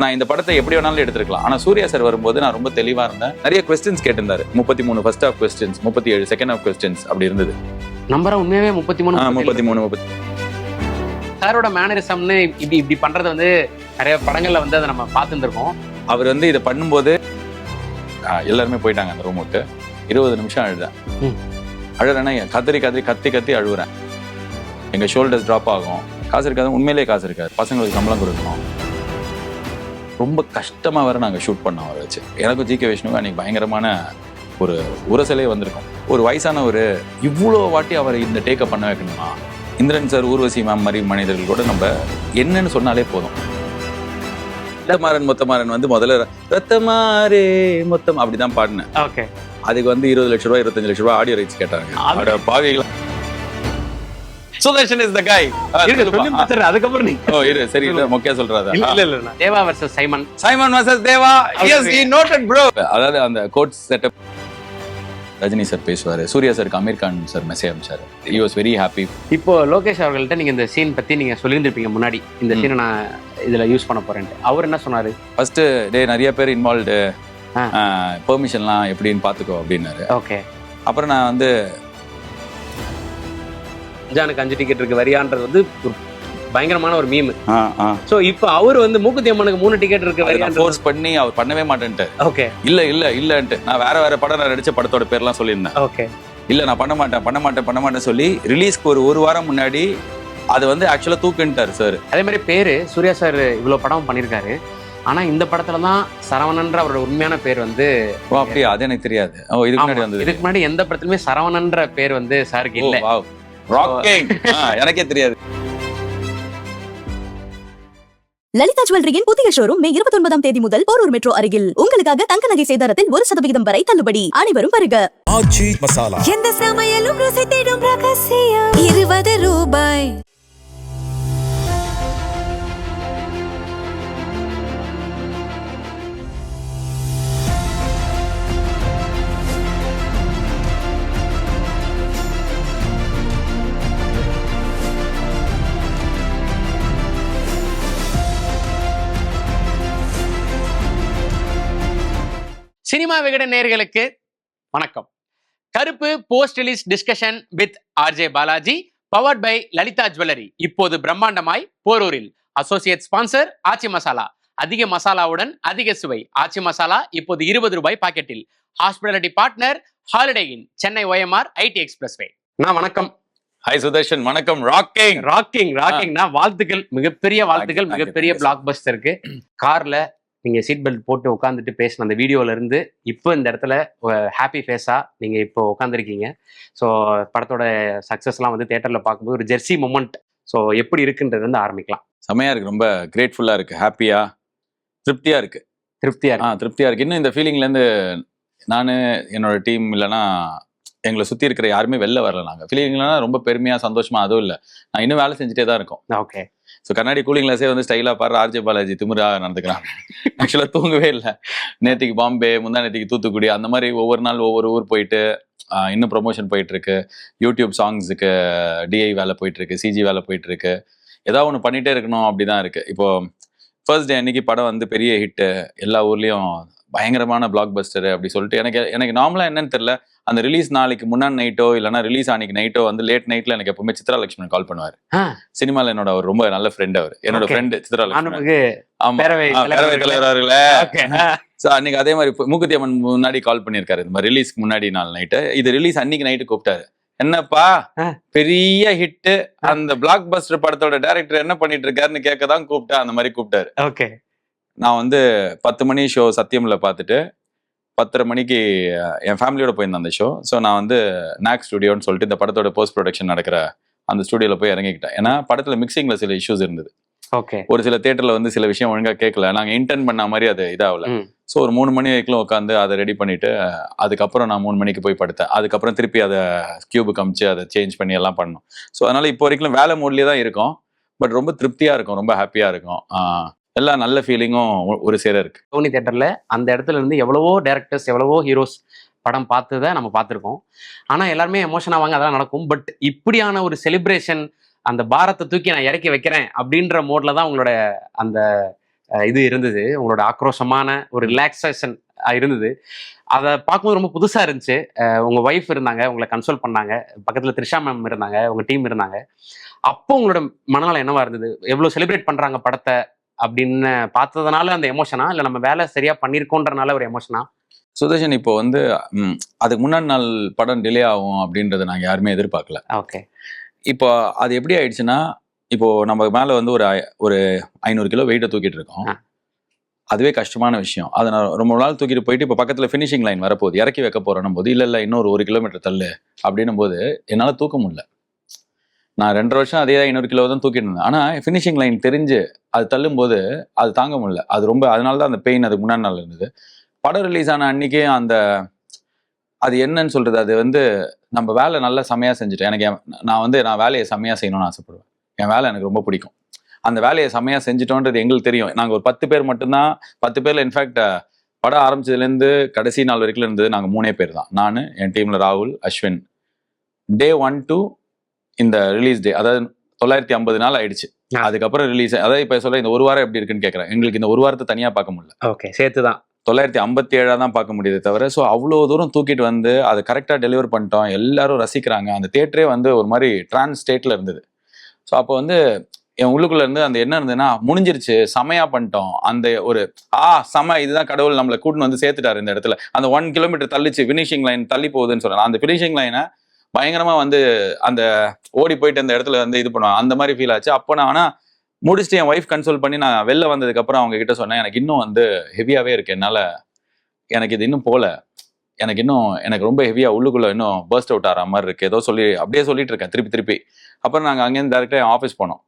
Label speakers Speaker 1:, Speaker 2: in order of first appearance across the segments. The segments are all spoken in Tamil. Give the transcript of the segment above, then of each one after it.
Speaker 1: நான் இந்த படத்தை எப்படி வேணாலும் எடுத்துருக்கலாம். ஆனா சூர்யா சார் வரும்போது நான் ரொம்ப தெளிவா இருந்தேன். நிறைய கொஸ்டின்ஸ் கேட்டிருந்தாரு. 33 first half questions, 37 second half questions அப்படி இருந்தது.
Speaker 2: நம்பரா உண்மையாவே
Speaker 1: 33.
Speaker 2: சாரோட மேனரிசம்னு இப்படி பண்றது வந்து நிறைய படங்கள்ல வந்து அதை நம்ம பார்த்துருக்கோம்.
Speaker 1: அவர் வந்து இதை பண்ணும்போது எல்லாருமே போயிட்டாங்க அந்த ரூம் விட்டு. 20 நிமிஷம் அழுதேன். அழுறேன்னா கத்தி அழுகுறேன். எங்க ஷோல்டர்ஸ் டிராப் ஆகும். காசு இருக்காது, உண்மையிலேயே காசு இருக்காது. பசங்களுக்கு சம்பளம் கொடுக்கணும். ரொம்ப கஷ்டமா வேற நாங்க ஷூட் பண்ணோம் அவரை வச்சு. எனக்கும் ஜி கே விஷ்ணுவும் அன்னைக்கு பயங்கரமான ஒரு உரசலே வந்திருக்கும். ஒரு வயசானவர் இவ்வளோ வாட்டி அவரை இந்த டேக்கப் பண்ண வைக்கணுமா? இந்திரன் சார், ஊர்வசி மேம் மாதிரி மனிதர்கள் கூட நம்ம என்னன்னு சொன்னாலே போதும். மொத்தமாறன் வந்து முதல்ல ரத்தமாரே மொத்தம் அப்படிதான் பாடினேன்.
Speaker 2: ஓகே.
Speaker 1: அதுக்கு வந்து 20 லட்ச ரூபாய் 25 லட்ச ரூபாய் ஆடியோ ரைட்ஸ் கேட்டாங்க. பாவிகளா. Sudarshan is the guy.
Speaker 2: அதுக்கப்புறம்
Speaker 1: சரி மொக்கையா சொல்றாதா?
Speaker 2: இல்ல Deva versus Simon
Speaker 1: versus Deva. Yes he noted bro. அதாவது அந்த கோட் செட்டப் ரஜினி சார் பேசுவாரு, சூர்யா சாருக்கு அமீர் கான் சார் மெசேஜ் அனுப்பிச்சாரு. He was very happy.
Speaker 2: இப்போ லோகேஷ் அவர்கள்ட்ட நீங்க இந்த சீன் பத்தி நீங்க சொல்லியிருந்திருப்பீங்க முன்னாடி, இந்த சீனை நான் இதுல யூஸ் பண்ண போறேன்ட்டு. அவர் என்ன சொன்னாரு? ஃபர்ஸ்ட்
Speaker 1: நிறைய பேர் இன்வால்வ்டு, பெர்மிஷன்லாம் எப்படின்னு பாத்துக்கோ அப்படின்னாரு.
Speaker 2: ஓகே.
Speaker 1: அப்புறம் நான் வந்து
Speaker 2: ஜானுக்கு 5 டிக்கெட் இருக்கு வரியான்றது வந்து பயங்கரமான ஒரு மீம். சோ இப்போ அவர் வந்து மூக்குத்தி அம்மனுக்கு 3 டிக்கெட் இருக்கு வரியான்றது
Speaker 1: ஃபோர்ஸ் பண்ணி அவர் பண்ணவே மாட்டேன்ட்டு.
Speaker 2: ஓகே.
Speaker 1: இல்லன்ட்டு நான் வேற படம் நான் நடிச்ச படத்தோட பேர்லாம் சொல்லியிருந்தேன்.
Speaker 2: ஓகே.
Speaker 1: இல்ல நான் பண்ண மாட்டேன் சொல்லி ரிலீஸ்க்கு ஒரு வாரம் முன்னாடி அது வந்து ஆக்சுவலா தூக்கிட்டாரு சார்.
Speaker 2: அதே மாதிரி பேரு சூர்யா சார் இவ்வளவு படம் பண்ணிருக்காரு. ஆனா இந்த படத்துல தான் சரவணன்ற அவரோட உண்மையான பேர் வந்து.
Speaker 1: அப்படியா? அது எனக்கு தெரியாது. இதுக்கு முன்னாடி வந்து
Speaker 2: இதுக்கு முன்னாடி எந்த படத்துலயுமே சரவணன்ற பேர் வந்து சாருக்கு இல்ல.
Speaker 1: ராக்கிங். எனக்கே தெரியாது.
Speaker 3: லலிதா ஜுவல்லரியின் புதிய ஷோரூம் மே 29ஆம் தேதி முதல் போரூர் மெட்ரோ அருகில். உங்களுக்காக தங்க நகை சேதாரத்தில் 1% வரை தள்ளுபடி. அனைவரும் வருக.
Speaker 4: ஆச்சி மசாலா.
Speaker 5: எந்த சமையலும் ருசி தேடும் ரகசியம். 20 ரூபாய்.
Speaker 2: சினிமா விகடன் நேயர்களுக்கு வணக்கம். Karuppu post release discussion with RJ Balaji, powered by Lalitha jewellery, இப்போது பிரம்மாண்டமாய் போரூரில். Associate sponsor Aachi Masala. அதிக மசாலாவுடன் அதிக சுவை. ஆச்சி மசாலா இப்போது 20 ரூபாய் பாக்கெட்டில். Hospitality partner holiday in, Chennai OMR IT expressway. நான் வணக்கம்.
Speaker 1: ஹாய் சுதர்ஷன். வணக்கம்.
Speaker 2: ராக்கிங்னா வாழ்த்துக்கள், மிகப்பெரிய வாழ்த்துக்கள், மிகப்பெரிய பிளாக் பஸ்டருக்கு. கார்ல நீங்க சீட் பெல்ட் போட்டு உட்காந்துட்டு பேசின அந்த வீடியோல இருந்து இப்போ இந்த இடத்துல ஹாப்பி ஃபேஸா நீங்க இப்போ உட்காந்துருக்கீங்க. ஸோ படத்தோட சக்சஸ்லாம் வந்து தியேட்டர்ல பார்க்கும்போது ஒரு ஜெர்சி மொமெண்ட். ஸோ எப்படி இருக்குன்றது வந்து ஆரம்பிக்கலாம்.
Speaker 1: செமையா இருக்கு. ரொம்ப கிரேட்ஃபுல்லா இருக்கு. ஹாப்பியா, திருப்தியா இருக்கு. திருப்தியா இருக்கு. இன்னும் இந்த ஃபீலிங்ல இருந்து நான் என்னோட டீம் இல்லைன்னா எங்களை சுத்தி இருக்கிற யாருமே வெளில வரல. நாங்க ஃபீலிங்லனா ரொம்ப பெருமையா சந்தோஷமா அதுவும் இல்லை, நான் இன்னும் வேலை செஞ்சுட்டே தான் இருக்கோம்.
Speaker 2: ஓகே.
Speaker 1: ஸோ கண்ணாடி கூலிங் கிளாஸே வந்து ஸ்டைலா பாரு ஆர்ஜே பாலாஜி திமிரா நடந்துக்கிறாங்க. ஆக்சுவலா தூங்கவே இல்லை. நேற்றுக்கு பாம்பே, முந்தா நேற்றுக்கு தூத்துக்குடி, அந்த மாதிரி ஒவ்வொரு நாள் ஒவ்வொரு ஊர் போயிட்டு இன்னும் ப்ரொமோஷன் போயிட்டு இருக்கு. யூடியூப் சாங்ஸுக்கு டிஐ வேலை போயிட்டு இருக்கு, சிஜி வேலை போயிட்டு இருக்கு. ஏதாவது ஒன்று பண்ணிட்டே இருக்கணும் அப்படிதான் இருக்கு. இப்போ ஃபர்ஸ்ட் டே அன்னைக்கு படம் வந்து பெரிய ஹிட்டு, எல்லா ஊர்லயும் பயங்கரமான பிளாக் பஸ்டர் அப்படி சொல்லிட்டு எனக்கு நார்மலா என்னன்னு தெரியல, அந்த ரிலீஸ் நாளைக்கு முன்னாடி நைட்டோ இல்லைன்னா ரிலீஸ் அன்னைக்கு நைட்டோ வந்து லேட் நைட்ல எனக்கு எப்பவுமே சித்ரா லட்சுமணன் கால் பண்ணுவாரு. சினிமால என்னோட அவர் ரொம்ப நல்ல ஃப்ரெண்ட். அவர் என்னோட ஃப்ரெண்டு சித்ரா லட்சுமணன். பேரவை தலைவர்களே. அன்னைக்கு அதே மாதிரி மூக்குத்தி அம்மன் முன்னாடி கால் பண்ணியிருக்காரு. இந்த மாதிரி ரிலீஸ்க்கு முன்னாடி நாள் நைட்டு, இது ரிலீஸ் அன்னைக்கு நைட்டு கூப்பிட்டாரு. என்னப்பா பெரிய ஹிட், அந்த பிளாக் பஸ்டர் படத்தோட டைரக்டர் என்ன பண்ணிட்டு இருக்காருன்னு கேட்கதான் கூப்பிட்டா. அந்த மாதிரி கூப்பிட்டாரு.
Speaker 2: ஓகே.
Speaker 1: நான் வந்து 10 மணி ஷோ சத்தியம்ல பார்த்துட்டு 10:30 மணிக்கு என் ஃபேமிலியோட போயிருந்தேன் அந்த ஷோ. ஸோ நான் வந்து நாக் ஸ்டுடியோன்னு சொல்லிட்டு இந்த படத்தோட போஸ்ட் ப்ரொடக்ஷன் நடக்கிற அந்த ஸ்டுடியோல போய் இறங்கிக்கிட்டேன். ஏன்னா படத்துல மிக்சிங்ல சில இஷ்யூஸ் இருந்தது.
Speaker 2: ஓகே.
Speaker 1: ஒரு சில தியேட்டர்ல வந்து சில விஷயம் ஒழுங்கா கேட்கல, நாங்க இன்டர்ன் பண்ண மாதிரி அது இதாகல. ஸோ ஒரு 3 மணி வரைக்கும் உட்காந்து அதை ரெடி பண்ணிட்டு அதுக்கப்புறம் நான் 3 மணிக்கு போய் படுத்தேன். அதுக்கப்புறம் திருப்பி அதை கியூபுக்கு அமிச்சு அதை சேஞ்ச் பண்ணி எல்லாம் பண்ணோம். ஸோ அதனால இப்போ வரைக்கும் வேலை மூட்லயே தான் இருக்கும். பட் ரொம்ப திருப்தியா இருக்கும், ரொம்ப ஹாப்பியா இருக்கும். எல்லா நல்ல ஃபீலிங்கும் ஒரு சேர இருக்கு.
Speaker 2: டோனி தியேட்டர்ல அந்த இடத்துல இருந்து எவ்வளவோ டைரக்டர்ஸ், எவ்வளவோ ஹீரோஸ் படம் பார்த்ததை நம்ம பார்த்துருக்கோம். ஆனால் எல்லாருமே எமோஷன் ஆவாங்க, அதெல்லாம் நடக்கும். பட் இப்படியான ஒரு செலிப்ரேஷன், அந்த பாரத்தை தூக்கி நான் இறக்கி வைக்கிறேன் அப்படின்ற மோட்ல தான் உங்களோட அந்த இது இருந்தது, உங்களோட ஆக்ரோஷமான ஒரு ரிலாக்ஸேஷன் இருந்தது. அதை பார்க்கும்போது ரொம்ப புதுசா இருந்துச்சு. உங்க ஒய்ஃப் இருந்தாங்க, உங்களை கன்சோல் பண்ணாங்க, பக்கத்துல த்ரிஷா மேம் இருந்தாங்க, உங்க டீம் இருந்தாங்க. அப்போ உங்களோட மனநலம் என்னவா இருந்தது? எவ்வளவு செலிப்ரேட் பண்றாங்க படத்தை அப்படின்னு பார்த்ததுனால அந்த எமோஷனா, இல்ல நம்ம வேலை சரியா பண்ணிருக்கோன்றனால ஒரு எமோஷனா?
Speaker 1: சுதர்ஷன் இப்போ வந்து அதுக்கு முன்னாடி நாள் படம் டிலே ஆகும் அப்படின்றத நாங்க யாருமே எதிர்பார்க்கல.
Speaker 2: ஓகே.
Speaker 1: இப்போ அது எப்படி ஆயிடுச்சுன்னா, இப்போ நம்ம மேல வந்து ஒரு 500 கிலோ வெயிட்டை தூக்கிட்டு இருக்கோம். அதுவே கஷ்டமான விஷயம். அதை நான் ரொம்ப நாள் தூக்கிட்டு போயிட்டு இப்போ பக்கத்துல ஃபினிஷிங் லைன் வரப்போகுது, இறக்கி வைக்க போறோம் போது இல்ல இன்னொரு 1 கிலோமீட்டர் தள்ளு அப்படின்னும் போது என்னால தூக்க முடியல. நான் 2.5 வருஷம் அதே 500 கிலோ தான் தூக்கிட்டு இருந்தேன். ஆனா ஃபினிஷிங் லைன் தெரிஞ்சு அது தள்ளும் போது அது தாங்க முடியல. அது ரொம்ப, அதனால தான் அந்த பெயின் அதுக்கு முன்னாடி நாள் இருந்தது. படம் ரிலீஸ் ஆன அன்னைக்கே அது என்னன்னு சொல்றது, அது வந்து நம்ம வேலை நல்லா செமையா செஞ்சுட்டேன். எனக்கு நான் வேலையை செமையா செய்யணும்னு ஆசைப்படுவேன். என் வேலை எனக்கு ரொம்ப பிடிக்கும். அந்த வேலையை செமையா செஞ்சுட்டோன்றது எங்களுக்கு தெரியும். நாங்க ஒரு 10 பேர் மட்டும்தான். 10 பேர்ல இன்ஃபேக்ட் படம் ஆரம்பிச்சதுலேருந்து கடைசி நாள் வரைக்கும் இருந்தது நாங்க 3 பேர் தான். நான், என் டீம்ல ராகுல், அஸ்வின். Day 1 to இந்த ரிலீஸ் டே, அதாவது 950 நாள் ஆயிடுச்சு. அதுக்கப்புறம் ரிலீஸ், அதாவது இப்ப சொல்ற இந்த ஒரு வாரம் எப்படி இருக்குன்னு கேட்கறேன். எங்களுக்கு இந்த ஒரு வாரத்தை தனியா பார்க்க முடியல.
Speaker 2: ஓகே, சேர்த்துதான்
Speaker 1: 957 தான் பார்க்க முடியுது தவிர. ஸோ அவ்வளோ தூரம் தூக்கிட்டு வந்து அதை கரெக்டாக டெலிவர் பண்ணிட்டோம். எல்லாரும் ரசிக்கிறாங்க. அந்த தியேட்டரே வந்து ஒரு மாதிரி ட்ரான்ஸ் ஸ்டேட்ல இருந்தது. ஸோ அப்போ வந்து என் உள்ளுக்குள்ள இருந்து அந்த என்ன இருந்ததுன்னா, முடிஞ்சிருச்சு, செமையா பண்ணிட்டோம். அந்த ஒரு செம, இதுதான் கடவுள் நம்மளை கூட்டின்னு வந்து சேர்த்துட்டாரு இந்த இடத்துல. அந்த 1 கிலோமீட்டர் தள்ளிச்சு, ஃபினிஷிங் லைன் தள்ளி போகுதுன்னு சொல்றேன். அந்த ஃபினிஷிங் லைனை பயங்கரமா வந்து அந்த ஓடி போயிட்டு அந்த இடத்துல வந்து இது பண்ணுவாங்க, அந்த மாதிரி ஃபீல் ஆச்சு. அப்போ நான் ஆனால் முடிச்சுட்டு என் ஒய்ஃப் கன்சோல் பண்ணி நான் வெளில வந்ததுக்கு அப்புறம் அவங்க கிட்ட சொன்னேன், எனக்கு இன்னும் வந்து ஹெவியாவே இருக்கு, என்னால எனக்கு இது இன்னும் போல, எனக்கு ரொம்ப ஹெவியா உள்ளுக்குள்ள இன்னும் பர்ஸ்ட் அவுட் ஆகிற மாதிரி இருக்கு, ஏதோ அப்படியே சொல்லிட்டு இருக்கேன் திருப்பி. அப்புறம் நாங்கள் அங்கேருந்து டேரக்டா என் ஆஃபீஸ் போனோம்.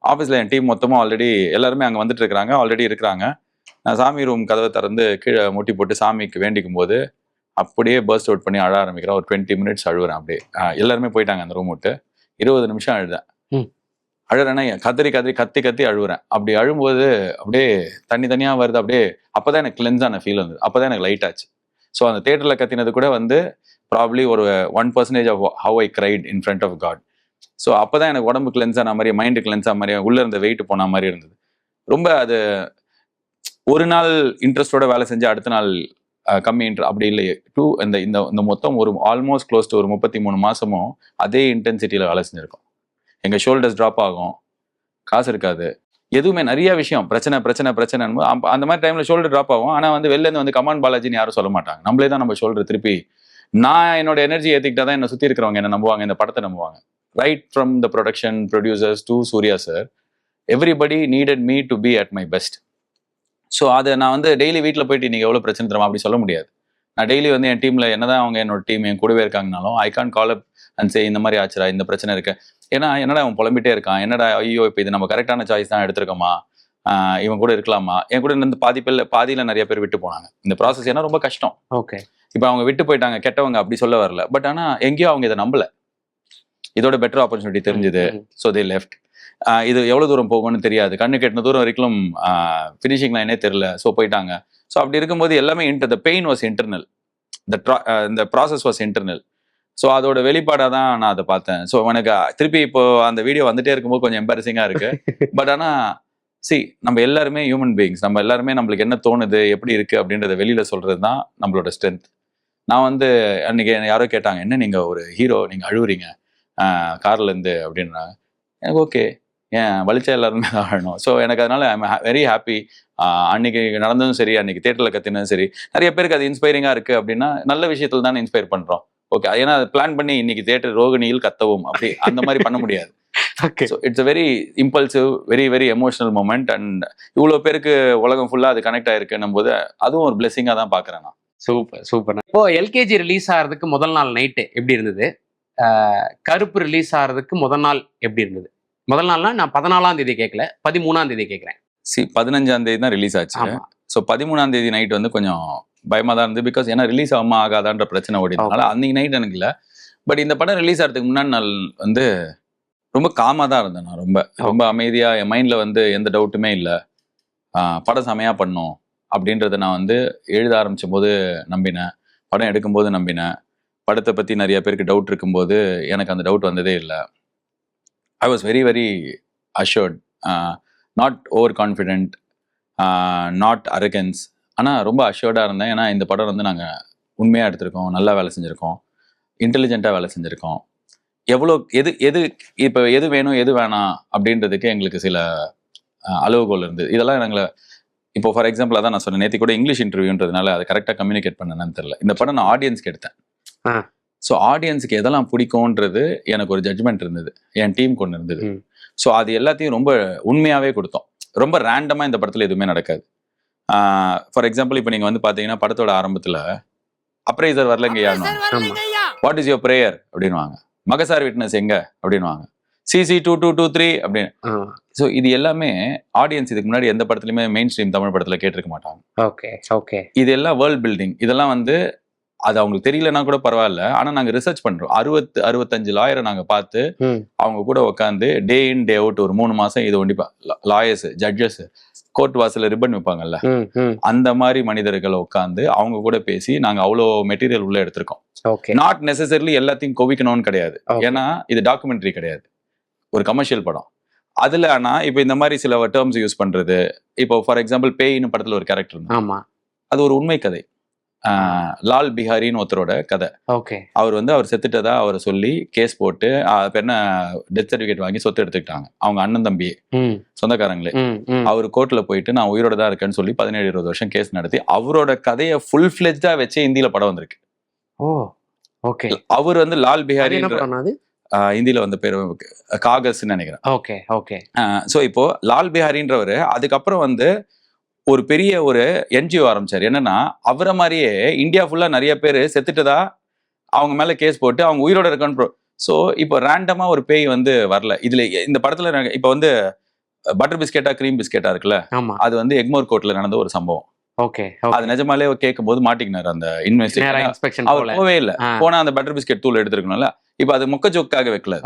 Speaker 1: ஆஃபீஸில் என் டீம் மொத்தமாக எல்லாருமே அங்கே வந்துட்டு இருக்கிறாங்க, ஆல்ரெடி இருக்கிறாங்க. நான் சாமி ரூம் கதவை திறந்து கீழே முட்டி போட்டு சாமிக்கு வேண்டிக்கும் போது அப்படியே பர்ஸ்ட் அவுட் பண்ணி அழ ஆரம்பிக்கிறேன். ஒரு 20 மினிட்ஸ் அழுவுறேன். அப்படியே எல்லாருமே போயிட்டாங்க அந்த ரூம் விட்டு. 20 நிமிஷம் அழுதேன். அழுறேன்னா கத்தி அழுவுறேன். அப்படி அழும்போது அப்படியே தனியா வருது. அப்படியே அப்பதான் எனக்கு கிளென்ஸான ஃபீல் வந்தது. அப்பதான் எனக்கு லைட் ஆச்சு. ஸோ அந்த தியேட்டர்ல கத்தினது கூட வந்து ப்ராப்ளி ஒரு 1% of how I cried in front of God. So அப்பதான் எனக்கு உடம்பு கிளென்ஸ் ஆன மாதிரி, மைண்டு கிளென்ஸ் ஆன மாதிரி, உள்ள இருந்த வெயிட் போன மாதிரி இருந்தது. ரொம்ப அது ஒரு நாள் இன்ட்ரெஸ்டோட வேலை செஞ்சு அடுத்த நாள் கம்மி அப்படி இல்லையே. இந்த மொத்தம் ஒரு ஆல்மோஸ்ட் க்ளோஸ் டு ஒரு 33 மாசமும் அதே இன்டென்சிட்டியில வேலை செஞ்சிருக்கோம். எங்க ஷோல்டர்ஸ் ட்ராப் ஆகும், காசு இருக்காது, எதுவுமே நிறைய விஷயம் பிரச்சனை அந்த மாதிரி டைம்ல ஷோல்டர் ட்ராப் ஆகும். ஆனா வந்து வெளில இருந்து வந்து கமான் பாலாஜின்னு யாரும் சொல்ல மாட்டாங்க. நம்மளே தான் நம்ம ஷோல்டர் திருப்பி, நான் என்னோட எனர்ஜி ஏத்திக்கிட்டா தான் என்ன சுத்தி இருக்கிறவங்க என்ன நம்புவாங்க, இந்த படத்தை நம்புவாங்க. Right from the production producers to Suriya sir, everybody needed me to be at my best. So அதை நான் வந்து டெய்லி வீட்டில் போயிட்டு இன்னைக்கு எவ்வளோ பிரச்சனை தரமா அப்படி சொல்ல முடியாது. நான் டெய்லி வந்து என் டீம்ல என்னதான் அவங்க என்னோட டீம் என் கூடவே இருக்காங்கனாலும் ஐ கான் கால் அப் அண்ட் சே இந்த மாதிரி ஆச்சுரா, இந்த பிரச்சனை இருக்கு. ஏன்னா என்னடா அவன் புலம்பிட்டே இருக்கான், என்னடா ஐயோ இப்போ இது நம்ம கரெக்டான சாய்ஸ் தான் எடுத்திருக்கோமா, இவன் கூட இருக்கலாமா. என் கூட இருந்து பாதியில நிறைய பேர் விட்டு போனாங்க. இந்த ப்ராசஸ் ஏன்னா ரொம்ப கஷ்டம்.
Speaker 2: ஓகே. இப்போ
Speaker 1: அவங்க விட்டு போயிட்டாங்க, கெட்டவங்க அப்படி சொல்ல வரல. பட் ஆனா எங்கேயோ அவங்க இதை நம்பல, இதோட பெட்டர் ஆப்பர்ச்சுனிட்டி தெரிஞ்சது. So they left. இது எவ்வளவு தூரம் போகும்னு தெரியாது, கண்ணு கெட்டின தூரம் வரைக்கும் ஃபினிஷிங் லைனே தெரியல. ஸோ போயிட்டாங்க. ஸோ அப்படி இருக்கும்போது எல்லாமே த பெயின் வாஸ் இன்டர்னல், இந்த ப்ராசஸ் வாஸ் இன்டர்னல். ஸோ அதோட வெளிப்பாடாக தான் நான் அதை பார்த்தேன். ஸோ எனக்கு திருப்பி இப்போ அந்த வீடியோ வந்துட்டே இருக்கும்போது கொஞ்சம் எம்பாரசிங்காக இருக்கு. பட் ஆனால் நம்ம எல்லாருமே ஹியூமன் பீயிங்ஸ், நம்ம எல்லாருமே நம்மளுக்கு என்ன தோணுது, எப்படி இருக்கு அப்படின்றத வெளியில சொல்றது தான் நம்மளோட ஸ்ட்ரென்த். நான் வந்து அன்னைக்கு யாரோ கேட்டாங்க, என்ன நீங்க ஒரு ஹீரோ, நீங்க அழுவுறீங்க கார்ல இருந்து அப்படின்னாங்க. எனக்கு ஓகே, ஏன் வலிச்சா எல்லாருமே தான் ஆழணும். ஸோ எனக்கு அதனால ஐ எம் வெரி ஹாப்பி. அன்னைக்கு நடந்ததும் சரி, அன்னைக்கு தியேட்டர்ல கத்தினதும் சரி, நிறைய பேருக்கு அது இன்ஸ்பைரிங்கா இருக்கு அப்படின்னா நல்ல விஷயத்துல தானே இன்ஸ்பயர் பண்றோம். ஓகே, ஏன்னா அது பிளான் பண்ணி இன்னைக்கு தியேட்டர் ரோகிணியில் கத்தவும் அப்படி அந்த மாதிரி பண்ண முடியாது. So it's very impulsive, very very emotional moment. And இவ்வளோ பேருக்கு உலகம் ஃபுல்லா அது கனெக்ட் ஆயிருக்குன்னும் போது அதுவும் ஒரு பிளெஸிங்கா தான் பாக்குறேன் நான்.
Speaker 2: சூப்பர். இப்போ எல்கேஜி ரிலீஸ் ஆகிறதுக்கு முதல் நாள் நைட்டு எப்படி இருந்தது? கருப்பு ரிலீஸ் ஆகிறதுக்கு முதல் நாள் எப்படி இருந்தது? முதல் நாள்னா நான் 14ஆம் தேதி கேட்கல, 13ஆம் தேதி கேட்கிறேன்.
Speaker 1: 15ஆம் தேதி தான் ரிலீஸ் ஆச்சு. ஸோ 13ஆம் தேதி நைட் வந்து கொஞ்சம் பயமா தான் இருந்தது. பிகாஸ் ஏன்னா ரிலீஸ் ஆகுமா ஆகாதான்ற பிரச்சனை ஓடினால அன்னைக்கு நைட் எனக்கு இல்லை. பட் இந்த படம் ரிலீஸ் ஆகிறதுக்கு முன்னாடி நாள் வந்து ரொம்ப காமா தான் இருந்தேன். நான் ரொம்ப அமைதியா, என் மைண்ட்ல வந்து எந்த டவுட்டுமே இல்லை. படம் செமையா பண்ணும் அப்படின்றத நான் வந்து எழுத ஆரம்பிச்ச போது நம்பினேன், படம் எடுக்கும்போது நம்பினேன். படத்தை பத்தி நிறைய பேருக்கு டவுட் இருக்கும்போது எனக்கு அந்த டவுட் வந்ததே இல்லை. I was very very assured, not overconfident. Not arrogance. ஆனால் ரொம்ப அஷ்யூர்டாக இருந்தேன். ஏன்னா இந்த படம் வந்து நாங்கள் உண்மையாக எடுத்திருக்கோம், நல்லா வேலை செஞ்சுருக்கோம், இன்டெலிஜென்ட்டாக வேலை செஞ்சுருக்கோம். எவ்வளோ எது இப்போ எது வேணும் எது வேணாம் அப்படின்றதுக்கு எங்களுக்கு சில அளவுகோல் இருந்தது. இதெல்லாம் எங்களை இப்போ ஃபார் எக்ஸாம்பிள் அதான் நான் சொன்னேன், நேற்று கூட இங்கிலீஷ் இன்டர்வியூன்றதுனால அதை கரெக்டாக கம்யூனிகேட் பண்ணேன்னு தெரியல. இந்த படம் நான் ஆடியன்ஸ்க்கு எடுத்தேன். ஸோ ஆடியன்ஸுக்கு எதெல்லாம் பிடிக்கும்ன்றது எனக்கு ஒரு ஜட்ஜ்மெண்ட் இருந்தது, என் டீம் கொண்டு இருந்தது. ஸோ அது எல்லாத்தையும் ரொம்ப உண்மையாகவே கொடுத்தோம். ரொம்ப ரேண்டமாக இந்த படத்தில் எதுவுமே நடக்காது. ஃபார் எக்ஸாம்பிள் இப்போ நீங்கள் வந்து பார்த்தீங்கன்னா படத்தோட ஆரம்பத்தில் அப்ரைசர் வரலங்க யாருன்னு, வாட் இஸ் யுவர் ப்ரேயர் அப்படின்வாங்க. மகசார் விட்னஸ் எங்க அப்படின்வாங்க. சிசி 2223 அப்படின்னு. ஸோ இது எல்லாமே ஆடியன்ஸ் இதுக்கு முன்னாடி எந்த படத்துலையுமே மெயின் ஸ்ட்ரீம் தமிழ் படத்தில் கேட்டிருக்க மாட்டாங்க.
Speaker 2: Okay okay.
Speaker 1: இது எல்லாம் வேர்ல்ட் பில்டிங். இதெல்லாம் வந்து அது அவங்களுக்கு தெரியலன்னா கூட பரவாயில்ல, ஆனால் நாங்கள் ரிசர்ச் பண்ணுறோம். 65 லாயரை நாங்கள் பார்த்து அவங்க கூட உட்காந்து டே இன் டே அவுட் ஒரு 3 மாதம் இது ஒண்டிப்பா லாயர்ஸ், ஜட்ஜஸ், கோர்ட் வாசல்ல ரிப்பன் வைப்பாங்கல்ல, அந்த மாதிரி மனிதர்களை உட்காந்து அவங்க கூட பேசி நாங்கள் அவ்வளோ மெட்டீரியல் உள்ள எடுத்திருக்கோம். நாட் நெசசரிலி எல்லாத்தையும் குவிக்கணும்னு கிடையாது, ஏன்னா இது டாக்குமெண்ட்ரி கிடையாது, ஒரு கமர்ஷியல் படம். அதுல ஆனா இப்போ இந்த மாதிரி சில டேர்ம்ஸ் யூஸ் பண்றது, இப்போ ஃபார் எக்ஸாம்பிள் பேயின்னு படத்துல ஒரு கேரக்டர் இருந்தா அது ஒரு உண்மை கதை. லால் பிஹாரின்னு ஒருத்தரோட கதை. அவர் வந்து அவர் செத்துட்டதா அவரை சொல்லி கேஸ் போட்டு என்ன டெத் சர்டிபிகேட் வாங்கி சொத்து எடுத்துக்கிட்டாங்க அவங்க அண்ணன் தம்பியே, சொந்தக்காரங்களே. அவர் கோர்ட்ல போயிட்டு நான் உயிரோட தான் இருக்கேன்னு சொல்லி 17-20 வருஷம் கேஸ் நடத்தி அவரோட கதையை ஃபுல் ஃபிளெஜ்டா வச்சு இந்தியில படம் வந்திருக்கு. அவர் வந்து லால் பிஹாரி, இந்தியில வந்த பேர் காகஸ்ன்னு நினைக்கிறேன். ஸோ இப்போ லால் பிஹாரின்றவர் அதுக்கப்புறம் வந்து ஒரு பெரிய ஒரு என்ஜிஓ ஆரம்பிச்சார். என்னன்னா அவரை மாதிரியே இந்தியா ஃபுல்லா நிறைய பேர் செத்துட்டதா அவங்க மேல கேஸ் போட்டு அவங்க உயிரோட இருக்கான்னு. ஸோ இப்போ ரேண்டமா ஒரு பேய் வந்து வரல இதுல. இந்த படத்துல இப்போ வந்து பட்டர் பிஸ்கெட்டா கிரீம் பிஸ்கெட்டா இருக்குல்ல, அது வந்து எக்மோர் கோர்ட்ல நடந்த ஒரு சம்பவம். அது நிஜமாலே கேட்கும் போது மாட்டிக்கினார் அந்த இன்வெஸ்டிகேஷன். அவர் போவே இல்லை, போனா அந்த பட்டர் பிஸ்கெட் தூள் எடுத்துருக்கணும்ல. இப்ப அது மொக்க ஜோக்காக வைக்கல.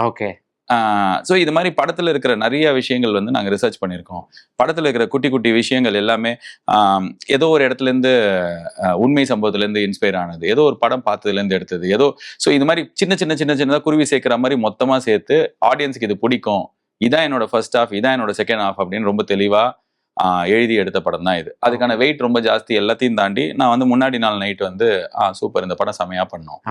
Speaker 1: ஸோ இது மாதிரி படத்துல இருக்கிற நிறைய விஷயங்கள் வந்து நாங்க ரிசர்ச் பண்ணியிருக்கோம். படத்துல இருக்கிற குட்டி குட்டி விஷயங்கள் எல்லாமே ஏதோ ஒரு இடத்துல இருந்து உண்மை சம்பவத்துல இருந்து இன்ஸ்பயர் ஆனது, ஏதோ ஒரு படம் பார்த்ததுல இருந்து எடுத்தது, ஏதோ. ஸோ இது மாதிரி சின்ன சின்ன சின்ன சின்னதா குருவி சேர்க்கிற மாதிரி மொத்தமா சேர்த்து ஆடியன்ஸுக்கு இது பிடிக்கும், இதான் என்னோட ஃபர்ஸ்ட் ஹாஃப், இதான் என்னோட செகண்ட் ஹாஃப் அப்படின்னு ரொம்ப தெளிவா எழுதி எடுத்த படம் தான் இது. அதுக்கான வெயிட் ரொம்ப ஜாஸ்தி. எல்லாத்தையும் தாண்டி நான் வந்து முன்னாடி நாள் நைட் வந்து சூப்பர் இந்த படம் செமையா பண்ணோம்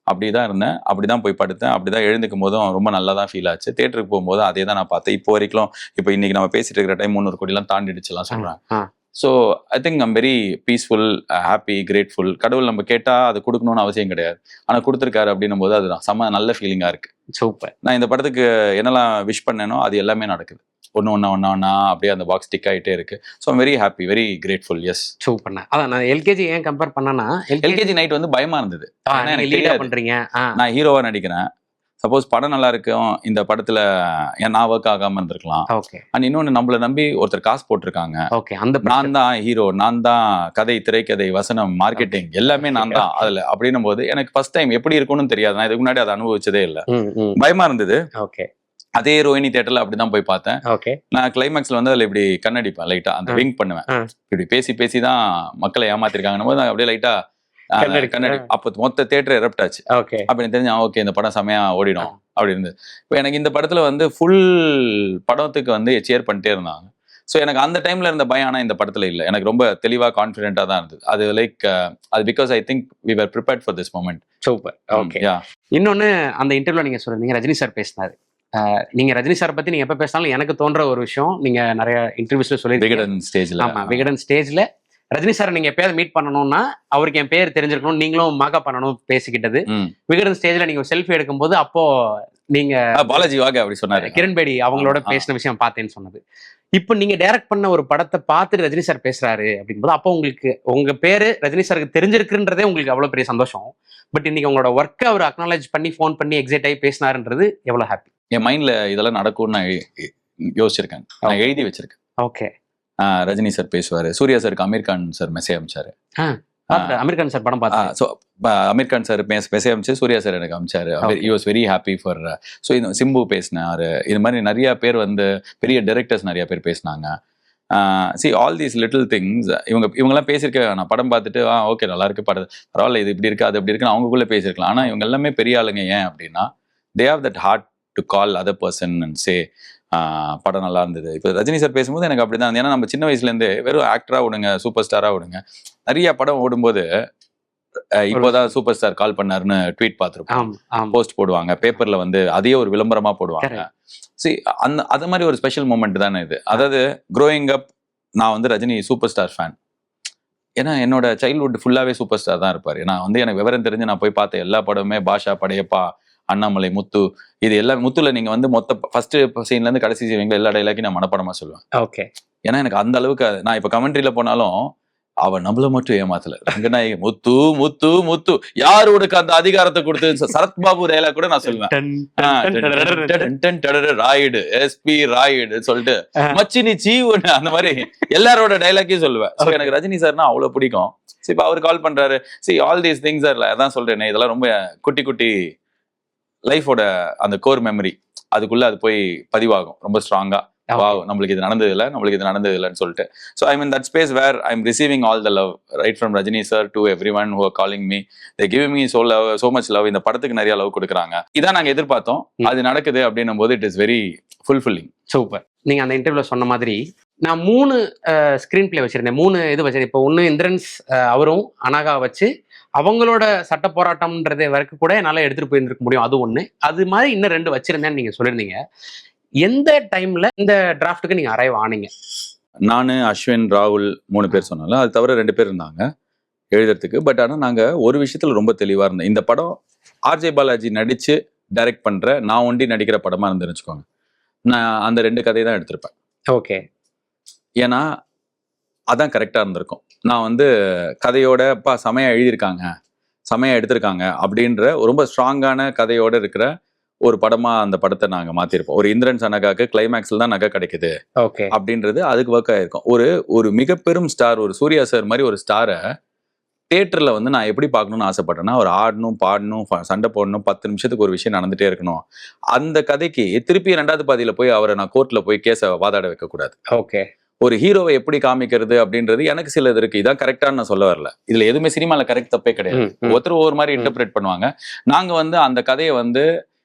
Speaker 1: அப்படிதான் இருந்தேன். அப்படிதான் போய் படுத்தேன். அப்படிதான் எழுந்துக்கும் போதும் ரொம்ப நல்லா தான் ஃபீல் ஆச்சு. தியேட்டருக்கு போகும்போது அதே தான் நான் பார்த்தேன். இப்போ வரைக்கும் இப்போ இன்னைக்கு நம்ம பேசிட்டு இருக்கிற டைம் 300 கோடிலாம் தாண்டிடுச்சுலாம் சொல்றாங்க. So I think I'm very peaceful, happy, grateful. கடவுள் நம்ம கேட்டா அது கொடுக்கணும்னு அவசியம் கிடையாது, ஆனா கொடுத்துருக்காரு அப்படின்னும் போது அதுதான் செம்ம நல்ல ஃபீலிங்கா இருக்கு. சூப்பர். நான் இந்த படத்துக்கு என்னெல்லாம் விஷ் பண்ணேனோ அது எல்லாமே நடக்குது. ஒன்னா அப்படியே அந்த பாக்ஸ் டிக் ஆகிட்டே இருக்கு. So very happy, very grateful. Yes, super. அதான் நான் எல்கேஜி ஏன் கம்பேர் பண்ணேன்னா, எல்கேஜி நைட் வந்து பயமா இருந்தது. நான் ஹீரோவா நடிக்கிறேன், சப்போஸ் படம் நல்லா இருக்கும், இந்த படத்துல நான் ஒர்க் ஆகாம இருந்திருக்கலாம். அண்ட் இன்னொன்னு, நம்மள நம்பி ஒருத்தர் காசு போட்டிருக்காங்க. நான் தான் ஹீரோ, நான் தான் கதை, திரைக்கதை, வசனம், மார்க்கெட்டிங் எல்லாமே நான் தான் அதுல. அப்படின்னும் போது எனக்கு ஃபர்ஸ்ட் டைம் எப்படி இருக்கும்னு தெரியாது. நான் இதுக்கு முன்னாடி அதை அனுபவிச்சதே இல்லை. பயமா இருந்தது. அதே ரோஹிணி தியேட்டர்ல அப்படிதான் போய் பார்த்தேன். நான் கிளைமேக்ஸ்ல வந்து அதுல இப்படி கண்ணடிப்பேன், லைட்டா அந்த விங்க் பண்ணுவேன். இப்படி பேசி பேசி தான் மக்களை ஏமாத்திருக்காங்கன்னு போது அப்படியே லைட்டா கண்ணடி. அப்போ மொத்த தியேட்டர் எரப்ட் ஆச்சு. அப்படின்னு தெரிஞ்சு ஓகே இந்த படம் செமையா ஓடிடும் அப்படி இருந்தது. இப்போ எனக்கு இந்த படத்துல வந்து ஃபுல் படத்துக்கு வந்து சேர் பண்ணிட்டே இருந்தாங்க. ஸோ எனக்கு அந்த டைம்ல இருந்த பயம் ஆனா இந்த படத்துல இல்லை. எனக்கு ரொம்ப தெளிவா கான்ஃபிடென்ட்டா தான் இருந்தது. அது லைக் அது because I think we were prepared for this moment. Super. Okay. இன்னொன்னு, அந்த இன்டர்வியூல நீங்க சொல்றீங்க ரஜினி சார் பேசினாரு. நீங்க ரஜினி சார் பத்தி நீங்க எப்ப பேசினாலும் எனக்கு தோன்ற ஒரு விஷயம், நீங்க நிறைய இன்டர்வியூஸ்ல சொல்லி விகடன் ஸ்டேஜ்ல, ஆமா விகடன் ஸ்டேஜ்ல ரஜினி சார் நீங்க எப்பயாவது மீட் பண்ணணும்னா அவருக்கு என் பேர் தெரிஞ்சிருக்கணும், நீங்களும் மேக்கப் பண்ணணும் பேசிக்கிட்டது. விகடன் ஸ்டேஜ்ல நீங்க செல்ஃபி எடுக்கும்போது அப்போ நீங்க பாலாஜி வாக அப்படி சொன்னாரு, கிரண்பேடி அவங்களோட பேசின விஷயம் பார்த்தேன்னு சொன்னது. இப்போ நீங்க டைரக்ட் பண்ண ஒரு படத்தை பார்த்துட்டு ரஜினி சார் பேசுறாரு அப்படிங்கும்போது அப்போ உங்களுக்கு உங்க பேரு ரஜினி சாருக்கு தெரிஞ்சிருக்குன்றதே உங்களுக்கு அவ்வளவு பெரிய சந்தோஷம். பட் இன்னைக்கு உங்களோட ஒர்க்கை அவர் அக்னாலேஜ் பண்ணி ஃபோன் பண்ணி எக்ஸைட் ஆகி பேசினாருன்றது எவ்வளவு ஹாப்பி. என் மைண்ட்ல இதெல்லாம் நடக்கும்னு நான் யோசிச்சிருக்கேன், நான் எழுதி வச்சிருக்கேன். ஓகே. ரஜினி சார் பேசுவாரு, சூர்யா சாருக்கு அமீர் கான் சார் மெசேஜ் அனுப்பிச்சாரு. அமீர் கான் சார் படம் பார்த்தேன். So Aamir Khan sir message அனுப்பிச்சு சூர்யா சார் எனக்கு அனுப்பிச்சாரு. He was very happy for. So இந்த சிம்பு பேசினாரு. இது மாதிரி நிறைய பேர் வந்து பெரிய டைரக்டர்ஸ் நிறைய பேர் பேசினாங்க. C all these little things இவங்கெல்லாம் பேசியிருக்க. நான் படம் பார்த்துட்டு ஓகே நல்லா இருக்கு, பரவாயில்ல, இது இப்படி இருக்கு அது அப்படி இருக்குன்னு அவங்களுக்குள்ள பேசியிருக்கலாம். ஆனால் இவங்க எல்லாமே பெரிய ஆளுங்க. ஏன் அப்படின்னா they have that heart to call other person and say படம் நல்லா இருந்தது. இப்போ ரஜினி சார் பேசும்போது எனக்கு அப்படிதான். ஏன்னா நம்ம சின்ன வயசுல இருந்தே வெறும் ஆக்டரா விடுங்க, சூப்பர் ஸ்டாரா விடுங்க, நிறைய படம் ஓடும்போது இப்போதான் சூப்பர் ஸ்டார் கால் பண்ணாருன்னு ட்வீட் பார்த்துருப்போம், போஸ்ட் போடுவாங்க, பேப்பர்ல வந்து அதையே ஒரு விளம்பரமா போடுவாங்க. சரி, அது மாதிரி ஒரு ஸ்பெஷல் மூமெண்ட் தானே இது. அதாவது க்ரோயிங் அப் நான் வந்து ரஜினி சூப்பர் ஸ்டார் ஃபேன். ஏன்னா என்னோட சைல்ட்ஹுட் ஃபுல்லாவே சூப்பர் ஸ்டார் தான் இருப்பாரு. நான் வந்து எனக்கு விவரம் தெரிஞ்சு நான் போய் பார்த்த எல்லா படமுமே பாஷா, படையப்பா, அண்ணாமலை, முத்து, இது எல்லாம். முத்துல நீங்க வந்து மொத்த ஃபர்ஸ்ட் சீன்ல இருந்து கடைசி சீன் எல்லா டைலாக்கையும் நான் மனப்படமா சொல்லுவேன்.
Speaker 2: ஓகே.
Speaker 1: ஏன்னா எனக்கு அந்த அளவுக்கு நான் இப்ப கமெண்ட்ரியில போனாலும் அவன் நம்மள மட்டும் ஏமாத்தல. ரங்கநாயகி முத்து முத்து முத்து, யாரு உனக்கு அந்த அதிகாரத்தை கொடுத்து, சரத்பாபு டைலாக் கூட நான் சொல்லுவேன். ராயுடு, எஸ்பி ராயுடு சொல்லிட்டு மச்சி நீ சீவுன்னு அந்த மாதிரி எல்லாரோட டைலாக்கையும் சொல்லுவேன். எனக்கு ரஜினி சார்னா அவ்வளவு பிடிக்கும். சரி, இப்ப அவர் கால் பண்றாரு, சரி ஆல் தீஸ் திங்ஸ் ஆர், அதான் சொல்றேன், இதெல்லாம் ரொம்ப குட்டி குட்டி லைஃபோட அந்த கோர் மெமரி, அதுக்குள்ள அது போய் பதிவாகும் ரொம்ப ஸ்ட்ராங்கா. வாவ், நம்மளுக்கு இது நடந்தது இல்லை, நம்மளுக்கு இது நடந்தது இல்லைன்னு சொல்லிட்டு. So I mean that space where I am receiving all the love right from Rajini sir to everyone who are calling me, they give me so much love. இந்த படத்துக்கு நிறைய லவ் கொடுக்குறாங்க. இதான் நாங்க எதிர்பார்த்தோம், அது நடக்குது அப்படின்னும் போது it is very fulfilling.
Speaker 2: Super. நீங்க அந்த இன்டர்வியூல சொன்ன மாதிரி நான் 3 ஸ்கிரீன் பிளே வச்சிருந்தேன், 3 இது வச்சிருந்தேன். இப்போ ஒன்று இந்திரன்ஸ் அவரும் அனாகா வச்சு அவங்களோட சட்ட போராட்டம்ன்றது வரைக்கும் கூட என்னால் எடுத்துட்டு போயிருந்துருக்க முடியும், அது ஒன்று. அது மாதிரி இன்னும் 2 வச்சிருந்தேன்னு நீங்க சொல்லியிருந்தீங்க. எந்த டைம்ல இந்த டிராஃப்ட்டுக்கு நீங்க அரைவ் ஆனீங்க?
Speaker 1: நானு, அஸ்வின், ராகுல் 3 பேர் சொன்னாலும், அது தவிர 2 பேர் இருந்தாங்க எழுதுறதுக்கு. பட் ஆனால் நாங்க ஒரு விஷயத்துல ரொம்ப தெளிவா இருந்தோம். இந்த படம் ஆர்ஜே பாலாஜி நடிச்சு டைரக்ட் பண்ற, நான் ஒண்டி நடிக்கிற படமா இருந்துன்னு வச்சுக்கோங்க, நான் அந்த 2 கதையை தான் எடுத்திருப்பேன்.
Speaker 2: ஓகே.
Speaker 1: ஏன்னா அதான் கரெக்டா இருந்திருக்கும். நான் வந்து கதையோட செமையா எழுதியிருக்காங்க, செமையா எடுத்திருக்காங்க அப்படின்ற ரொம்ப ஸ்ட்ராங்கான கதையோட இருக்கிற ஒரு படமா அந்த படத்தை நாங்க மாத்திருப்போம். ஒரு இந்திரன்ஸ் அனகாக்கு கிளைமேக்ஸ்ல தான் நகை கிடைக்குது அப்படின்றது அதுக்கு ஒர்க் ஆயிருக்கும். ஒரு மிக பெரும் ஸ்டார், ஒரு சூர்யா சார் மாதிரி ஒரு ஸ்டாரை தியேட்டர்ல வந்து நான் எப்படி பார்க்கணும்னு ஆசைப்பட்டேன்னா, அவர் ஆடணும், பாடணும், சண்டை போடணும், 10 நிமிஷத்துக்கு ஒரு விஷயம் நடந்துட்டே இருக்கணும். அந்த கதைக்கு திருப்பி 2வது பாதியில போய் அவரை நான் கோர்ட்ல போய் கேஸை வாதாட வைக்க கூடாது.
Speaker 2: ஓகே.
Speaker 1: ஒரு ஹீரோவை எப்படி காமிக்கிறது அப்படின்றது எனக்கு சில இது இருக்கு. இதான் கரெக்டான்னு நான் சொல்ல வரல. இதுல எதுவுமே சினிமால கரெக்ட் தப்பே கிடையாது. ஒருத்தர் ஒவ்வொரு மாதிரி இன்டர்பிரேட் பண்ணுவாங்க. நாங்க வந்து அந்த கதையை வந்து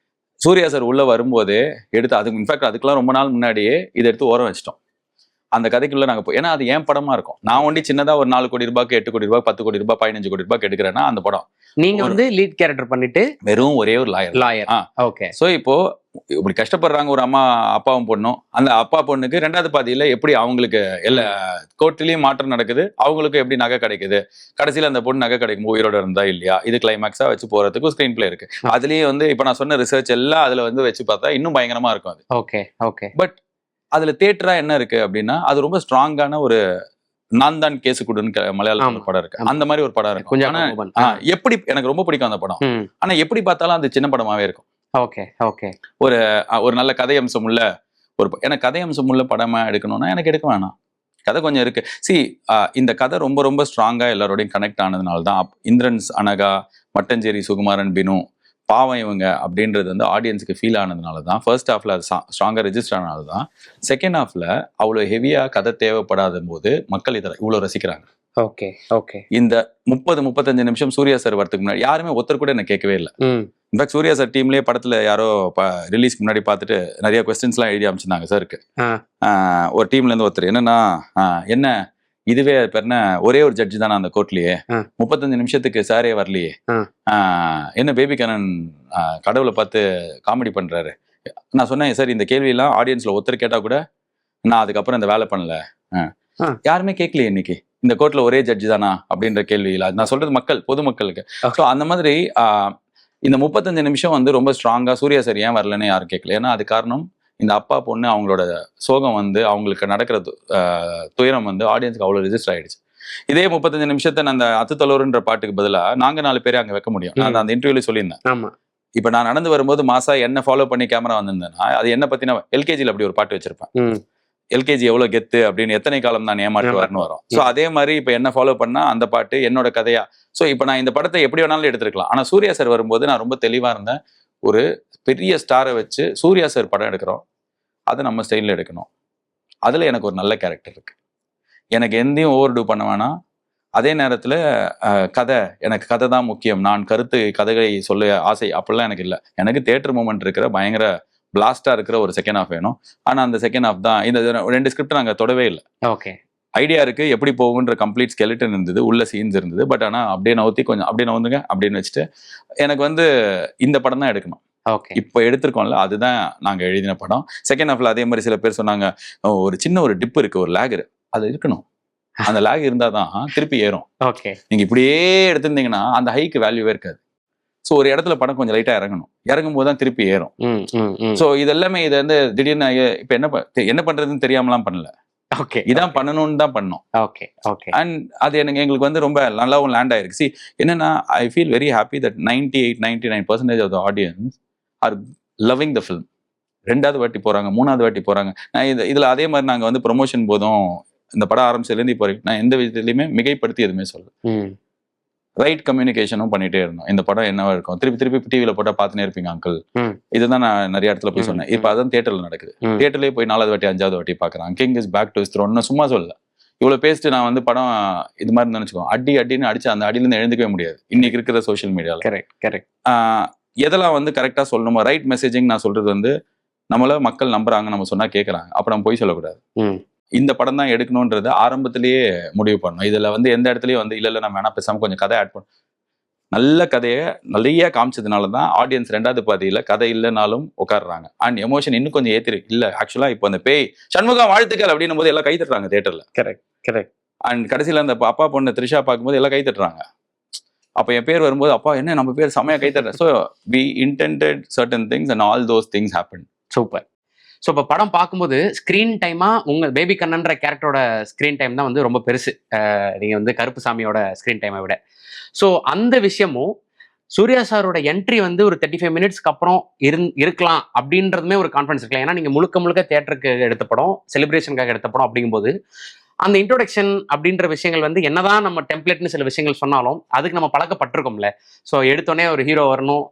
Speaker 1: சூர்யா சார் உள்ள வரும்போதே எடுத்து, அதுக்கு இன்ஃபேக்ட் அதுக்கெல்லாம் ரொம்ப நாள் முன்னாடியே இதை எடுத்து ஓரம் வச்சிட்டோம். அந்த கதைக்குள்ள நாங்க ஏன்னா அது ஏன் படமா இருக்கும். நான் ஒண்டி சின்னதா ஒரு 4 கோடி ரூபாய்க்கு, 8 கோடி ரூபாய், 10 கோடி ரூபாய், 15 கோடி ரூபாய்க்கு எடுக்கிறேன்னா அந்த படம்
Speaker 2: நீங்க வந்து லீட் கேரக்டர் பண்ணிட்டு
Speaker 1: வெறும் ஒரே ஒரு லாயர்.
Speaker 2: ஓகே.
Speaker 1: சோ இப்போ இப்படி கஷ்டப்படுறாங்க ஒரு அம்மா அப்பாவும் பொண்ணும். அந்த அப்பா பொண்ணுக்கு 2வது பாதியில எப்படி அவங்களுக்கு எல்லா கோர்ட்லயும் மாற்றம் நடக்குது, அவங்களுக்கு எப்படி நகை கிடைக்குது, கடைசியில அந்த பொண்ணு நகை கிடைக்கும் உயிரோட இருந்தா இல்லையா, இது கிளைமேக்ஸா வச்சு போறதுக்கு ஸ்கிரீன் பிளே இருக்கு. அதுலயே வந்து இப்ப நான் சொன்ன ரிசர்ச் எல்லாம் அதுல வந்து வச்சு பார்த்தா இன்னும் பயங்கரமா இருக்கும் அது.
Speaker 2: ஓகே. ஓகே.
Speaker 1: பட் அதுல தியேட்டரா என்ன இருக்கு அப்படின்னா, அது ரொம்ப ஸ்ட்ராங்கான ஒரு நான் தான் கேசு கொடுன்னு மலையாளத்துல படம் இருக்கு. அந்த மாதிரி ஒரு படம் இருக்கு. எப்படி எனக்கு ரொம்ப பிடிக்கும் அந்த படம். ஆனா எப்படி பார்த்தாலும் அது சின்ன படமாவே இருக்கும்.
Speaker 2: ஓகே. ஓகே.
Speaker 1: ஒரு நல்ல கதை அம்சம் உள்ள எனக்கு கதை அம்சம் உள்ள படமா எடுக்கணும்னா எனக்கு எடுக்க வேணாம். கதை கொஞ்சம் இருக்கு. இந்த கதை ரொம்ப ரொம்ப ஸ்ட்ராங்கா எல்லாரோடையும் கனெக்ட் ஆனதுனால தான் இந்திரன்ஸ் அனகா, மட்டஞ்சேரி சுகுமாரன், பினு, பாவம் இவங்க அப்படின்றது வந்து ஆடியன்ஸுக்கு ஃபீல் ஆனதுனால தான் ஃபர்ஸ்ட் ஹாஃப்ல அது ஸ்ட்ராங்கா ரெஜிஸ்டர் ஆனது தான். செகண்ட் ஹாஃப்ல அவ்வளோ ஹெவியா கதை தேவைப்படாத போது மக்கள் இதை இவ்வளோ ரசிக்கிறாங்க.
Speaker 2: ஓகே. ஓகே.
Speaker 1: இந்த 30-35 நிமிஷம் சூர்யா சார் வரதுக்கு முன்னாடி யாருமே ஒருத்தர் கூட என்ன கேட்கவே இல்லை. இன்ஃபேக்ட் சூர்யா சார் டீம்லயே படத்துல யாரோ ரிலீஸ்க்கு முன்னாடி பார்த்துட்டு நிறைய கொஸ்டின்ஸ் எல்லாம் எழுதி அமைச்சிருந்தாங்க சாருக்கு. ஒரு டீம்ல இருந்து ஒருத்தர் என்னன்னா, என்ன இதுவே என்ன ஒரே ஒரு ஜட்ஜி தானே அந்த கோர்ட்லயே, 35 நிமிஷத்துக்கு சாரே வரலையே, என்ன பேபி கண்ணன் கடவுளை பார்த்து காமெடி பண்றாரு. நான் சொன்னேன் சார், இந்த கேள்வி எல்லாம் ஆடியன்ஸ்ல ஒருத்தர் கேட்டா கூட நான் அதுக்கப்புறம் இந்த வேலை பண்ணல, யாருமே கேட்கலையே இன்னைக்கு இந்த கோர்ட்ல ஒரே ஜட்ஜி தானா அப்படின்ற கேள்வியில நான் சொல்றது பொதுமக்களுக்கு. ஸோ அந்த மாதிரி இந்த 35 நிமிஷம் வந்து ரொம்ப ஸ்ட்ராங்கா சூர்யா சார் ஏன் வரலன்னு யாரும் கேட்கல. ஏன்னா அது காரணம் இந்த அப்பா பொண்ணு அவங்களோட சோகம் வந்து அவங்களுக்கு நடக்கிற துயரம் வந்து ஆடியன்ஸ்க்கு அவ்வளோ ரெஜிஸ்டர் ஆயிடுச்சு. இதே 35 நிமிஷத்தை அந்த அத்துத்தலூர்ன்ற பாட்டுக்கு பதிலா நாங்க 4 பேரை அங்க வைக்க முடியும். நான் அந்த இன்டர்வியூல சொல்லியிருந்தேன். இப்ப நான் நடந்து வரும்போது மாசா என்ன ஃபாலோ பண்ணி கேமரா வந்திருந்தேன்னா, அது என்ன பத்தின எல்கேஜில அப்படி ஒரு பாட்டு வச்சிருப்பேன். எல்கேஜி எவ்வளவு கெத்து அப்படின்னு, எத்தனை காலம் தான் ஏமாற்றுவார்னு வரும். ஸோ அதே மாதிரி இப்ப என்ன ஃபாலோ பண்ணா அந்த பாட்டு என்னோட கதையா. ஸோ இப்ப நான் இந்த படத்தை எப்படி வேணாலும் எடுத்துருக்கலாம். ஆனா சூர்யா சார் வரும்போது நான் ரொம்ப தெளிவா இருந்தேன். ஒரு பெரிய ஸ்டாரை வச்சு சூர்யா சார் படம் எடுக்கிறோம், அதை நம்ம ஸ்டைலில் எடுக்கணும். அதில் எனக்கு ஒரு நல்ல கேரக்டர் இருக்கு. எனக்கு எந்தையும் ஓவர் டூ பண்ண வேணாம். அதே நேரத்தில் எனக்கு கதை தான் முக்கியம், நான் கதைகளை சொல்ல ஆசை அப்படிலாம் எனக்கு இல்லை. எனக்கு தியேட்டர் மூமெண்ட் இருக்கிற பயங்கர பிளாஸ்டா இருக்கிற ஒரு செகண்ட் ஹாஃப் வேணும். ஆனா அந்த செகண்ட் ஹாஃப் தான் இந்த 2 ஸ்கிரிப்ட் நாங்க தொடவே இல்லை.
Speaker 2: ஓகே.
Speaker 1: ஐடியா இருக்கு எப்படி போகுன்ற கம்ப்ளீட் ஸ்கெலிட்டன் இருந்தது, உள்ள சீன்ஸ் இருந்தது. பட் ஆனா அப்படியே நவுத்தி கொஞ்சம் அப்படியே நவுந்துங்க அப்படின்னு வச்சுட்டு எனக்கு வந்து இந்த படம் தான் எடுக்கணும்.
Speaker 2: ஓகே.
Speaker 1: இப்போ எடுத்திருக்கோம்ல அதுதான் நாங்க எழுதின படம். செகண்ட் ஹாஃப்ல அதே மாதிரி சில பேர் சொன்னாங்க, ஒரு சின்ன ஒரு டிப் இருக்கு, ஒரு லேக் அது இருக்கணும். அந்த லேக் இருந்தாதான் திருப்பி ஏறும்.
Speaker 2: ஓகே.
Speaker 1: நீங்க இப்படியே எடுத்திருந்தீங்கன்னா அந்த ஹைக்கு வேல்யூவே இருக்காது. ஸோ ஒரு இடத்துல படம் கொஞ்சம் லைட்டா இறங்கணும், இறங்கும் போது தான் திருப்பி ஏறும். ஸோ இது எல்லாமே இதை வந்து திடீர்னு இப்போ என்ன பண்றதுன்னு தெரியாமலாம் பண்ணல.
Speaker 2: ஓகே.
Speaker 1: இதான் பண்ணணும்னு தான் பண்ணோம்.
Speaker 2: ஓகே. ஓகே.
Speaker 1: அண்ட் அது எங்களுக்கு வந்து ரொம்ப நல்லாவும் லேண்ட் ஆயிருக்கு. சி என்னன்னா, I feel very happy that 98-99% of the audience are loving the film. 2வது வாட்டி போறாங்க, 3வது வாட்டி போறாங்க. நான் இதுல அதே மாதிரி நாங்க வந்து ப்ரொமோஷன் போதும் இந்த படம் ஆரம்பிச்சதுலேருந்து இப்போ வரைக்கும் நான் எந்த விதத்துலையுமே மிகைப்படுத்தி எதுவுமே சொல்ல. ரைட் கம்யூனிகேஷனும் பண்ணிட்டே இருந்தோம். இந்த படம் என்னவா இருக்கும், திருப்பி டிவியில போட்டா பார்த்துனே இருப்பீங்க அங்கிள், இதுதான் நான் நிறைய இடத்துல போய் சொன்னேன். இப்போ அதான் தியேட்டர்ல நடக்குது. தியேட்டர்லயே போய் 4வது வாட்டி 5வது வாட்டி பாக்குறாங்க. King is back to his throne. சும்மா சொல்லல, இவ்வளவு பேசிட்டு நான் வந்து படம் இது மாதிரி நினைச்சுக்கோ, அடின்னு அடிச்சு அந்த அடியில இருந்து எழுந்துக்கவே முடியாது இன்னைக்கு இருக்கிற சோஷியல் மீடியால.
Speaker 2: கரெக்ட்.
Speaker 1: எதெல்லாம் வந்து கரெக்டா சொல்லணுமோ, ரைட் மெசேஜிங் நான் சொல்றது வந்து நம்மள மக்கள் நம்புறாங்க, நம்ம சொன்னா கேட்கறாங்க, அப்ப நம்ம போய் சொல்லக்கூடாது. இந்த படம் தான் எடுக்கணும்ன்றது ஆரம்பத்திலேயே முடிவு பண்ணணும். இதுல வந்து எந்த இடத்துலயும் வந்து இல்ல நம்ம வேணா பேசாம கொஞ்சம் கதை ஆட் பண்ணணும். நல்ல கதையை நிறைய காமிச்சதுனால தான் ஆடியன்ஸ் 2வது பாதியில கதை இல்லைனாலும் உட்காடுறாங்க. அண்ட் எமோஷன் இன்னும் கொஞ்சம் ஏத்திருக்கு. இல்ல ஆக்சுவலா இப்போ அந்த பேய் சண்முகம் வாழ்த்துக்கள் அப்படின்னும் போது எல்லாம் கை தட்டுறாங்க தியேட்டர்ல.
Speaker 2: கரெக்ட்.
Speaker 1: அண்ட் கடைசியில அந்த அப்பா பொண்ணு த்ரிஷா பார்க்கும்போது எல்லாம் கை தட்டுறாங்க. அப்ப என் பேர் வரும்போது அப்பா என்ன நம்ம பேர் செமையா கை தட்டுறேன். So we intended certain things and all those things happen.
Speaker 2: Super. So இப்போ படம் பார்க்கும்போது ஸ்க்ரீன் டைமா உங்க பேபி கண்ணன்ற கேரக்டரோட ஸ்க்ரீன் டைம் தான் வந்து ரொம்ப பெருசு, நீங்க வந்து கருப்புசாமியோட ஸ்க்ரீன் டைமை விட. ஸோ அந்த விஷயமும் சூர்யா சாரோட என்ட்ரி வந்து ஒரு 35 மினிட்ஸ்க்கு அப்புறம் இருக்கலாம் அப்படின்றதுமே ஒரு கான்ஃபிடன்ஸ் இருக்கலாம். ஏன்னா நீங்க முழுக்க தியேட்டருக்கு எடுத்த படம், செலிப்ரேஷனுக்காக எடுத்த படம் அப்படிங்கும்போது அந்த இன்ட்ரோடக்ஷன் அப்படின்ற விஷயங்கள் வந்து என்னதான் நம்ம டெம்ப்ளேட்னு சில விஷயங்கள் சொன்னாலும் அதுக்கு நம்ம பழக்கப்பட்டிருக்கோம்ல. ஸோ எடுத்தோடனே ஒரு ஹீரோ வரணும்,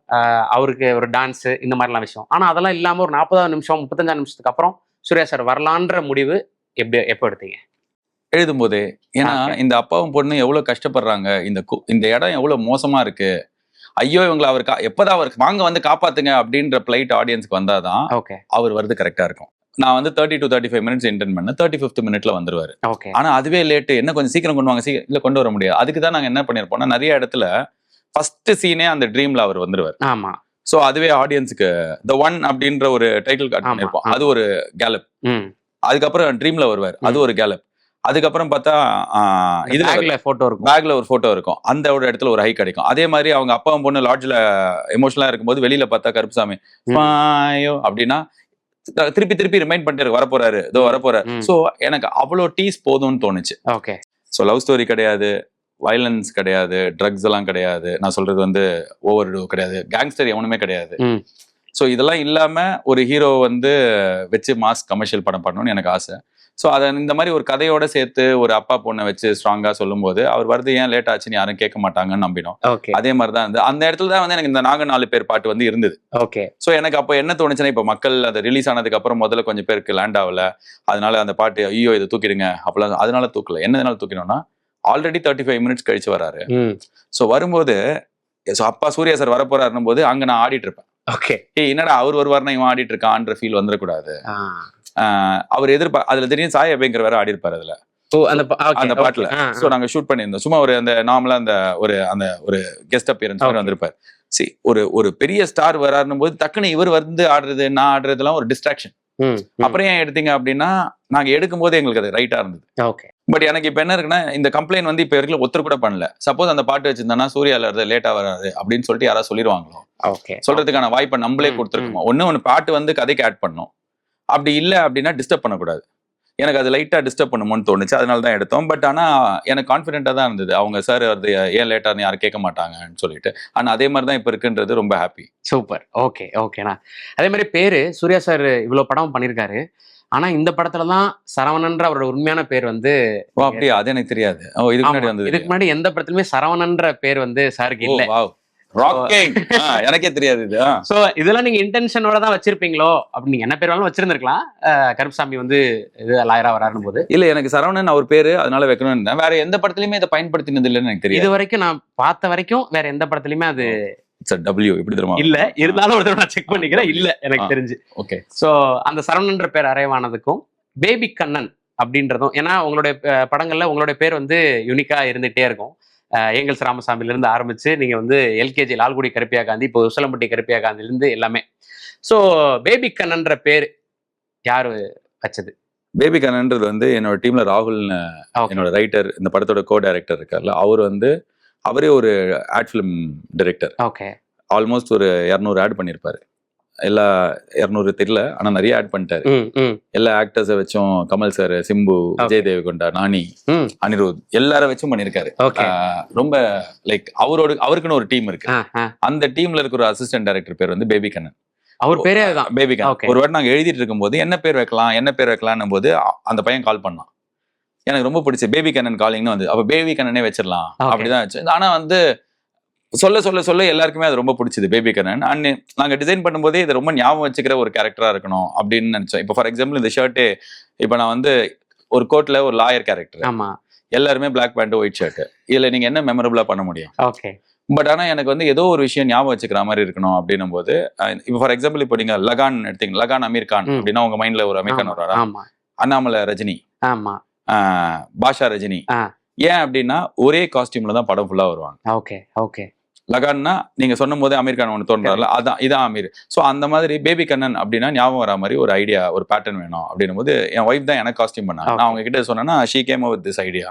Speaker 2: அவருக்கு ஒரு டான்ஸு, இந்த மாதிரிலாம் விஷயம். ஆனால் அதெல்லாம் இல்லாமல் ஒரு 40வது நிமிஷம் 35 நிமிஷத்துக்கு அப்புறம் சூர்யா சார் வரலான்ற முடிவு எப்போ எடுத்தீங்க?
Speaker 1: எழுதும்போதே. ஏன்னா இந்த அப்பாவும் பொண்ணு எவ்வளவு கஷ்டப்படுறாங்க, இந்த இடம் எவ்வளவு மோசமா இருக்கு, ஐயோ இவங்களை அவர் எப்பதான் அவருக்கு வாங்க வந்து காப்பாத்துங்க அப்படின்ற பிளைட் ஆடியன்ஸ்க்கு வந்தாதான் அவர் வருது கரெக்டா இருக்கும். நான் வந்து 30 to 35 மினிட்ஸ் இன்டென்ட் பண்ணேன். 35th மினிட்ல வந்துருவாரு. ஆனா அதுவே லேட்டு, என்ன கொஞ்சம் சீக்கிரம் கொண்டு வாங்க, இல்ல கொண்டு வர முடியாது. அதுக்கு தான் நாங்க என்ன பண்ணிருப்போம்னா, நிறைய இடத்துல ஃபர்ஸ்ட் சீனே அந்த ட்ரீம்ல அவர் வந்துருவாரு.
Speaker 2: ஆமா.
Speaker 1: சோ அதுவே ஆடியன்ஸுக்கு த ஒன் அப்படின்ற ஒரு டைட்டில் கார்டு பண்ணிருப்போம், அது ஒரு கேலப். அதுக்கப்புறம் ட்ரீம்ல வருவார், அது ஒரு கேலப். அதுக்கப்புறம் பார்த்தா இதுல
Speaker 2: போட்டோ இருக்கும்,
Speaker 1: பேக்ல ஒரு போட்டோ இருக்கும், அந்த ஒரு இடத்துல ஒரு ஹை கிடைக்கும். அதே மாதிரி அவங்க அப்பாவும் பொண்ணு லாட்ஜ்ல எமோஷனலா இருக்கும்போது வெளியில பார்த்தா கருப்புசாமி அப்படின்னா திருப்பி ரிமைண்ட் பண்ணிட்டு வரப்போறாரு, இதோ வரப்போறாரு. சோ எனக்கு அவ்வளோ டீஸ் போதும்னு தோணுச்சு.
Speaker 2: ஓகே.
Speaker 1: சோ லவ் ஸ்டோரி கிடையாது, வயலன்ஸ் கிடையாது, ட்ரக்ஸ் எல்லாம் கிடையாது, நான் சொல்றது வந்து ஓவர் கிடையாது, கேங்ஸ்டர் எவனுமே கிடையாது. ஸோ இதெல்லாம் இல்லாம ஒரு ஹீரோ வந்து வச்சு மாஸ் கமர்ஷியல் படம் பண்ணணும்னு எனக்கு ஆசை. ஸோ அதை இந்த மாதிரி ஒரு கதையோட சேர்த்து ஒரு அப்பா பொண்ணை வச்சு ஸ்ட்ராங்கா சொல்லும் போது அவர் வருது ஏன் லேட் ஆச்சுன்னு யாரும் கேட்க மாட்டாங்கன்னு நம்பினோம். அதே மாதிரி தான் வந்து அந்த இடத்துல தான் வந்து எனக்கு இந்த நாங்க 4 பேர் பாட்டு வந்து இருந்தது.
Speaker 2: ஓகே.
Speaker 1: ஸோ எனக்கு அப்போ என்ன தோணுச்சுன்னா, இப்போ மக்கள் அது ரிலீஸ் ஆனதுக்கு அப்புறம் முதல்ல கொஞ்சம் பேருக்கு லேண்ட் ஆகல, அதனால அந்த பாட்டு ஐயோ இதை தூக்கிடுங்க அப்பெல்லாம், அதனால தூக்கல. என்னதுனால தூக்கினோம்னா, ஆல்ரெடி 35 மினிட்ஸ் கழிச்சு வராரு. ஸோ வரும்போது அப்பா சூர்யா சார் வரப்போறாருன்னும் போது அங்க நான் ஆடிட்டு இருப்பேன்.
Speaker 2: ஓகே.
Speaker 1: என்னடா அவர் வருவாருன்னா இவன் ஆடிட்டு இருக்கான்ற ஃபீல் வந்துடக்கூடாது. அவர் அதுல திடீர்னு சாய் அபேங்கர் வேற ஆடி இருப்பாரு அதுல, அந்த பாட்டுல. சோ நாங்க ஷூட் பண்ணியிருந்தோம். சும்மா ஒரு அந்த நார்மலா அந்த ஒரு கெஸ்ட் அப்பியரன்ஸ் வந்திருப்பாரு. ஒரு பெரிய ஸ்டார் வராருன்னும் போது டக்குன்னு இவர் வந்து ஆடுறது நான் ஆடுறதுலாம் ஒரு டிஸ்ட்ராக்ஷன். அப்புறம் ஏன் எடுத்தீங்க அப்படின்னா, நாங்க எடுக்கும் போது எங்களுக்கு அது ரைட்டா இருந்தது. பட் எனக்கு இப்ப என்ன இருக்குன்னா, இந்த கம்ப்ளைண்ட் வந்து இப்ப வரைக்கும் ஒருத்தர் கூட பண்ணல. சப்போஸ் அந்த பாட்டு வச்சிருந்தா சூர்யால லேட்டா வராது அப்படின்னு சொல்லிட்டு யாராவது சொல்லிடுவாங்களோ, சொல்றதுக்கான வாய்ப்பை நம்மளே கொடுத்துருக்கோம். ஒண்ணு பாட்டு வந்து கதைக்கு ஆட் பண்ணோம், அப்படி இல்லை அப்படின்னா டிஸ்டர்ப் பண்ணக்கூடாது. எனக்கு அது லைட்டா டிஸ்டர்ப் பண்ணுமோன்னு தோணுச்சு, அதனால தான் எடுத்தோம். பட் ஆனா எனக்கு கான்ஃபிடென்ட்டா தான் இருந்தது, அவங்க சார் வருது ஏன் லேட்டான்னு யாரும் கேட்க மாட்டாங்கன்னு சொல்லிட்டு. ஆனா அதே மாதிரி தான் இப்ப இருக்குன்றது ரொம்ப ஹாப்பி.
Speaker 2: சூப்பர். ஓகேண்ணா. அதே மாதிரி பேரு சூர்யா சார் இவ்வளவு படம் பண்ணியிருக்காரு, ஆனா இந்த படத்துலதான் சரவணன்ற அவரோட உண்மையான பேர் வந்து.
Speaker 1: அப்படியா? அது எனக்கு தெரியாது. இதுக்கு முன்னாடி வந்து
Speaker 2: இதுக்கு முன்னாடி எந்த படத்துலயுமே சரவணன்ற பேர் வந்து சாருக்கு இல்ல.
Speaker 1: எனக்கே தெரியாது இது.
Speaker 2: சோ இதெல்லாம் நீங்க இன்டென்ஷனோட தான் வச்சிருப்பீங்களோ? அப்படி நீங்க என்ன பேர் வேணாலும் வச்சிருந்திருக்கலாம். கருப்புசாமி வந்து இது லாயரா வராருன்னு போது
Speaker 1: இல்ல, எனக்கு சரவணன் அவர் பேரு அதனால வைக்கணும்னு. வேற எந்த படத்துலயுமே இதை பயன்படுத்தினது இல்லைன்னு எனக்கு தெரியும்.
Speaker 2: இது வரைக்கும் நான் பார்த்த வரைக்கும் வேற எந்த படத்துலயுமே அது
Speaker 1: இட்ஸ் டபிள்யூ இப்படி தெரியுமா?
Speaker 2: இல்ல இருந்தாலும் ஒரு தடவை நான் செக் பண்ணிக்கிறேன். இல்ல எனக்கு தெரிஞ்சு.
Speaker 1: ஓகே.
Speaker 2: சோ அந்த சரவணன்ற பேர் அரைவானதுக்கும் பேபி கண்ணன் அப்படின்றதும், ஏன்னா உங்களுடைய படங்கள்ல உங்களுடைய பேர் வந்து யூனிக்கா இருந்துகிட்டே இருக்கும். ஏங்கல்ஸ் ராமசாமில இருந்து ஆரம்பிச்சு நீங்க வந்து எல்கேஜி லால்குடி கருப்பியா காந்தி, இப்போ உசலம்பட்டி கருப்பியா காந்தில இருந்து எல்லாமே. சோ பேபி கண்ணன்ற பேர் யாரு வச்சது?
Speaker 1: பேபி கண்ணன்றது வந்து என்னோட டீம்ல ராகுல்னு என்னோட ரைட்டர், இந்த படத்தோட கோ டைரக்டர் இருக்கார்ல, அவர் வந்து அவரே ஒரு ad film director.
Speaker 2: Okay.
Speaker 1: Almost ஒரு 200 ஆட் பண்ணியிருப்பாரு. எல்லா 200 தெரியல, ஆனா நிறைய ஆட் பண்ணிட்டாரு. எல்லா ஆக்டர்ஸை வச்சும், கமல் சார், சிம்பு, விஜய் தேவகொண்டா, நானி, அனிருத் எல்லார வச்சும் பண்ணிருக்காரு. ரொம்ப லைக் அவருக்குன்னு ஒரு டீம் இருக்கு. அந்த டீம்ல இருக்கிற ஒரு அசிஸ்டன்ட் டைரக்டர் பேர் வந்து பேபி கண்ணன்.
Speaker 2: அவர் பேரே அதுதான், பேபி கண்ணன்.
Speaker 1: ஒரு வாட்டி நாங்க எழுதிட்டு இருக்கும்போது என்ன பேர் வைக்கலாம் போது அந்த பையன் கால் பண்ணான். எனக்கு ரொம்ப பிடிச்ச பேபி கண்ணன் காலிங்னு வந்து, அப்ப பேபி கண்ணனே வச்சிடலாம் அப்படிதான் வச்சு. ஆனா வந்து சொல்ல எல்லாருக்குமே அது ரொம்ப பிடிச்சது பேபி கண்ணன். அண்ட் நாங்க டிசைன் பண்ணும்போதே இது ரொம்ப ஞாபகம் வச்சுக்கிற ஒரு கேரக்டரா இருக்கணும் அப்படின்னு நினைச்சோம். இப்போ ஃபார் எக்ஸாம்பிள் இந்த ஷர்ட்டே, இப்போ நான் வந்து ஒரு கோட்ல ஒரு லாயர் கேரக்டர், எல்லாருமே பிளாக் பேண்ட் ஒயிட் ஷர்ட், இதுல நீங்க என்ன மெமரபிளா பண்ண முடியும்? பட் ஆனா எனக்கு வந்து ஏதோ ஒரு விஷயம் ஞாபகம் வச்சுக்கிற மாதிரி இருக்கணும் அப்படின்னும் போது, இப்போ ஃபார் எக்ஸாம்பிள் இப்போ நீங்க லகான் எடுத்தீங்க, லகான் அமீர் கான் அப்படின்னா உங்க மைண்ட்ல ஒரு அமீர் கான் வர்றாரா? அண்ணாமலை ரஜினி, பாஷா ரஜினி. ஏன் அப்படின்னா ஒரே காஸ்டியூம்ல தான் படம் ஃபுல்லா வருவாங்க. லகான்னா நீங்க சொன்னும் போதே அமீர் கான் ஒன்று தோன்றாருல, இதான் அமீர். ஸோ அந்த மாதிரி பேபி கண்ணன் அப்படின்னா ஞாபகம் வரா மாதிரி ஒரு ஐடியா, ஒரு பேட்டர்ன் வேணும் அப்படின்னும் போது என் ஒய்ஃப் தான் எனக்கு காஸ்டியூம் பண்ணாங்க. நான் அவங்க கிட்ட சொன்னேன்னா she came with this idea.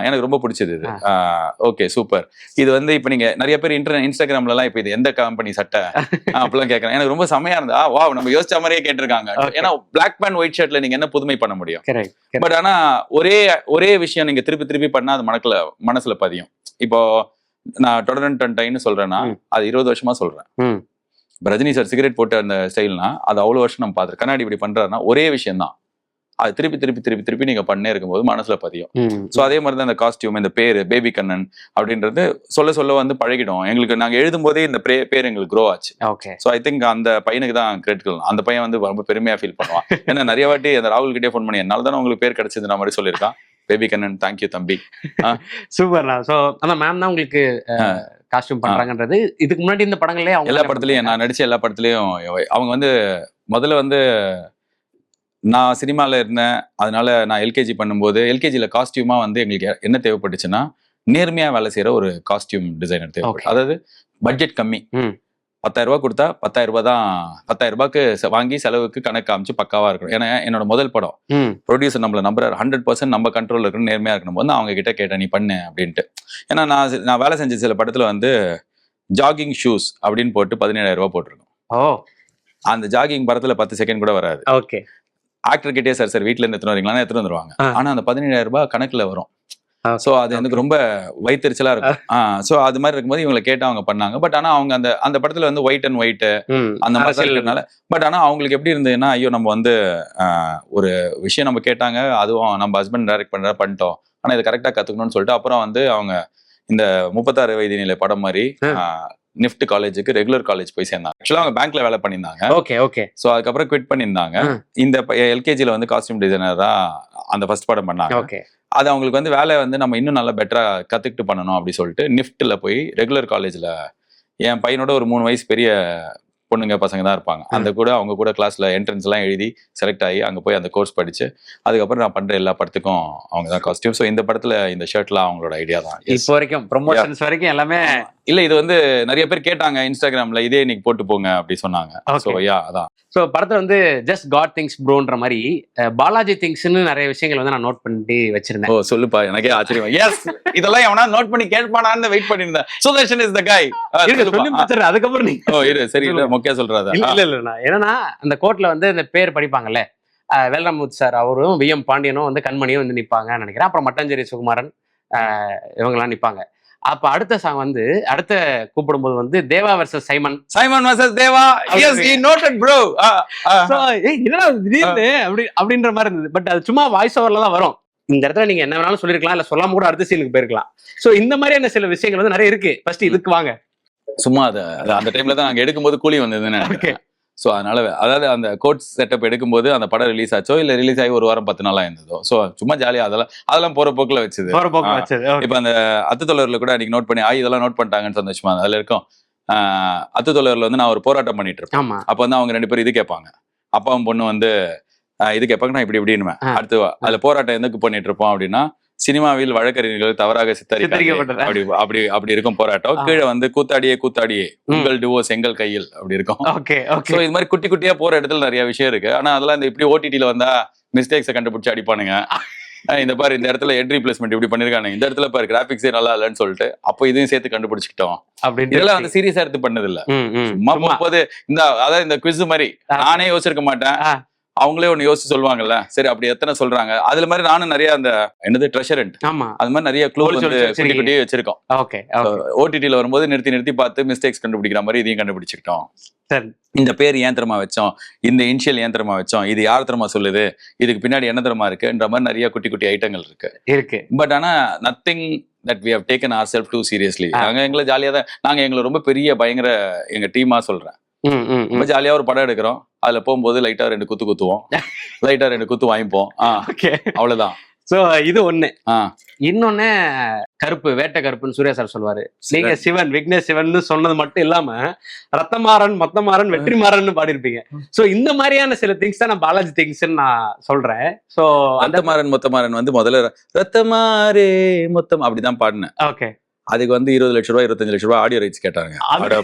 Speaker 1: எனக்கு ரொம்ப பிடிச்சது இது. Okay super. இது வந்து இப்போ நீங்க நிறைய பேர் இன்ஸ்டாகிராம்ல எல்லாம் இப்போ இது எந்த கம்பெனி சட்டை அப்படிலாம் கேட்கறேன். எனக்கு ரொம்ப செமையா இருந்தா, வா நம்ம யோசிச்ச மாதிரியே கேட்டிருக்காங்க. ஏன்னா பிளாக் பேண்ட் ஒயிட் ஷர்ட்ல நீங்க என்ன புதுமை பண்ண முடியும்? பட் ஆனா ஒரே விஷயம் நீங்க திருப்பி பண்ணா அது மனசுல பதியும். இப்போ நான் தொடர்ந்து சொல்றேன்னா அது 20 வருஷமா சொல்றேன். ரஜினி சார் சிகரெட் போட்டு அந்த ஸ்டைல்னா அது அவ்வளவு வருஷம் நம்ம பாத்துருக்கோம். கண்ணாடி இப்படி பண்றாருன்னா ஒரே விஷயம் தான், அது திருப்பி நீங்க பண்ணே இருக்கும்போது மனசுல பதியும். சோ அதே மாதிரி தான் இந்த காஸ்டியூம், இந்த பேரு பேபி கண்ணன் அப்படின்றது சொல்ல வந்து பழகிடும் எங்களுக்கு. நாங்க எழுதும் போதே இந்த பேர் எங்களுக்கு க்ரோ ஆச்சு. சோ ஐ திங்க் அந்த பையனுக்கு தான் கிரெடிட். அந்த பையன் வந்து ரொம்ப பெருமையா ஃபீல் பண்ணுவான். ஏன்னா நிறைய வாட்டி அந்த ராகுல் கிட்டே ஃபோன் பண்ணி என்னால தானே உங்களுக்கு பேர் கிடைச்சது நான் மாதிரி சொல்லியிருக்கான். பேபி கண்ணன், தேங்க்யூ தம்பி.
Speaker 2: சூப்பர்ண்ணா. சோ அந்த மேம் தான் உங்களுக்கு காஸ்டியூம் பண்றாங்கன்றது இதுக்கு முன்னாடி இந்த படங்களே அவங்க
Speaker 1: எல்லா படத்துலயும் நான் நடிச்ச எல்லா படத்துலயும் அவங்க வந்து முதல்ல வந்து நான் சினிமாவில் இருந்தேன். அதனால நான் எல்கேஜி பண்ணும்போது எல்கேஜியில் காஸ்டியூமா வந்து எங்களுக்கு என்ன தேவைப்பட்டுச்சுன்னா, நேர்மையாக வேலை செய்கிற ஒரு காஸ்டியூம் டிசைனர் தேவைப்படும். அதாவது பட்ஜெட் கம்மி, 10,000 ரூபாய் கொடுத்தா 10,000 ரூபாய் தான், 10,000 ரூபாய்க்கு வாங்கி செலவுக்கு கணக்கு காமிச்சு பக்காவாக இருக்கணும். ஏன்னா என்னோட முதல் படம், ப்ரொடியூசர் நம்மளை நம்புறாரு, 100% நம்ம கண்ட்ரோல் இருக்கணும், நேர்மையாக இருக்கணும் போது அவங்க கிட்ட கேட்டேன் நீ பண்ணு அப்படின்ட்டு. ஏன்னா நான் வேலை செஞ்ச சில படத்தில் வந்து ஜாகிங் ஷூஸ் அப்படின்னு போட்டு 17,000 ரூபாய் போட்டிருக்கோம். அந்த ஜாகிங் படத்துல 10 செகண்ட் கூட வராது. ஆக்டர் கிட்டே சார் வீட்டுல இருந்து எடுத்துட்டு வரீங்களா, எடுத்துட்டு வந்துருவாங்க. ஆனா அந்த 17,000 ரூபாய் கணக்குல வரும். சோ அது எனக்கு ரொம்ப வயிற்றுச்சலா இருக்கும். சோ அது மாதிரி இருக்கும்போது இவங்களை கேட்டு அவங்க பண்ணாங்க. பட் ஆனா அவங்க அந்த படத்துல வந்து ஒயிட் அண்ட் ஒயிட் அந்த மாதிரி இருக்கிறதுனால, பட் ஆனா அவங்களுக்கு எப்படி இருந்ததுன்னா, ஐயோ நம்ம வந்து ஒரு விஷயம் நம்ம கேட்டாங்க, அதுவும் நம்ம ஹஸ்பண்ட் டைரக்ட் பண்ணிட்டோம், ஆனா இதை கரெக்டா கத்துக்கணும்னு சொல்லிட்டு அப்புறம் வந்து அவங்க இந்த 36 வயது நிலை படம் மாதிரி நிஃப்ட் காலேஜுக்கு ரெகுலர் காலேஜ் போய் சேர்ந்தாங்க. ஆக்சுவலா அவங்க பேங்க்ல வேலை பண்ணியிருந்தாங்க. சோ அதுக்கப்புறம் குவிட் பண்ணியிருந்தாங்க. இந்த எல்கேஜில வந்து காஸ்டியூம் டிசைனரா அந்த ஃபர்ஸ்ட் படம் பண்ணாங்க. அது அவங்களுக்கு வந்து வேலை வந்து நம்ம இன்னும் நல்லா பெட்டரா கத்துக்கிட்டு பண்ணணும் அப்படி சொல்லிட்டு நிஃப்ட்ல போய் ரெகுலர் காலேஜ்ல, என் பையனோட ஒரு 3 வயசு பெரிய பொண்ணுங்க பசங்க தான் இருப்பாங்க, அந்த கூட அவங்க கூட கிளாஸ்ல என்ட்ரன்ஸ் எல்லாம் எழுதி செலக்ட் ஆகி அங்க போய் அந்த கோர்ஸ் படிச்சு அதுக்கப்புறம் நான் பண்ற எல்லா படத்துக்கும் அவங்க தான் காஸ்டியூம். ஸோ இந்த படத்துல இந்த ஷர்ட்லாம் அவங்களோட ஐடியா தான்.
Speaker 2: இப்போ வரைக்கும் ப்ரொமோஷன்ஸ் வரைக்கும் எல்லாமே
Speaker 1: இல்ல, இது வந்து நிறைய பேர் கேட்டாங்க இன்ஸ்டாகிராம்ல, இதே இன்னைக்கு போட்டு போங்க அப்படி சொன்னாங்க. ஸோ அதான்.
Speaker 2: ஸோ படத்துல வந்து ஜஸ்ட் காட் திங்ஸ் ப்ரோன்ற மாதிரி பாலாஜி திங்ஸ்னு நிறைய விஷயங்கள் வந்து நான் நோட் பண்ணி வச்சிருந்தேன்.
Speaker 1: ஓ சொல்லுப்பா, எனக்கே ஆச்சரியம். எஸ், இதெல்லாம் எவனா நோட் பண்ணி கேட்பானான்னு வெயிட் பண்ணிருந்தேன். சுதர்ஷன் இஸ் தி கை.
Speaker 2: அதுக்கப்புறம்
Speaker 1: சரி மொக்கையா சொல்றாதா?
Speaker 2: இல்ல என்னன்னா அந்த கோர்ட்ல வந்து இந்த பேர் படிப்பாங்கல்ல, வேல்ராமூர்த்தி சார் அவரும் விஎம் பாண்டியனும் வந்து கண்மணியும் வந்து நிப்பாங்கன்னு நினைக்கிறேன். அப்புறம் மட்டஞ்சேரி சுகுமாரன் இவங்கெல்லாம் நிப்பாங்க. அப்ப அடுத்த சாங் வந்து அடுத்த கூப்பிடும்போது வந்து Deva versus Simon
Speaker 1: versus Deva. Yes, he noted bro.
Speaker 2: என்னடா திடீர்னு அப்படின்ற மாதிரி இருந்தது. பட் அது சும்மா வாய்ஸ் ஓவர்ல தான் வரும். இந்த இடத்துல நீங்க என்ன வேணாலும் சொல்லிருக்கலாம், இல்ல சொல்லாம கூட அடுத்த சீனுக்கு போயிருக்கலாம். சோ இந்த மாதிரியான சில விஷயங்கள் வந்து நிறைய இருக்கு. ஃபர்ஸ்ட் இதுக்கு வாங்க.
Speaker 1: சும்மா அந்த டைம்ல தான் நாங்க எடுக்கும்போது கூலி வந்ததுன்னு நினைக்கிறேன். ஸோ அதனால அதாவது அந்த கோட் செட்டப் எடுக்கும்போது அந்த படம் ரிலீஸ் ஆச்சோ இல்ல ரிலீஸ் ஆகி 1 வாரம் 10 நாளா இருந்ததோ, ஸோ சும்மா ஜாலியா அதெல்லாம் போற போக்குல வச்சது. இப்ப அந்த அத்துத்தொடர்ல கூட அன்னைக்கு நோட் பண்ணி இதெல்லாம் நோட் பண்ணிட்டாங்கன்னு சந்தோஷமா அதுல இருக்கும். அத்துத்தொலரில் வந்து நான் ஒரு போராட்டம் பண்ணிட்டு இருப்பேன்.
Speaker 2: ஆமா.
Speaker 1: அப்போ வந்து அவங்க 2 பேரும் இது கேட்பாங்க, அப்பாவும் பொண்ணு வந்து இது கேட்பாங்க, நான் இப்படி இப்படின்னுவேன். அடுத்து அதுல போராட்டம் எதுக்கு பண்ணிட்டு இருப்போம் அப்படின்னா, சினிமாவில் வழக்கறிஞர்கள் தவறாக
Speaker 2: சித்தரிக்கப்பட்டது.
Speaker 1: அப்படி அப்படி அப்படி இருக்கும் போராட்டம். கீழே வந்து கூத்தாடியே கூத்தாடியே உங்கள் டிவோர்ஸ் எங்கள் கையில் அப்படி இருக்கும்.
Speaker 2: Okay okay.
Speaker 1: ஸோ இது மாதிரி குட்டி குட்டியா போற இடத்துல நிறைய விஷயம் இருக்கு. ஆனா அதெல்லாம் இந்த இப்படி ஓடிடில வந்தா மிஸ்டேக்ஸை கண்டுபிடிச்சு அடிப்பானுங்க. இந்த பாரு இந்த இடத்துல ஹெட் ரீப்ளேஸ்மெண்ட் இப்படி பண்ணிருக்காங்க, இந்த இடத்துல பாரு கிராபிக்ஸே நல்லா இல்லைன்னு சொல்லிட்டு அப்போ இதையும் சேர்த்து கண்டுபிடிச்சிக்கிட்டோம். இதெல்லாம் வந்து சீரியஸா எடுத்து பண்ணது இல்ல. சும்மா போகும்போது இந்த அதாவது இந்த குவிஸ் மாதிரி நானே யோசிச்சிருக்க மாட்டேன், அவங்களே ஒண்ணு யோசிச்சு சொல்லுவாங்கல்ல, சரி அப்படி எத்தனை சொல்றாங்க அதுல மாதிரி நானும் நிறைய அந்த என்னது ட்ரெஷரண்ட் அது மாதிரி நிறைய க்ளூ வந்து குட்டி குட்டியே வச்சிருக்கோம். ஓடிடில வரும்போது நிறுத்தி நிறுத்தி பார்த்து மிஸ்டேக்ஸ் கண்டுபிடிக்கிற மாதிரி இதையும் கண்டுபிடிச்சிக்கிட்டோம். இந்த பேர் ஏன் திறமா வச்சோம், இந்த இனிஷியல் ஏன் திறமா வச்சோம், இது யார் திறமா சொல்லுது, இதுக்கு பின்னாடி என்ன திறமா இருக்குன்ற மாதிரி நிறைய குட்டி குட்டி ஐட்டங்கள் இருக்கு. பட் ஆனா nothing that we have taken ourselves too seriously. நாங்க எங்களை ஜாலியா தான், நாங்க எங்களை ரொம்ப பெரிய பயங்கர எங்க டீமா சொல்றேன், ரொம்ப ஜாலியா ஒரு படம் எடுக்கிறோம், அதுல போகும்போது லைட்டா 2 குத்து குத்துவோம், லைட்டா 2 குத்து வாங்கிப்போம், அவ்வளவுதான்.
Speaker 2: சோ இது ஒண்ணு. இன்னொன்னு கருப்பு, வேட்டை கருப்புன்னு சூர்யா சார் சொல்லுவாரு. நீங்க சிவன், விக்னேஷ் சிவன் சொன்னது மட்டும் இல்லாம ரத்தமாறன், மொத்தமாறன், வெற்றிமாறன் பாடிருப்பீங்க. சோ இந்த மாதிரியான சில திங்ஸ் தான் நான் பாலாஜி திங்ஸ் நான் சொல்றேன். சோ
Speaker 1: ரத்தமாறன் மொத்தமாறன் வந்து முதல்ல ரத்தமாரே மொத்தம் அப்படிதான் பாடினேன்.
Speaker 2: ஓகே.
Speaker 1: அதுக்கு வந்து 20 லட்ச ரூபாய் 25 லட்ச ரூபாய் ஆடியோ ரைட்ஸ் கேட்டாங்க.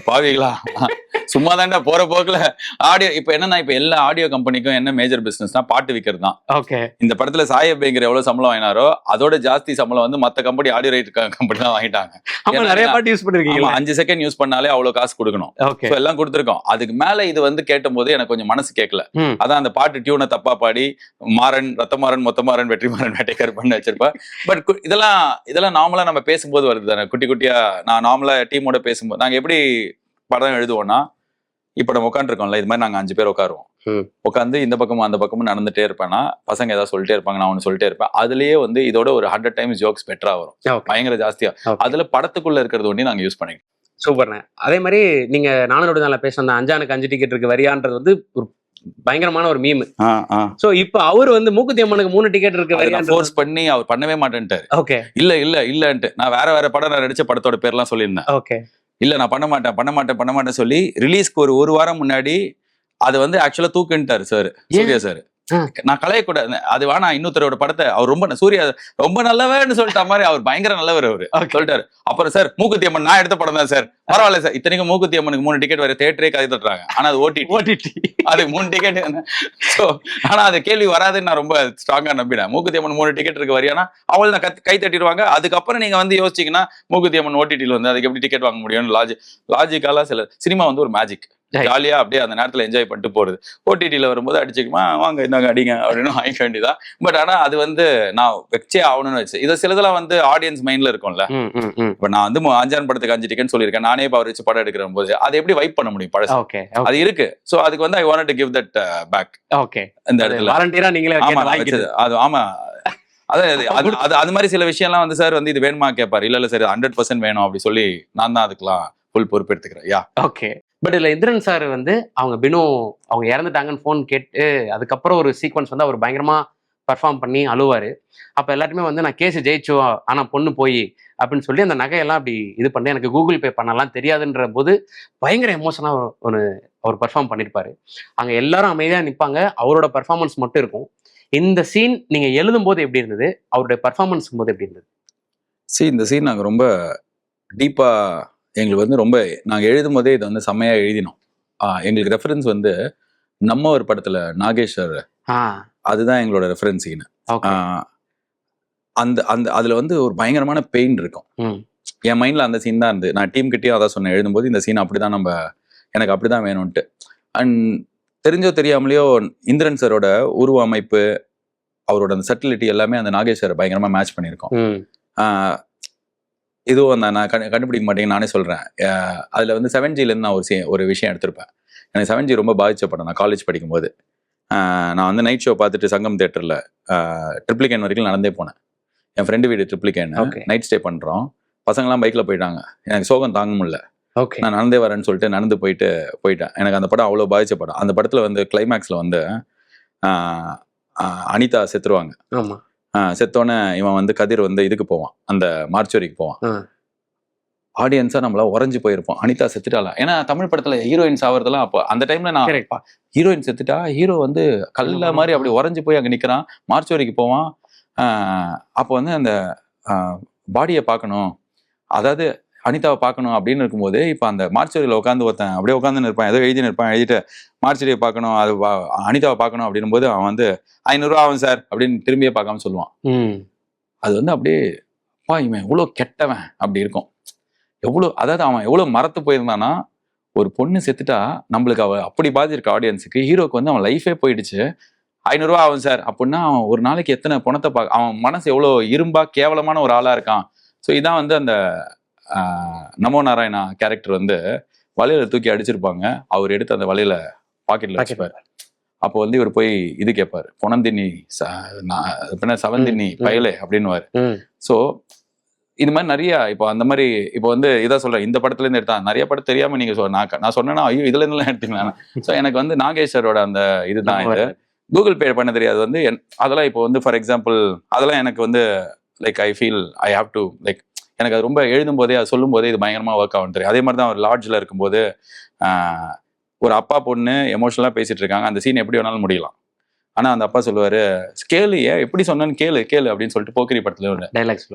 Speaker 1: பாவிங்களா, சும்மா தாண்டா போற போக்குல ஆடியோ. இப்ப என்னன்னா, இப்ப எல்லா ஆடியோ கம்பெனிக்கும் என்ன மேஜர் பிசினஸ்னா பாட்டு விற்கிறது தான்.
Speaker 2: ஓகே.
Speaker 1: இந்த படத்துல சாயப்பேங்கிற எவ்வளவு சம்பளம் வாங்கினாரோ அதோட ஜாஸ்தி சம்பளம் வந்து மத்த கம்பெனி ஆடியோ ரைட் கம்பெனி தான் வாங்கிட்டாங்க.
Speaker 2: நிறைய பாட்டு யூஸ் பண்ணிருக்கீங்க,
Speaker 1: 5 செகண்ட் யூஸ் பண்ணாலே அவ்வளவு காசு கொடுக்கணும். எல்லாம் கொடுத்துருக்கோம். அதுக்கு மேல இது வந்து கேட்டும் போது எனக்கு கொஞ்சம் மனசு கேட்கல. அதான் அந்த பாட்டு டியூனை தப்பா பாடி மாறன், ரத்தமாறன், மொத்தமாறன், வெற்றிமாறன், வேட்டைக்காரர் பண்ணி வச்சிருப்பேன். பட் இதெல்லாம் நார்மலா நம்ம பேசும்போது வருது தானே, குட்டி குட்டியா. நான் நார்மலா டீமோட பேசும்போது நாங்க எப்படி படம் எழுதுவோம்னா, இப்ப நம்ம உட்காந்துருக்கோம்ல, இது மாதிரி நாங்க 5 பேர் உட்காருவோம். உட்காந்து இந்த பக்கமும் அந்த பக்கமும் நடந்துட்டே இருப்பேன்னா, பசங்க ஏதாவது சொல்லிட்டே இருப்பாங்க, நான் ஒண்ணு சொல்லிட்டே இருப்பேன். அதுலயே வந்து இதோட ஒரு 100 டைம்ஸ் ஜோக்ஸ் பெட்டரா வரும், பயங்கர ஜாஸ்தியா. அதுல படத்துக்குள்ள இருக்கிறது ஒண்ணு நாங்க யூஸ் பண்ணிக்கலாம்.
Speaker 2: சூப்பர்ண்ணே. அதே மாதிரி நீங்க நானும் பேசுன 5 டிக்கெட் இருக்கு வரியான்றது வந்து ஒரு பயங்கரமான ஒரு மீம். சோ இப்ப அவர் வந்து மூக்குத்தி அம்மனுக்கு 3 டிக்கெட் இருக்கு வரியான்
Speaker 1: ஃபோர்ஸ் பண்ணி அவர் பண்ணவே மாட்டேன்ட்டாரு.
Speaker 2: ஓகே.
Speaker 1: இல்லன்ட்டு நான் வேற படம் நான் நடிச்ச படத்தோட பேர்லாம் சொல்லியிருந்தேன். ஓகே. இல்ல நான் பண்ண மாட்டேன் சொல்லி ரிலீஸ்க்கு ஒரு வாரம் முன்னாடி அது வந்து ஆக்சுவலா தூக்குன்ட்டாரு சார், சூர்யா சார். நான் கலையக்கூடாது, அது வேணா இன்னொருத்தரோட படத்தை அவர் ரொம்ப சூர்யா ரொம்ப நல்லவன்னு சொல்லிட்ட மாதிரி, அவர் பயங்கர நல்லவர் அவரு சொல்லிட்டாரு. அப்புறம் சார் மூக்குத்தி அம்மன் நான் எடுத்த படம் தான் சார், பரவாயில்ல சார். இத்தனைக்கும் மூக்குத்தி அம்மனுக்கு 3 டிக்கெட் வர தேட்டரே கதை தட்டுறாங்க, ஆனா அது ஓடிடி அதுக்கு 3 டிக்கெட். ஆனா அது கேள்வி வராதுன்னு நான் ரொம்ப ஸ்ட்ராங்கா நம்பினேன். மூக்குத்தி அம்மன் 3 டிக்கெட் இருக்கு வரியானா அவள் நான் கை தட்டிடுவாங்க. அதுக்கப்புறம் நீங்க வந்து யோசிச்சீங்கன்னா மூக்குத்தி அம்மன் ஓடிடியில் வந்து அதுக்கு எப்படி டிக்கெட் வாங்க முடியும்னு லாஜிக்காலா சில சினிமா வந்து ஒரு மேஜிக், ஜாலியா அப்படியே அந்த நேரத்துல என்ஜாய் பண்ணிட்டு போறது. ஓடிடியில வரும்போது அடிச்சுக்குமா வாங்க இந்தாங்க அடிங்க அப்படின்னு வாங்கிக்க வேண்டியதான். பட் ஆனா அது வந்து நான் வச்சே ஆகணும்னு வச்சு, இதை சிலதெல்லாம் வந்து ஆடியன்ஸ் மைண்ட்ல இருக்கும்ல. இப்ப நான் வந்து 5 படத்துக்கு 5 டிக்கெட் சொல்லியிருக்கேன், நானே இப்ப அவர் வச்சு படம் எடுக்கிற போது அதை எப்படி வைப் பண்ண முடியும் பழசு? அது இருக்கு. சோ அதுக்கு வந்து I want to give that back. Okay. இந்த இடத்துல வாலண்டியரா நீங்களே அது ஆமா அது மாதிரி சில விஷயம்லாம் வந்து சார் வந்து இது வேணுமா கேட்பாரு. இல்ல சார் 100% வேணும் அப்படி சொல்லி நான் தான் அதுக்கெல்லாம் ஃபுல் பொறுப்பு எடுத்துக்கிறேன். Yeah
Speaker 2: okay. பட் இதுல இந்திரன் சார் வந்து அவங்க பினு அவங்க இறந்துட்டாங்கன்னு ஃபோன் கேட்டு அதுக்கப்புறம் ஒரு சீக்வன்ஸ் வந்து அவர் பயங்கரமா பர்ஃபார்ம் பண்ணி அழுவாரு. அப்ப எல்லாருமே வந்து நான் கேஸ் ஜெயிச்சோம் ஆனா பொண்ணு போய் அப்படின்னு சொல்லி அந்த நகையெல்லாம் அப்படி இது பண்ணி எனக்கு கூகுள் பே பண்ணலாம் தெரியாதுன்ற போது பயங்கர எமோஷனா அவர் பர்ஃபார்ம் பண்ணிருப்பாரு. அங்க எல்லாரும் அமைதியா நிற்பாங்க, அவரோட பர்ஃபார்மன்ஸ் மட்டும் இருக்கும். இந்த சீன் நீங்க எழுதும் போது எப்படி இருந்தது, அவருடைய பர்ஃபார்மன்ஸ் போது எப்படி இருந்தது?
Speaker 1: இந்த சீன் நாங்க ரொம்ப டீப்பா எங்களுக்கு வந்து ரொம்ப நாங்கள் எழுதும் போதே இதை வந்து செம்மையாக எழுதினோம். எங்களுக்கு ரெஃபரன்ஸ் வந்து நம்ம ஒரு படத்துல நாகேஸ்வர், அதுதான் எங்களோட ரெஃபரன்ஸ் சீன். அந்த அந்த அதுல வந்து ஒரு பயங்கரமான பெயின் இருக்கும். என் மைண்ட்ல அந்த சீன் தான் இருந்து நான் டீம் கிட்டேயும் அதான் சொன்னேன், எழுதும்போது இந்த சீன் அப்படிதான் எனக்கு அப்படிதான் வேணும்ட்டு. அண்ட் தெரிஞ்சோ தெரியாமலையோ இந்திரன் சாரோட உருவ அமைப்பு, அவரோட அந்த சட்டிலிட்டி எல்லாமே அந்த நாகேஸ்வரை பயங்கரமா மேட்ச் பண்ணியிருக்கோம். இதுவும் நான் கண்டுபிடிக்க மாட்டேங்க நானே சொல்றேன். அதுல வந்து 7Gலேருந்து நான் ஒரு விஷயம் எடுத்திருப்பேன். எனக்கு 7G ரொம்ப பாதிச்ச படம். நான் காலேஜ் படிக்கும்போது நான் வந்து நைட் ஷோ பார்த்துட்டு சங்கம் தியேட்டர்ல ட்ரிப்ளிகேன் வரைக்கும் நடந்தே போனேன். என் ஃப்ரெண்டு வீடு ட்ரிப்ளிகேன், நைட் ஸ்டே பண்றோம். பசங்களாம் பைக்ல போயிட்டாங்க, எனக்கு சோகம் தாங்க முடியல. நான் நடந்தே வரேன்னு சொல்லிட்டு நடந்து போயிட்டேன். எனக்கு அந்த படம் அவ்வளோ பாதிச்ச படம். அந்த படத்துல வந்து கிளைமேக்ஸ்ல வந்து அனிதா செத்துருவாங்க. செத்தோன்னே இவன் வந்து கதிர் வந்து இதுக்கு போவான், அந்த மார்ச்சுவரிக்கு போவான். ஆடியன்ஸா நம்மள உறைஞ்சு போயிருப்போம். அனிதா செத்துட்டாளா? ஏன்னா தமிழ் படத்துல ஹீரோயின்ஸ் ஆவறதெல்லாம் அப்போ அந்த டைம்ல நான்
Speaker 2: Correct.
Speaker 1: ஹீரோயின் செத்துட்டா, ஹீரோ வந்து கல்ல மாதிரி அப்படி உறைஞ்சு போய் அங்க நிக்கிறான், மார்ச்சுவரிக்கு போவான். அப்போ வந்து அந்த பாடியை பார்க்கணும், அதாவது அனிதாவை பார்க்கணும் அப்படின்னு இருக்கும்போது, இப்போ அந்த மார்ச்சுவரியில் உட்காந்து ஒருத்தன் அப்படியே உட்காந்துன்னு இருப்பான், ஏதோ எழுதிட்டு மார்ச்சுவரியை பார்க்கணும், அது அனிதாவை பார்க்கணும் அப்படின்னும் போது அவன் வந்து 500 ரூபா ஆகும் சார் அப்படின்னு திரும்பியே பார்க்காம சொல்லுவான். அது வந்து அப்படியே அப்பா இவன் எவ்வளோ கெட்டவன் அப்படி இருக்கும். அதாவது அவன் எவ்வளோ மறத்து போயிருந்தானா, ஒரு பொண்ணு செத்துட்டா நம்மளுக்கு அவ அப்படி பாதிச்சிருக்க ஆடியன்ஸுக்கு, ஹீரோக்கு வந்து அவன் லைஃபே போயிடுச்சு. 500 ரூபா ஆகும் சார் அப்படின்னா அவன் ஒரு நாளைக்கு எத்தனை பணத்தை அவன் மனசு எவ்வளோ இரும்பா கேவலமான ஒரு ஆளா இருக்கான். ஸோ இதான் வந்து அந்த நமோ நாராயணா கேரக்டர் வந்து வலையில தூக்கி அடிச்சிருப்பாங்க, அவர் எடுத்து அந்த வலையில பாக்கெட்ல வச்சுப்பாரு. அப்போ வந்து இவர் போய் இது கேட்பாரு, பொணந்தினி சவந்தினி பயலே அப்படின்னுவாரு. ஸோ இது மாதிரி நிறைய இப்போ அந்த மாதிரி இப்போ வந்து இதான் சொல்றேன், இந்த படத்துல இருந்து எடுத்தான் நிறைய படம் தெரியாம நீங்க நான் சொன்னேன்னா ஐயோ இதுல இருந்துலாம் எடுத்தீங்களா. ஸோ எனக்கு வந்து நாகேஸ்வரோட அந்த இதுதான் இது. கூகுள் பே பண்ண தெரியாது வந்து அதெல்லாம் இப்போ வந்து ஃபார் எக்ஸாம்பிள் அதெல்லாம் எனக்கு வந்து like I feel I have to like எனக்கு அது ரொம்ப எழுதும் போதே அது சொல்லும் போதே இது பயங்கரமா ஒர்க் ஆகும் தெரியும். அதே மாதிரி தான் ஒரு லாட்ஜில் இருக்கும்போது ஒரு அப்பா பொண்ணு எமோஷனலாக பேசிட்டு இருக்காங்க, அந்த சீன் எப்படி வேணாலும் முடியலாம். ஆனா அந்த அப்பா சொல்லுவாரு கேளு, எப்படி சொன்னேன்னு கேளு அப்படின்னு சொல்லிட்டு போக்கிரி படத்துல ஒரு
Speaker 2: டைலாக்ஸ்.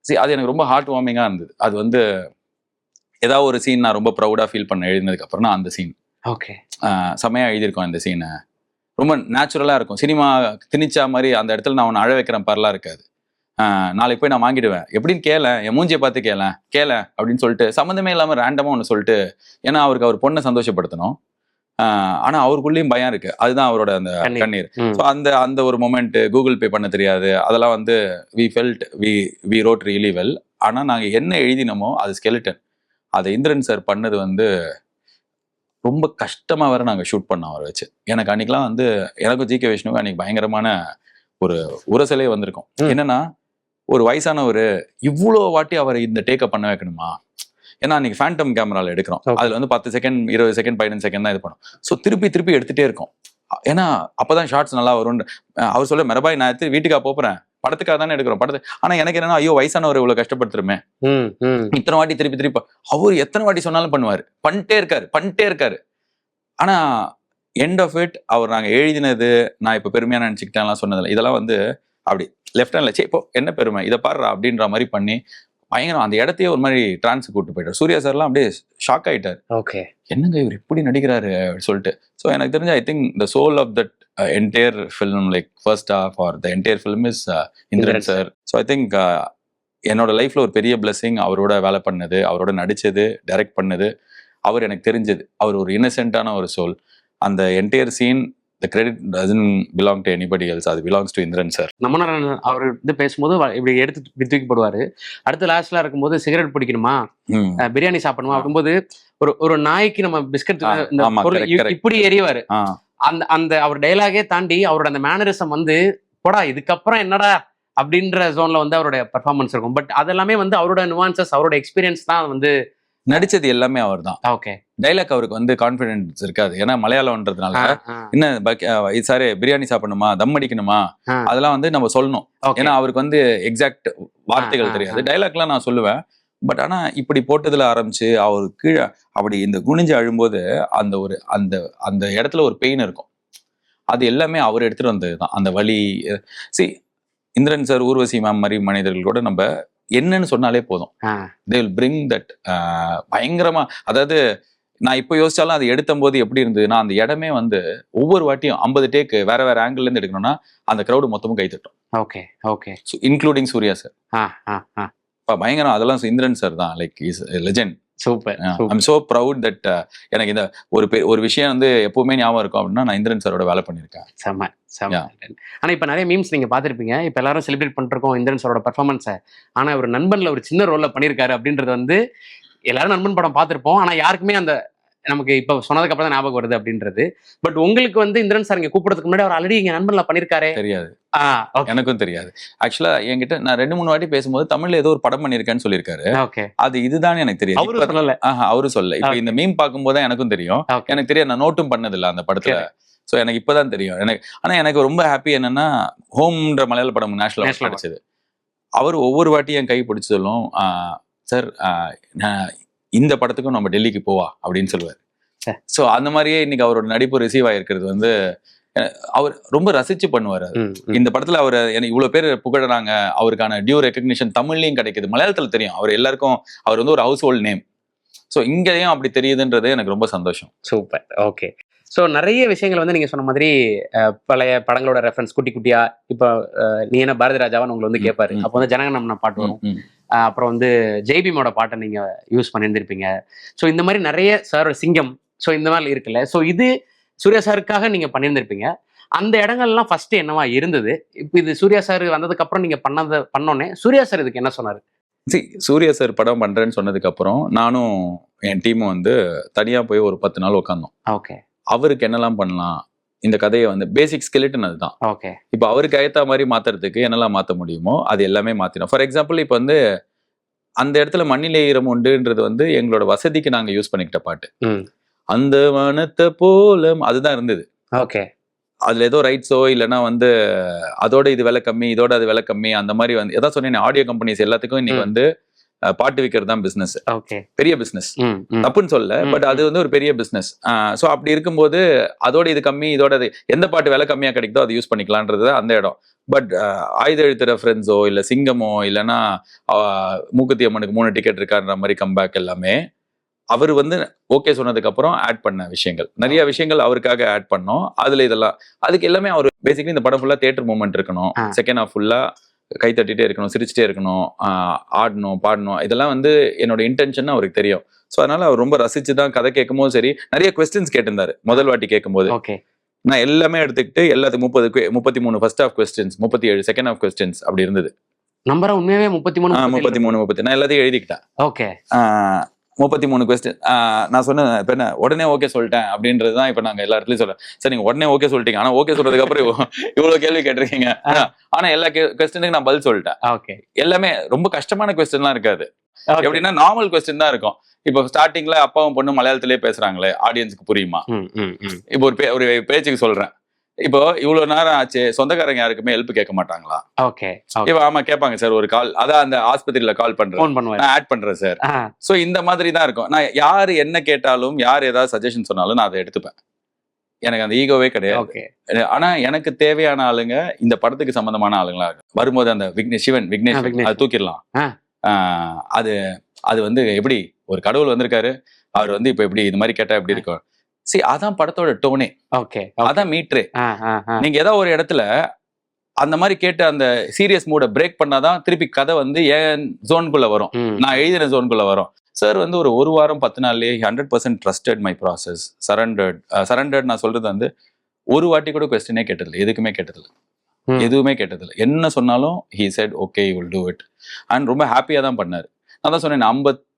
Speaker 1: சரி, அது எனக்கு ரொம்ப ஹார்ட் வார்மிங்காக இருந்தது. அது வந்து ஏதாவது ஒரு சீன் நான் ரொம்ப ப்ரௌடாக ஃபீல் பண்ண எழுதினதுக்கு அப்புறம் நான் அந்த சீன் செம்மையாக எழுதியிருக்கோம். அந்த சீனை ரொம்ப நேச்சுரலாக இருக்கும். சினிமா திணிச்சா மாதிரி அந்த இடத்துல நான் அவனை அழ வைக்கிறேன் பாரெலாம் இருக்காது. நாளைக்கு போய் நான் வாங்கிடுவேன் எப்படின்னு என் மூஞ்சியை பார்த்து கேள அப்படின்னு சொல்லிட்டு சம்மந்தமே இல்லாமல் ரேண்டமாக ஒன்று சொல்லிட்டு, ஏன்னா அவருக்கு அவர் பொண்ணை சந்தோஷப்படுத்தணும், ஆனா அவருக்குள்ளேயும் பயம் இருக்கு, அதுதான் அவரோட அந்த கண்ணீர். ஸோ அந்த ஒரு மொமெண்ட் கூகுள் பே பண்ண தெரியாது, அதெல்லாம் வந்து வி ரோட் ரியலி வெல். ஆனா நாங்க என்ன எழுதினோமோ அது ஸ்கெலிட்டன், அதை இந்திரன் சார் பண்ணது வந்து ரொம்ப கஷ்டமா வேற நாங்க ஷூட் பண்ணோம் அவரை வச்சு. எனக்கு அன்னைக்கெல்லாம் வந்து எனக்கும் ஜி கே விஷ்ணுக்கும் அன்னைக்கு பயங்கரமான ஒரு உரசலே வந்திருக்கும். என்னன்னா ஒரு வயசானவர் இவ்வளோ வாட்டி அவரை இந்த டேக்கப் பண்ண வைக்கணுமா? ஏன்னா அன்னைக்கு ஃபேண்டம் கேமரால எடுக்கிறோம், அதுல வந்து 10 செகண்ட் 20 செகண்ட் 15 செகண்ட் தான் இது பண்ணும். ஸோ திருப்பி எடுத்துட்டே இருக்கும், ஏன்னா அப்பதான் ஷார்ட்ஸ் நல்லா வரும்னு அவர் சொல்ல. மெரபாய் நான் எடுத்து வீட்டுக்கா போறேன், படத்துக்காக தானே எடுக்கிறோம் படத்துக்கு. ஆனா எனக்கு என்னன்னா ஐயோ வயசானவர் இவ்வளவு கஷ்டப்படுத்துருமே, இத்தனை வாட்டி திருப்பி அவர் எத்தனை வாட்டி சொன்னாலும் பண்ணிட்டே இருக்காரு. ஆனா எண்ட் ஆஃப் இட் அவர் நாங்க எழுதினது நான் இப்ப பெருமையா நினைச்சுக்கிட்டேன்லாம் சொன்னதில்லை, இதெல்லாம் வந்து அப்படி லெஃப்ட் ஹேண்ட்ல இப்போ என்ன பெருமை இதை பாடுறா அப்படின்ற மாதிரி பண்ணி பயங்கரம் அந்த இடத்தையே ஒரு மாதிரி டிரான்ஸ் கூட்டு போயிட்டார். சூர்யா சார்லாம் அப்படியே ஷாக் ஆயிட்டார், என்னங்க இவர் இப்படி நடிக்கிறாரு அப்படின்னு சொல்லிட்டு. ஸோ எனக்கு தெரிஞ்ச I think the soul of that entire film like first half or the entire film is Indran sir. So I think என்னோட லைஃப்ல ஒரு பெரிய பிளெஸிங் அவரோட வேலை பண்ணது, அவரோட நடிச்சது, டைரக்ட் பண்ணது. அவர் எனக்கு தெரிஞ்சது அவர் ஒரு இன்னசென்ட்டான ஒரு சோல். அந்த entire scene the credit doesn't belong to anybody else, அது belongs to இந்திரன் சார்.
Speaker 2: நமநாராயணன் அவர் வந்து பேசும்போது இப்படி எடுத்து தூக்கி போடுவாரு. அடுத்த லாஸ்ட்ல இருக்கும்போது சிகரெட் பிடிக்கணுமா, பிரியாணி சாப்பிடணுமா அப்படிம்போது ஒரு நாய்க்கு நம்ம பிஸ்கட் இப்படி எறிவாரு. அந்த அவர் டைலாகே தாண்டி அவரோட அந்த மேனரிசம் வந்து போடா இதுக்கப்புறம் என்னடா அப்படின்ற ஜோன்ல வந்து அவருடைய பெர்ஃபார்மன்ஸ் இருக்கும். பட் அதெல்லாமே வந்து அவரோட நுவான்சஸ், அவரோட எக்ஸ்பீரியன்ஸ் தான் வந்து
Speaker 1: நடிச்சது எல்லாமே அவர் தான். டைலாக் அவருக்கு வந்து கான்பிடன்ஸ் இருக்காது, ஏன்னா மலையாளம்ன்றதுனால என்ன சாரே பிரியாணி சாப்பிடணுமா, தம் அடிக்கணுமா, அதெல்லாம் வந்து நம்ம சொல்லணும். ஏன்னா அவருக்கு வந்து எக்ஸாக்ட் வார்த்தைகள் தெரியாது. டைலாக்லாம் நான் சொல்லுவேன், பட் ஆனா இப்படி போட்டதுல ஆரம்பிச்சு அவர் கீழே அப்படி இந்த குனிஞ்சு அழும்போது அந்த ஒரு அந்த இடத்துல ஒரு பெயின் இருக்கும். அது எல்லாமே அவர் எடுத்துட்டு வந்ததுதான் அந்த வலி. இந்திரன் சார், ஊர்வசி மேம் மாதிரி மனிதர்கள் கூட நம்ம என்னன்னு சொன்னாலே போதும், they will bring that பயங்கரமா. அதாவது நான் இப்போ யோசிச்சாலும் அது எடுத்த போது எப்படி இருந்ததுன்னா, அந்த இடமே வந்து ஒவ்வொரு வாட்டியும் 50 டேக்கு வேற வேற ஆங்கிள் இருந்து எடுக்கணும்னா அந்த கிரௌடு மொத்தமும் கை தட்டும், இன்க்ளூடிங் சூர்யா சார். பயங்கரம். அதெல்லாம் இந்திரன் சார் தான் like is legend.
Speaker 2: Super.
Speaker 1: I'm so proud that எனக்கு இந்த ஒரு விஷயம் வந்து எப்பவுமே ஞாபகம் இருக்கும் அப்படின்னா நான் இந்திரன் சாரோட வேலை பண்ணியிருக்கேன்.
Speaker 2: செம்ம. ஆனா இப்ப நிறைய மீம்ஸ் நீங்க பாத்திருப்பீங்க, இப்ப எல்லாரும் செலிப்ரேட் பண்ணிருக்கோம் இந்திரன் சாரோட பெர்ஃபார்மன்ஸை. ஆனா ஒரு நண்பன்ல ஒரு சின்ன ரோல்ல பண்ணிருக்காரு அப்படின்றது வந்து எல்லாரும் நண்பன் படம் பார்த்திருப்போம், ஆனா யாருக்குமே அந்த நமக்கு இப்ப சொன்னதுக்கு அப்புறம் தான் ஞாபகம் வருது அப்படின்றது. பட் உங்களுக்கு வந்து இந்திரன் சார் இங்க கூப்பிடுறதுக்கு முன்னாடி அவர் ஆல்ரெடி இங்க நண்பன்ல பண்ணிருக்காரு தெரியாது?
Speaker 1: எனக்கும் தெரியாது. ஆக்சுவலா என்கிட்ட நான் 2-3 வாட்டி பேசும்போது தமிழ்ல ஏதோ ஒரு படம் பண்ணிருக்கேன்னு சொல்லியிருக்காரு. அது இதுதான் எனக்கு தெரியும். அவரு சொல்ல இப்ப இந்த மீம் பார்க்கும்போது தான் எனக்கும் தெரியும். எனக்கு தெரியாது, நான் நோட்டும் பண்ணது இல்லை அந்த படத்துல. ஸோ எனக்கு இப்பதான் தெரியும் எனக்கு. ஆனா எனக்கு ரொம்ப ஹாப்பி என்னன்னா, ஹோம்ன்ற மலையாள படம் நேஷனல் அவார்ட் கிடைச்சது. அவர் ஒவ்வொரு வாட்டியும் என் கை பிடிச்சி சொல்லும், சார் இந்த படத்துக்கும் நம்ம டெல்லிக்கு போவா அப்படின்னு சொல்லுவார். ஸோ அந்த மாதிரியே இன்னைக்கு அவரோட நடிப்பு ரிசீவ் ஆயிருக்கிறது வந்து அவர் ரொம்ப ரசிச்சு பண்ணுவார். இந்த படத்துல அவர் எனக்கு இவ்வளவு பேர் புகழறாங்க, அவருக்கான டியூ ரெக்கக்னிஷன் தமிழ்லயும் கிடைக்குது, மலையாளத்துல தெரியும், அவர் எல்லாருக்கும் அவர் வந்து ஒரு ஹவுஸ் ஹோல்ட் நேம். ஸோ இங்கேயும் அப்படி தெரியுதுன்றது எனக்கு ரொம்ப சந்தோஷம்.
Speaker 2: சூப்பர். ஓகே. ஸோ நிறைய விஷயங்கள் வந்து நீங்க சொன்ன மாதிரி பழைய படங்களோட ரெஃபரன்ஸ் குட்டி குட்டியா, இப்போ நீ என்ன பாரதி ராஜாவான்னு உங்களை வந்து கேட்பாரு, அப்போ வந்து ஜனகணமன பாட்டு வரும். அப்புறம் வந்து ஜெய்பீமோட பாட்டை நீங்க யூஸ் பண்ணியிருந்திருப்பீங்க. ஸோ இந்த மாதிரி நிறைய சாரோட சிங்கம், ஸோ இந்த மாதிரி இருக்குல்ல, ஸோ இது சூர்யா சாருக்காக நீங்க பண்ணியிருந்திருப்பீங்க. அந்த இடங்கள்லாம் ஃபர்ஸ்ட் என்னவா இருந்தது? இப்போ இது சூர்யா சார் வந்ததுக்கு அப்புறம் நீங்க பண்ணோன்னே சூர்யா சார் இதுக்கு என்ன சொன்னாரு?
Speaker 1: சூர்யா சார் படம் பண்றேன்னு சொன்னதுக்கு அப்புறம் நானும் என் டீமும் வந்து தனியா போய் ஒரு 10 நாள் உட்காந்தோம்.
Speaker 2: ஓகே.
Speaker 1: அவருக்கு என்னெல்லாம் பண்ணலாம், இந்த கதையை வந்து பேசிக் ஸ்கெலிட்டன் அதுதான்.
Speaker 2: ஓகே.
Speaker 1: இப்போ அவருக்கு ஏற்ற மாதிரி மாத்துறதுக்கு என்னெல்லாம் மாற்ற முடியுமோ அது எல்லாமே மாத்தினோம். ஃபார் எக்ஸாம்பிள் இப்போ வந்து அந்த இடத்துல மண்ணிலே ஈரம் உண்டுன்றது வந்து எங்களோட வசதிக்கு நாங்க யூஸ் பண்ணிக்கிட்ட பாட்டு. அந்த வனத்தை போல அதுதான் இருந்தது.
Speaker 2: ஓகே.
Speaker 1: அதுல ஏதோ ரைட்ஸோ இல்லைன்னா வந்து அதோட இது விலை கம்மி, இதோட அது விலை கம்மி, அந்த மாதிரி வந்து எதாவது சொன்னேன். ஆடியோ கம்பெனிஸ் எல்லாத்துக்கும் இன்னைக்கு வந்து பாட்டு விற்கிறது தான் பிசினஸ். பெரிய பிசினஸ், தப்புன்னு சொல்ல, பட் அது வந்து ஒரு பெரிய பிசினஸ். ஸோ அப்படி இருக்கும்போது அதோட இது கம்மி, இதோட அது எந்த பாட்டு விலை கம்மியா கிடைக்குதோ அதை யூஸ் பண்ணிக்கலான்றது அந்த இடம். பட் ஆயுத எழுத்து ரெஃபரன்ஸோ இல்ல சிங்கமோ இல்லைன்னா மூக்குத்தி அம்மனுக்கு 3 டிக்கெட் இருக்கான்ற மாதிரி கம்பேக் எல்லாமே அவர் வந்து ஓகே சொன்னதுக்கு அப்புறம் ஆட் பண்ண விஷயங்கள், நிறைய விஷயங்கள் அவருக்காக ஆட் பண்ணோம். அதுல இதெல்லாம் அதுக்கு எல்லாமே அவர் பேசிக்கலி இந்த படம் ஃபுல்லா தியேட்டர் மூமெண்ட் இருக்கணும், செகண்ட் ஹாஃப் ஃபுல்லா கை தட்டிட்டே இருக்கணும், சிரிச்சுட்டே இருக்கணும், ஆடணும், பாடணும், இதெல்லாம் வந்து என்னோட இன்டென்ஷன் அவருக்கு தெரியும். ஸோ அதனால அவர் ரொம்ப ரசிச்சு தான் கதை கேட்கும் போது சரி, நிறைய கொஸ்டின்ஸ் கேட்டிருந்தாரு முதல் வாட்டி கேட்கும்போது. நான் எல்லாமே எடுத்துக்கிட்டு எல்லாத்துக்கும் 33 first half questions, 37 second half questions அப்படி இருந்தது.
Speaker 2: நம்பரா உண்மையாவே 33
Speaker 1: நான் எல்லாத்தையும் எழுதிக்கிட்டேன்.
Speaker 2: ஓகே.
Speaker 1: 33 கொஸ்டின் நான் சொன்னேன். இப்ப என்ன உடனே ஓகே சொல்லிட்டேன் அப்படின்றதுதான் இப்ப நாங்க எல்லா இடத்துலயும் சொல்றேன். சரி நீங்க உடனே ஓகே சொல்லிட்டீங்க, ஆனா ஓகே சொல்றதுக்கு அப்புறம் இவ்வளவு கேள்வி கேட்டிருக்கீங்க, ஆனா எல்லா கொஸ்டினுக்கு நான் பதில் சொல்லிட்டேன். எல்லாமே ரொம்ப கஷ்டமான கொஸ்டின்லாம் இருக்காது, எப்படின்னா நார்மல் கொஸ்டின் தான் இருக்கும். இப்போ ஸ்டார்டிங்ல அப்பாவும் பொண்ணு மலையாளத்திலேயே பேசுறாங்களே, ஆடியன்ஸுக்கு புரியுமா? இப்போ ஒரு பேச்சுக்கு சொல்றேன், இப்போ இவ்வளவு நேரம் ஆச்சு, சொந்தக்காரங்க யாருக்குமே ஹெல்ப் கேட்க மாட்டாங்களா? இப்போ ஆமா கேட்பாங்க சார், ஒரு கால், அதான் அந்த ஆஸ்பத்திரியில கால் பண்றேன், நான் ஆட் பண்றேன் சார். சோ இந்த மாதிரி தான் இருக்கும். நான் யாரு என்ன கேட்டாலும், யார் ஏதாவது சஜஷன் சொன்னாலும் நான் அதை எடுத்துப்பேன். எனக்கு அந்த ஈகோவே கிடையாது. ஆனா எனக்கு தேவையான ஆளுங்க இந்த படத்துக்கு சம்பந்தமான ஆளுங்களா வரும்போது அந்த விக்னேஷ் அதை தூக்கிடலாம். அது வந்து எப்படி ஒரு கடவுள் வந்திருக்காரு, அவர் வந்து இப்ப எப்படி இந்த மாதிரி கேட்டா எப்படி இருக்கும். சரி, அதான் படத்தோட டோனே, அதான் மீட்ரு. நீங்க ஏதாவது ஒரு இடத்துல அந்த மாதிரி கேட்டு அந்த சீரியஸ் மூட பிரேக் பண்ணாதான் திருப்பி கதை வந்து என் ஜோனுக்குள்ள வரும், நான் எழுதின ஜோனுக்குள்ள வரும். சார் வந்து ஒரு வாரம் 10 நாள்லயே 100% ட்ரஸ்டட் மை ப்ராசஸ், சரண்டர்ட். நான் சொல்றது வந்து ஒரு வாட்டி கூட கொஸ்டினே கேட்டதில்லை, எதுக்குமே கேட்டதில்லை, எதுவுமே கேட்டதில்லை. என்ன சொன்னாலும் he said okay you will do it and ரொம்ப ஹாப்பியா தான் பண்ணாரு. நான் தான் சொன்னேன்,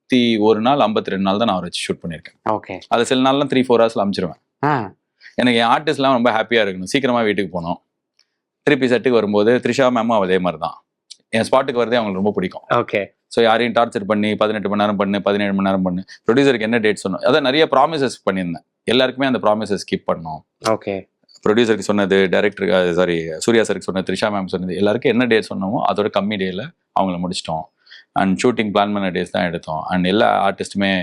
Speaker 1: 51 நாள் 52 நாள் தான் நான் அவரை வச்சு ஷூட் பண்ணியிருக்கேன். அது சில நாள்லாம் 3-4 ஹவர்ஸ்ல அமைச்சிருவேன். எனக்கு என் ஆர்டிஸ்ட்லாம் ரொம்ப ஹாப்பியா இருக்கணும், சீக்கிரமா வீட்டுக்கு போனோம். திருப்பி செட்டுக்கு வரும்போது த்ரிஷா மேமும் அதே மாதிரி தான், என் ஸ்பாட்டுக்கு வரதே அவங்களுக்கு ரொம்ப பிடிக்கும். ஸோ யாரையும் டார்ச்சர் பண்ணி 18 மணி நேரம் பண்ணு, 17 மணி நேரம் பண்ணு. ப்ரொடியூசருக்கு என்ன டேட் சொன்னோம், அதான் நிறைய ப்ராமிசஸ் பண்ணியிருந்தேன். எல்லாருக்குமே அந்த ப்ராமிசஸ் கீப் பண்ணோம். ப்ரொடியூசருக்கு சொன்னது, டைரக்டருக்கு சாரி சூர்யா சருக்கு சொன்னது, த்ரிஷா மேம் சொன்னது, எல்லாருக்கும் என்ன டேட் சொன்னோமோ அதோட கம்மி டேல அவங்கள முடிச்சிட்டோம். அண்ட் ஷூட்டிங் பிளான் பண்ண டேஸ் தான் எடுத்தோம். அண்ட் எல்லா ஆர்டிஸ்ட்டுமே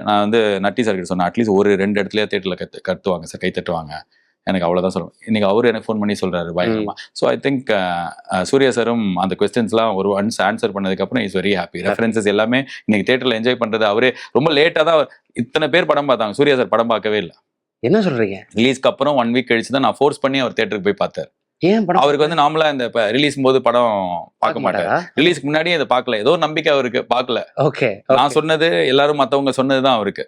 Speaker 1: நான் வந்து நட்டி சார் கிட்ட சொன்னேன், அட்லீஸ்ட் ஒரு 2 இடத்துலயே தியேட்டர்ல கத்துவாங்க சார், கை தட்டுவாங்க. எனக்கு அவ்வளோதான் சொல்லுவேன். இன்னைக்கு அவரு எனக்கு ஃபோன் பண்ணி சொல்றாரு பயங்கரமா. ஸோ ஐ திங்க் சூர்யா சாரும் அந்த கொஸ்டின்ஸ்லாம் ஒரு ஒன்ஸ் ஆன்சர் பண்ணதுக்கப்புறம் இஸ் வெரி ஹாப்பி. ரெஃபரன்சஸ் எல்லாமே இன்னைக்கு தியேட்டர்ல என்ஜாய் பண்றது. அவரே ரொம்ப லேட்டாக தான் இத்தனை பேர் படம் பார்த்தாங்க, சூர்யா சார் படம் பார்க்கவே இல்லை.
Speaker 2: என்ன சொல்றீங்க?
Speaker 1: ரிலீஸ்க்கு அப்புறம் 1 வீக் கழிச்சு தான் நான் ஃபோர்ஸ் பண்ணி அவர் தியேட்டருக்கு போய் பார்த்தேன். அவருக்கு வந்து நார்மலா இந்த ரிலீஸ் போது படம் பார்க்க மாட்டாரு, ரிலீஸ்க்கு முன்னாடியே அதை பார்க்கல, ஏதோ நம்பிக்கை அவருக்கு பார்க்கல. நான் சொன்னது எல்லாரும் மத்தவங்க சொன்னதுதான் அவருக்கு.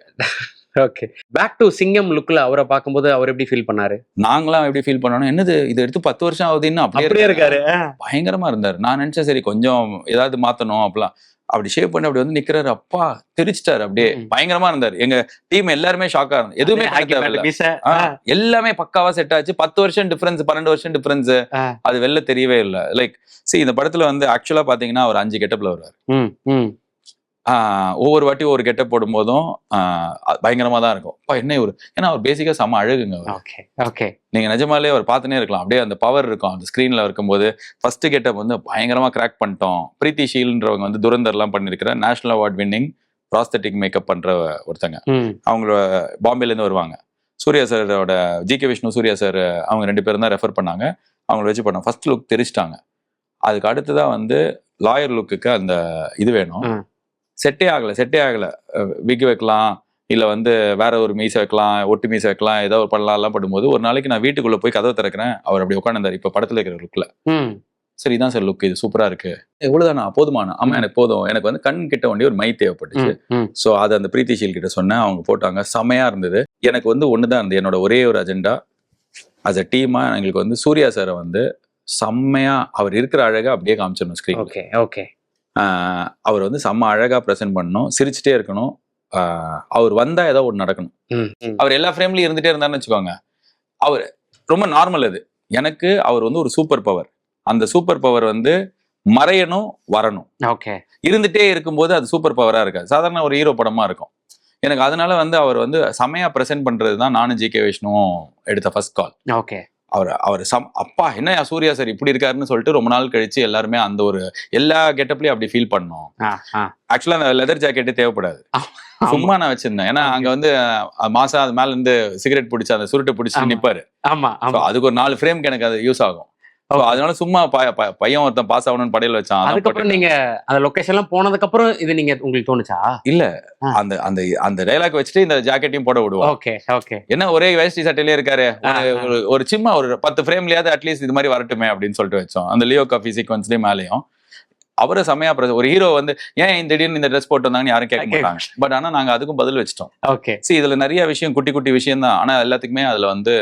Speaker 2: ஓகே, பேக் டு சிங்கம் லுக்ல அவரை பார்க்கும்போது அவர் எப்படி ஃபீல் பண்ணாரு?
Speaker 1: நாங்களாம் எப்படி ஃபீல் பண்ணோம், என்னது இது எடுத்து 10 வருஷம் ஆகுதுன்னு அப்படியே இருக்காரு, பயங்கரமா இருந்தாரு. நான் நினைச்சேன் சரி கொஞ்சம் ஏதாவது மாத்தணும், அப்பெல்லாம் அப்படி ஷேப் பண்ணி அப்படி வந்து நிக்கிறாரு, அப்பா தெரிச்சிட்டாரு, அப்படியே பயங்கரமா இருந்தாரு. எங்க டீம் எல்லாருமே ஷாக்கா இருந்தோம், எதுவுமே எல்லாமே பக்காவா செட் ஆச்சு. 10 வருஷம் டிஃபரன்ஸ், 12 வருஷம் டிஃபரன்ஸ், அது வெளில தெரியவே இல்லை. லைக் இந்த படத்துல வந்து ஆக்சுவலா பாத்தீங்கன்னா ஒரு 5 கெட்டப்ல வருவாரு. ஒவ்வொரு வாட்டி ஒரு கெட்டப் போடும் போதும் பயங்கரமா தான் இருக்கும். என்ன ஒரு ஏன்னா அவர் பேசிக்கா செம்ம அழகுங்க அவர்.
Speaker 2: Okay okay.
Speaker 1: நீங்க நிஜமாலே அவர் பார்த்துனே இருக்கலாம். அப்படியே அந்த பவர் இருக்கும் அந்த ஸ்கிரீன்ல இருக்கும்போது. ஃபர்ஸ்ட் கெட்டப் வந்து பயங்கரமா கிராக் பண்ணிட்டோம். பிரீத்தி ஷீல்ன்றவங்க வந்து துரந்தர்லாம் பண்ணிருக்கிற national award winning prosthetic makeup பண்ற ஒருத்தங்க. அவங்க பாம்பேல இருந்து வருவாங்க. சூர்யா சாரோட ஜிகே விஷ்ணு, சூர்யா சார் அவங்க 2 பேரும் தான் ரெஃபர் பண்ணாங்க. அவங்கள வச்சு பண்ணோம். ஃபர்ஸ்ட் லுக் தெரிச்சிட்டாங்க. அதுக்கு அடுத்துதான் வந்து லாயர் லுக்குக்கு அந்த இது வேணும். செட்டே ஆகல. விக் வைக்கலாம், இல்ல வந்து வேற ஒரு மீசை வைக்கலாம், ஒட்டு மீசை வைக்கலாம், ஏதோ ஒரு பண்ணலாம் பண்ணும்போது ஒரு நாளைக்கு நான் வீட்டுக்குள்ள போய் கதவை திறக்கிறேன். அவர் அப்படி உட்காந்துருந்தாரு. இப்ப படத்துல இருக்கிற லுக்ல. சரி இதான் சார் லுக், இது சூப்பரா இருக்கு. எவ்வளவுதானா? போதுமானா? ஆமா எனக்கு போதும். எனக்கு வந்து கண் கிட்ட வேண்டிய ஒரு மை தேவைப்பட்டுச்சு. சோ அதை அந்த பிரீத்தி ஷீல் கிட்ட சொன்னேன். அவங்க போட்டாங்க. செமையா இருந்தது. எனக்கு வந்து ஒண்ணுதான் இருந்தது. என்னோட ஒரே ஒரு அஜெண்டா அஸ் அ டீமா எங்களுக்கு வந்து சூர்யா சாரை வந்து செம்மையா அவர் இருக்கிற அழகா அப்படியே காமிச்சிடணும் ஸ்கிரீன்.
Speaker 2: Okay okay.
Speaker 1: அவர் வந்து செம்ம அழகா ப்ரெசென்ட் பண்ணணும். சிரிச்சுட்டே இருக்கணும். அவர் வந்தா ஏதோ ஒன்று நடக்கணும். அவர் எல்லா ஃப்ரேம்லயும் இருந்துட்டே இருந்தாருன்னு வச்சுக்கோங்க. அவர் ரொம்ப நார்மல். அது எனக்கு அவர் வந்து ஒரு சூப்பர் பவர். அந்த சூப்பர் பவர் வந்து மறையணும், வரணும்.
Speaker 2: ஓகே. இருந்துட்டே
Speaker 1: இருக்கும்போது அது சூப்பர் பவரா இருக்காது. சாதாரண ஒரு ஹீரோ படமா இருக்கும். எனக்கு அதனால வந்து அவர் வந்து செமையா ப்ரெசென்ட் பண்றது தான் நானும் ஜிகே விஷ்ணுவும் எடுத்த ஃபர்ஸ்ட் கால்.
Speaker 2: ஓகே.
Speaker 1: அவர் அப்பா என்ன சூர்யா சார் இப்படி இருக்காருன்னு சொல்லிட்டு ரொம்ப நாள் கழிச்சு எல்லாருமே அந்த ஒரு எல்லா கெட்டப்லயும் அப்படி ஃபீல் பண்ணோம். ஆக்சுவலா அந்த லெதர் ஜாக்கெட்டே தேவைப்படாது. சும்மா நான் வச்சிருந்தேன். ஏன்னா அங்க வந்து மாசா அது மேல இருந்து சிகரெட் பிடிச்சி அந்த சுருட்டை பிடிச்சி நிப்பாரு. அதுக்கு ஒரு 4 ஃப்ரேம்க்கு எனக்கு அது யூஸ் ஆகும். அதனால சும்மா பையன் ஒருத்தன் பாஸ் ஆகணும்னு படையில வச்சான்.
Speaker 2: அதுக்கப்புறம் நீங்க அந்த லொகேஷன் எல்லாம் போனதுக்கு அப்புறம் இது நீங்க உங்களுக்கு தோணுச்சா?
Speaker 1: இல்ல, அந்த அந்த அந்த டைலாக் வச்சுட்டு இந்த ஜாக்கெட்டையும் போட விடுவோம்.
Speaker 2: Okay okay.
Speaker 1: என்ன ஒரே வேஷ்டி சட்டையிலே இருக்காரு, ஒரு சின்ன ஒரு 10 ஃப்ரேம்லயாவது அட்லீஸ்ட் இது மாதிரி வரட்டுமே அப்படின்னு சொல்லிட்டு வச்சோம். அந்த லியோ காஃபி சீக்வன்ஸ்லயும் மேலேயும் அவரை செமையா ஒரு ஹீரோ வந்து ஏன் திடீர்னு இந்த ட்ரெஸ் போட்டு வந்தாங்கன்னு யாரும் கேட்க மாட்டாங்க. பட் ஆனா நாங்க அதுக்கும் பதில் வச்சிட்டோம்.
Speaker 2: ஓகே.
Speaker 1: இதுல நிறைய விஷயம் குட்டி குட்டி விஷயம் தான். ஆனா எல்லாத்துக்குமே அதுல வந்து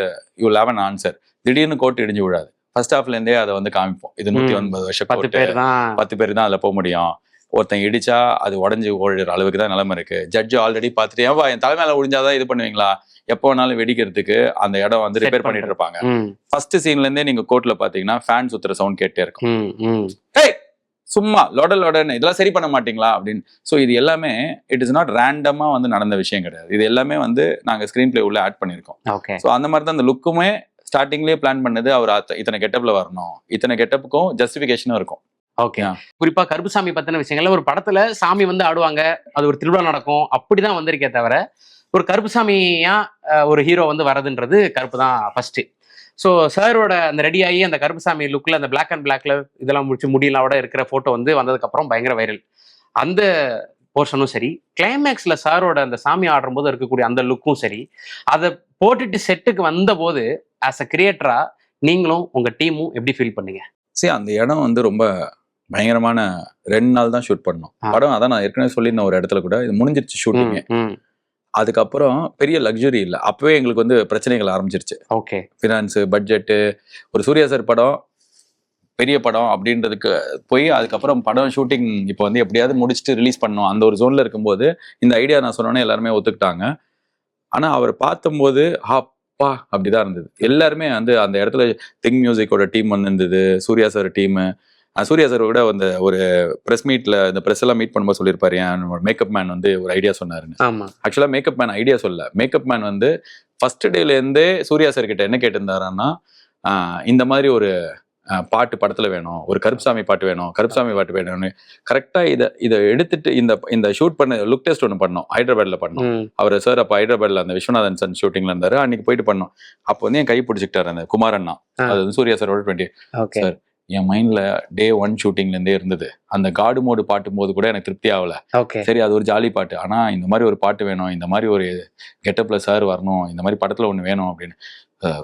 Speaker 1: you will have an answer. திடீர்னு கோட் இடிஞ்சு விடாது. ஃபர்ஸ்ட் ஹாஃப்ல இருந்தே அதை வந்து காமிப்போம். இது 109 வருஷம் 10 பேர் தான் அதுல போக முடியும். ஒருத்தன் இடிச்சா அது உடஞ்சு ஓடுற அளவுக்கு தான் நிலைமை இருக்கு. ஜட்ஜ் ஆல்ரெடி பார்த்துட்டு ஏவா என் தலைமையில ஒழிஞ்சாதான் இது பண்ணுவீங்களா, எப்போ வேணாலும் வெடிக்கிறதுக்கு அந்த இடம் வந்து ரிப்பேர் பண்ணிட்டு இருப்பாங்க. ஃபர்ஸ்ட் சீன்ல இருந்தே நீங்க கோர்ட்ல பாத்தீங்கன்னா ஃபேன் சுத்துற சவுண்ட் கேட்டே இருக்கும். சும்மா லொடன்னு இதெல்லாம் சரி பண்ண மாட்டீங்களா அப்படின்னு. ஸோ இது எல்லாமே இட் இஸ் நாட் ரேண்டமா வந்து நடந்த விஷயம் கிடையாது. இது எல்லாமே வந்து நாங்க ஸ்கிரீன் பிளே உள்ள ஆட் பண்ணிருக்கோம். ஸோ அந்த மாதிரி தான் அந்த லுக்குமே ஸ்டார்டிங்லேயே பிளான் பண்ணது. அவர் இத்தனை கெட்டப்ல வரணும், இத்தனை கெட்டப்புக்கும் ஜஸ்டிபிகேஷனும் இருக்கும்.
Speaker 2: ஓகே. குறிப்பா கருப்புசாமி பத்தின விஷயங்கள்ல ஒரு படத்துல சாமி வந்து ஆடுவாங்க, அது ஒரு திருவிழா நடக்கும், அப்படிதான் வந்திருக்கே தவிர ஒரு கருப்புசாமியா ஒரு ஹீரோ வந்து வரதுன்றது கருப்பு தான் ஃபர்ஸ்ட். ஸோ சாரோட அந்த ரெடி ஆகி அந்த கருப்புசாமி லுக்ல அந்த பிளாக் அண்ட் பிளாக்ல இதெல்லாம் முடிச்சு முடியலாவோட இருக்கிற போட்டோ வந்து வந்ததுக்கு அப்புறம் பயங்கர வைரல். அந்த போர்ஷனும் சரி, கிளைமேக்ஸ்ல சாரோட அந்த சாமி ஆடுற போது இருக்கக்கூடிய அந்த லுக்கும் சரி, அதை போட்டுட்டு செட்டுக்கு வந்த போது ஆஸ் அ கிரியேட்டரா நீங்களும் உங்க டீமும் எப்படி ஃபீல் பண்ணீங்க?
Speaker 1: சரி, அந்த இடம் வந்து ரொம்ப பயங்கரமான 2 நாள் தான் ஷூட் பண்ணோம் படம். அதான் நான் ஏற்கனவே சொல்லியிருந்தேன் ஒரு இடத்துல கூட, இது முடிஞ்சிருச்சு ஷூட்டிங். அதுக்கப்புறம் பெரிய லக்ஸுரி இல்லை. அப்பவே எங்களுக்கு வந்து பிரச்சனைகள் ஆரம்பிச்சிருச்சு.
Speaker 2: ஓகே. ஃபினான்ஸ்,
Speaker 1: பட்ஜெட்டு, ஒரு சூர்யா சார் படம் பெரிய படம் அப்படின்றதுக்கு போய் அதுக்கப்புறம் படம் ஷூட்டிங் இப்போ வந்து எப்படியாவது முடிச்சுட்டு ரிலீஸ் பண்ணோம் அந்த ஒரு ஜோன்ல இருக்கும்போது இந்த ஐடியா நான் சொன்னோன்னே எல்லாருமே ஒத்துக்கிட்டாங்க. ஆனா அவர் பார்த்தம்போது அப்பா அப்படிதான் இருந்தது. எல்லாருமே வந்து அந்த இடத்துல திங் மியூசிக்கோட டீம் வந்து இருந்தது, Suriya sir team. Suriya sir கூட அந்த ஒரு ப்ரெஸ் மீட்ல இந்த ப்ரெஸ் எல்லாம் மீட் பண்ணும்போது சொல்லியிருப்பாரு, என் மேக்கப் மேன் வந்து ஒரு ஐடியா சொன்னாருன்னு. ஆக்சுவலா மேக்கப் மேன் ஐடியா சொல்ல, மேக்கப் மேன் வந்து ஃபர்ஸ்ட் டேல இருந்தே சூர்யா சார் கிட்ட என்ன கேட்டிருந்தாருன்னா, இந்த மாதிரி ஒரு பாட்டு படத்துல வேணும், ஒரு கருப்புசாமி பாட்டு வேணும், கருப்புசாமி பாட்டு வேணும்னு. கரெக்டா இதை எடுத்துட்டு இந்த ஷூட் பண்ண லுக் டெஸ்ட் ஒன்று பண்ணோம், ஹைதராபாத்ல பண்ணோம். அவர் சார் அப்போ ஹைதராபாத்ல அந்த விஸ்வநாதன் சன் ஷூட்டிங்ல இருந்தாரு. அன்னைக்கு போயிட்டு பண்ணோம். அப்போ வந்து என் கை பிடிச்சிக்கிட்டாரு அந்த குமாரண்ணா, அது வந்து சூர்யா சாரோட 20. சார் என் மைண்ட்ல டே 1 ஷூட்டிங்ல இருந்தே இருந்தது. அந்த காடு மோடு பாட்டும் போது கூட எனக்கு திருப்தி ஆகல. சரி அது ஒரு ஜாலி பாட்டு, ஆனா இந்த மாதிரி ஒரு பாட்டு வேணும், இந்த மாதிரி ஒரு கெட்டப்ல சார் வரணும், இந்த மாதிரி படத்துல ஒண்ணு வேணும் அப்படின்னு.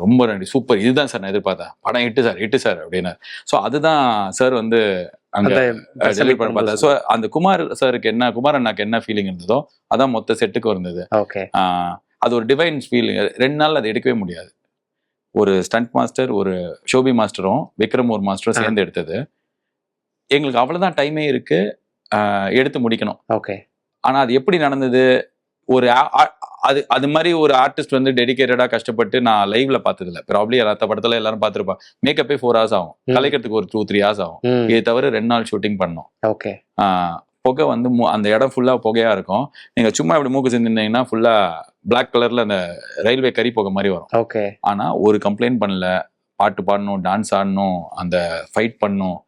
Speaker 1: ரொம்ப நன்றி, சூப்பர், இதுதான் சார் நான் எதிர்பார்த்தேன், படம் இட்டு சார் அப்படின்னு. ஸோ அதுதான் சார் வந்து அங்க டெலிவரி பண்ண பார்த்தா. ஸோ அந்த குமார் சாருக்கு என்ன, குமார் அண்ணாக்கு என்ன ஃபீலிங் இருந்ததோ அதான் மொத்த செட்டுக்கு இருந்தது. அது ஒரு டிவைன் ஃபீலிங். 2 நாள் அதை எடுக்கவே முடியாது. ஒரு ஸ்டண்ட் மாஸ்டர், ஒரு ஷோபி மாஸ்டரும் விக்ரம் ஒரு மாஸ்டரும் சேர்ந்து எடுத்தது. எங்களுக்கு அவ்வளவுதான் டைமே இருக்கு, எடுத்து முடிக்கணும். ஆனா அது எப்படி நடந்தது, ஒரு அது மாதிரி ஒரு ஆர்டிஸ்ட் வந்து டெடிகேட்டடா கஷ்டப்பட்டு நான் லைவ்ல பார்த்தது இல்லை. ப்ராப்ளி எல்லாத்த படத்துல எல்லாரும் பார்த்துருப்பாங்க. மேக்கப்பே 4 hours ஆகும், கலைக்கிறதுக்கு ஒரு 2-3 hours ஆகும். இது தவிர 2 நாள் ஷூட்டிங் பண்ணோம். புகை வந்து அந்த இடம் ஃபுல்லா புகையா இருக்கும். நீங்க சும்மா இப்படி மூக்கு சிந்தினீங்கன்னா ஃபுல்லா பிளாக் கலர்ல அந்த ரயில்வே கறி புகை மாதிரி வரும்.
Speaker 2: ஓகே.
Speaker 1: ஆனா ஒரு கம்ப்ளைண்ட் பண்ணல, பாட்டு பாடணும், டான்ஸ் ஆடணும், அந்த ஃபைட் பண்ணணும்,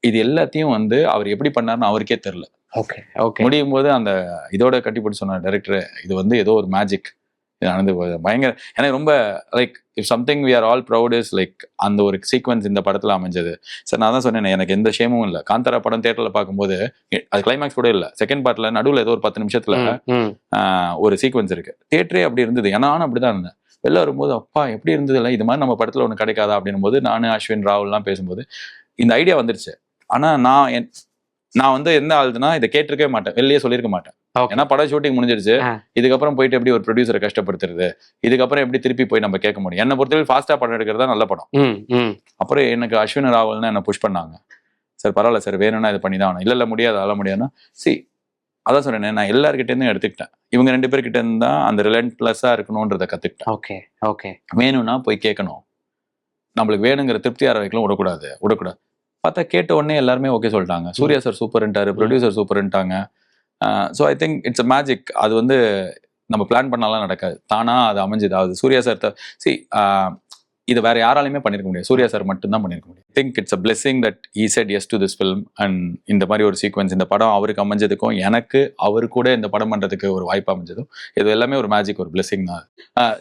Speaker 1: இது எல்லாத்தையும் வந்து அவர் எப்படி பண்ணாருன்னு அவருக்கே தெரியல.
Speaker 2: Okay okay.
Speaker 1: முடியும் போது அந்த இதோட கட்டிப்பட்டு சொன்னார் டைரக்டர், இது வந்து ஏதோ ஒரு மேஜிக் நடந்து போகுது பயங்கர. எனக்கு ரொம்ப like if something we are all proud is like அந்த ஒரு சீக்வன்ஸ் இந்த படத்துல அமைஞ்சது. சார் நான் தான் சொன்னேன், எனக்கு எந்த ஷேமும் இல்லை. காந்தாரா படம் தியேட்டர்ல பார்க்கும்போது அது கிளைமேக்ஸ் கூட இல்லை, செகண்ட் பார்ட்ல நடுவில் ஏதோ ஒரு 10 நிமிஷத்துல ஒரு சீக்வன்ஸ் இருக்கு. தியேட்டரே அப்படி இருந்தது, ஏன்னா நானும் அப்படிதான் இருந்தேன். வெளில வரும்போது அப்பா எப்படி இருந்தது இல்லை, இது மாதிரி நம்ம படத்துல ஒன்று கிடைக்காதா அப்படின்னும் போது நானு அஸ்வின் ராகுல்லாம் பேசும்போது இந்த ஐடியா வந்துருச்சு. ஆனா நான் வந்து என்ன ஆகுதுன்னா இதை கேட்டிருக்கவே மாட்டேன், வெளியே சொல்லியிருக்க மாட்டேன். ஏன்னா படம் ஷூட்டிங் முடிஞ்சிருச்சு, இதுக்கப்புறம் போயிட்டு எப்படி ஒரு ப்ரொடியூசரை கஷ்டப்படுத்துறது, இதுக்கப்புறம் எப்படி திருப்பி போய் நம்ம கேட்க முடியும். என்னை பொறுத்தவரை ஃபாஸ்டா படம் எடுக்கிறதா நல்ல படம். அப்புறம் எனக்கு அஸ்வின் ராகுல் தான் என்ன புஷ் பண்ணாங்க. சார் பரவாயில்ல சார், வேணும்னா இது பண்ணி தான் ஆகணும். இல்ல முடியாது, அதெல்லாம் முடியாதுன்னா அதான் சொன்னேன், நான் எல்லார்கிட்ட இருந்தும் எடுத்துக்கிட்டேன். இவங்க 2 பேர்கிட்ட இருந்து தான் அந்த ரிலன்ட்லெஸ்ஸா இருக்கணும்ன்றதை கத்துக்கிட்டேன்.
Speaker 2: Okay okay.
Speaker 1: வேணும்னா போய் கேட்கணும், நம்மளுக்கு வேணுங்கிற திருப்தி ஆற வைக்கலாம், விடக்கூடாது. பார்த்தா கேட்ட உடனே எல்லாருமே ஓகே சொல்லிட்டாங்க. சூர்யா சார் சூப்பர்ன்ட்டாரு, ப்ரொடியூசர் சூப்பர்ன்ட்டாங்க. So I think it's a magic. அது வந்து நம்ம பிளான் பண்ணாலாம் நடக்காது, தானா அது அமைஞ்சது. அது சூர்யா சார் இது வேற யாராலையுமே பண்ணிருக்க முடியாது, சூர்யா சார் மட்டும்தான் பண்ணிருக்க முடியும். ஐ think it's a blessing that he said yes to this film. And இந்த மாதிரி ஒரு சீக்வன்ஸ் இந்த படம் அவருக்கு அமைஞ்சதுக்கும் எனக்கு அவரு கூட இந்த படம் பண்றதுக்கு ஒரு வாய்ப்பு அமைஞ்சதும் இது எல்லாமே ஒரு மேஜிக், ஒரு பிளெஸிங் தான்.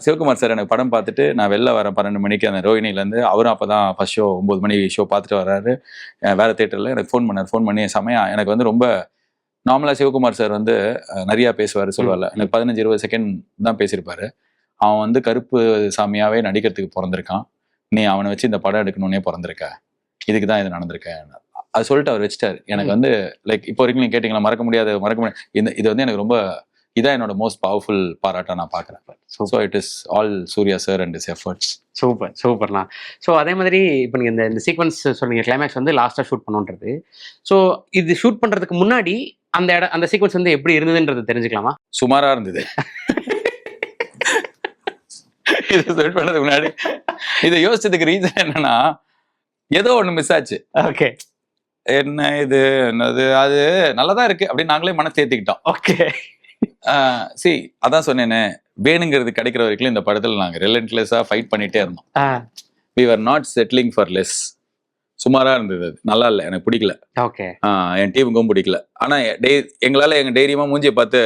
Speaker 1: சிவகுமார் சார் எனக்கு படம் பார்த்துட்டு நான் வெளில வரேன் 12 மணிக்கு அந்த ரோஹிணிலேருந்து. அவரும் அப்பதான் ஃபர்ஸ்ட் ஷோ 9 மணி ஷோ பார்த்துட்டு வர்றாரு வேற தியேட்டர்ல. எனக்கு ஃபோன் பண்ணி செமையா எனக்கு வந்து ரொம்ப நார்மலா சிவகுமார் சார் வந்து நிறைய பேசுவாரு, சொல்லுவார்ல. எனக்கு 15-20 செகண்ட் தான் பேசியிருப்பாரு. அவன் வந்து கருப்பு சாமியாவே நடிக்கிறதுக்கு பிறந்திருக்கான், நீ அவனை வச்சு இந்த படம் எடுக்கணும்னே பிறந்திருக்க, இதுக்கு தான் இது நடந்திருக்க. அது சொல்லிட்டு அவர் வச்சிட்டாரு. எனக்கு வந்து லைக் இப்போ வரைக்கும் நீங்க கேட்டீங்களா, மறக்க முடியாது. இது வந்து எனக்கு ரொம்ப இதான் என்னோட மோஸ்ட் பவர்ஃபுல் பாராட்டா நான் பாக்குறேன். So it is all Suriya sir and his efforts.
Speaker 2: சூப்பர்ண்ணா. ஸோ அதே மாதிரி இப்போ நீங்கள் இந்த சீக்வன்ஸ் சொன்னீங்க, கிளைமேக்ஸ் வந்து லாஸ்ட்டாக ஷூட் பண்ணுன்றது. ஸோ இது ஷூட் பண்ணுறதுக்கு முன்னாடி அந்த சீக்வன்ஸ் வந்து எப்படி இருந்ததுன்றது தெரிஞ்சுக்கலாமா?
Speaker 1: சுமாரா இருந்தது. இதை ஷூட் பண்ணதுக்கு முன்னாடி இதை யோசிச்சதுக்கு ரீசன் என்னன்னா, ஏதோ ஒன்று மிஸ் ஆச்சு.
Speaker 2: ஓகே,
Speaker 1: என்ன இது என்னது, அது நல்லதான் இருக்கு அப்படின்னு நாங்களே மனசு ஏத்திக்கிட்டோம்.
Speaker 2: ஓகே.
Speaker 1: அதான் சொன்னேனே, வேணுங்கிறது கிடைக்கிற வரைக்கும் இந்த படத்துல நாங்க ரிலன்ட்லெஸ்ஸா ஃபைட் பண்ணிட்டே இருந்தோம். we were not settling for less. சுமாரா இருந்தது, அது நல்லா இல்லை, எனக்கு பிடிக்கல.
Speaker 2: ஓகே.
Speaker 1: என் டீமுக்கும் பிடிக்கல. ஆனா எங்களால எங்க தைரியமா மூஞ்சியை பார்த்து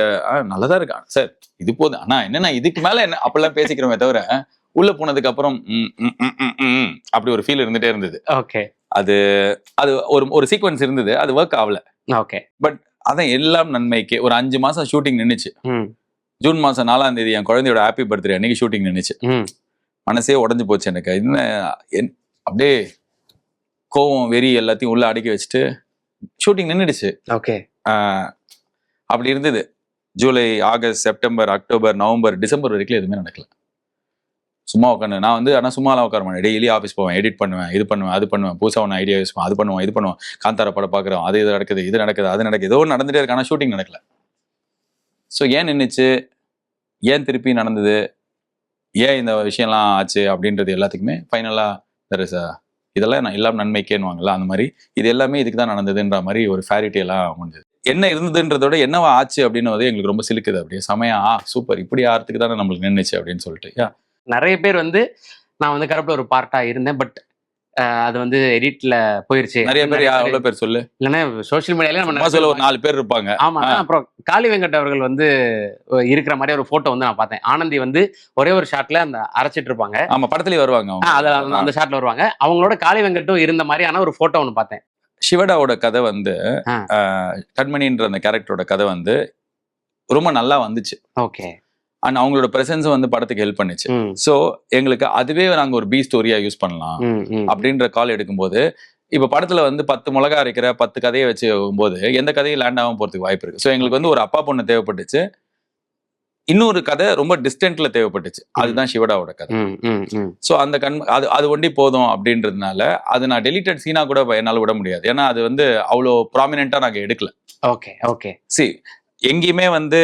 Speaker 1: நல்லதான் இருக்கா சார், இது போதும். ஆனா என்னன்னா இதுக்கு மேல என்ன அப்படிலாம் பேசிக்கிறோமே தவிர உள்ள போனதுக்கு அப்புறம் அப்படி ஒரு ஃபீல் இருந்துட்டே இருந்தது.
Speaker 2: ஓகே.
Speaker 1: அது ஒரு சீக்வன்ஸ் இருந்தது, அது ஒர்க் ஆகல.
Speaker 2: ஓகே.
Speaker 1: பட் அதான் எல்லாம் நன்மைக்கு. ஒரு 5 மாசம் ஷூட்டிங் நின்னுச்சு. ஜூன் மாசம் 4ஆம் தேதி என் குழந்தையோட ஹாப்பி பர்த்டே அன்னைக்கு ஷூட்டிங் நின்னுச்சு. மனசே உடஞ்சு போச்சு எனக்கு. அப்படியே கோவம் வெறி எல்லாத்தையும் உள்ள அடக்கி வச்சுட்டு ஷூட்டிங் நின்றுடுச்சு.
Speaker 2: ஓகே.
Speaker 1: அப்படி இருந்தது. July, August, September, October, November, December வரைக்கும் எதுவுமே நடக்கல. சும்மா உட்காந்து நான் வந்து ஆனால் சும்மாலாம் உட்கார மாட்டேன். டெய்லி ஆஃபீஸ் போவேன், எடிட் பண்ணுவேன், இது பண்ணுவேன், அது பண்ணுவேன், புதுசாக ஒன்று ஐடியா யூஸ் பண்ணுவேன், அது பண்ணுவேன், இது பண்ணுவேன், காந்தாரா படம் பார்க்குறோம், அது இது நடக்குது, இது நடக்குது, அது நடக்குது, ஏதோ நடந்துட்டே இருக்கு. ஆனால் ஷூட்டிங் நடக்கல. ஸோ ஏன் நின்றுச்சு, ஏன் திருப்பி நடந்தது, ஏன் இந்த விஷயம்லாம் ஆச்சு அப்படின்றது எல்லாத்துக்குமே ஃபைனலாக இதெல்லாம் எல்லாம் நன்மைக்கேன்னுவாங்கல்ல, அந்த மாதிரி இது எல்லாமே இதுக்கு தான் நடந்ததுன்ற மாதிரி ஒரு ஃபேரிட்டேலாம் முடிஞ்சது. என்ன இருந்ததுன்றதோட என்னவா ஆச்சு அப்படின்னு எங்களுக்கு ரொம்ப சிலுக்குது. அப்படியே சமயம் சூப்பர், இப்படி ஆறதுக்கு தானே நம்மளுக்கு நின்றுச்சு அப்படின்னு சொல்லிட்டு.
Speaker 2: நிறைய பேர் வந்து நான் வந்து கருப்புல ஒரு பார்ட்டா இருந்தேன், பட் அது வந்து எடிட்ல போயிருச்சு.
Speaker 1: நிறைய பேர் எவ்வளவு பேர் சொல்லு,
Speaker 2: இல்லைன்னா சோசியல் மீடியால நம்ம
Speaker 1: சொல்ல ஒரு 4 பேர் இருப்பாங்க.
Speaker 2: ஆமா. அப்புறம் காளி வெங்கட் அவர்கள் வந்து இருக்கிற மாதிரி ஒரு போட்டோ வந்து நான் பார்த்தேன். ஆனந்தி வந்து ஒரே ஒரு ஷாட்ல அந்த அரைச்சிட்டு இருப்பாங்க.
Speaker 1: ஆமா, படத்துலயே வருவாங்க,
Speaker 2: அந்த ஷாட்ல வருவாங்க. அவங்களோட காளி வெங்கட்டும் இருந்த மாதிரியான ஒரு போட்டோ ஒன்று பார்த்தேன்.
Speaker 1: சிவடாவோட கதை வந்து கண்மணின்ற அந்த கேரக்டரோட கதை வந்து ரொம்ப நல்லா வந்துச்சு.
Speaker 2: ஓகே.
Speaker 1: அண்ட் அவங்களோட பிரசன்ஸ் வந்து படத்துக்கு ஹெல்ப் பண்ணுச்சு. சோ எங்களுக்கு அதுவே நாங்க ஒரு பி ஸ்டோரியா யூஸ் பண்ணலாம் அப்படின்ற கால் எடுக்கும்போது, இப்ப படத்துல வந்து 10 மிளகா அரைக்கிற 10 கதையை வச்சு போது எந்த கதையும் லேண்ட் ஆகாம போறதுக்கு வாய்ப்பு இருக்கு. சோ எங்களுக்கு வந்து ஒரு அப்பா பொண்ணு தேவைப்பட்டுச்சு, இன்னொரு கதை ரொம்ப டிஸ்டன்ட்ல தேவைப்பட்டுச்சு. அதுதான் சிவடாவோட கதை. சோ அந்த அது ஒண்டி போதும் அப்படின்றதுனால அது நான் டெலிட்டட் சீனா கூட என்னால விட முடியாது. ஏன்னா அது வந்து அவ்வளோ ப்ராமினென்ட்டா நாங்க எடுக்கல.
Speaker 2: ஓகே. ஓகே.
Speaker 1: எங்கேயுமே வந்து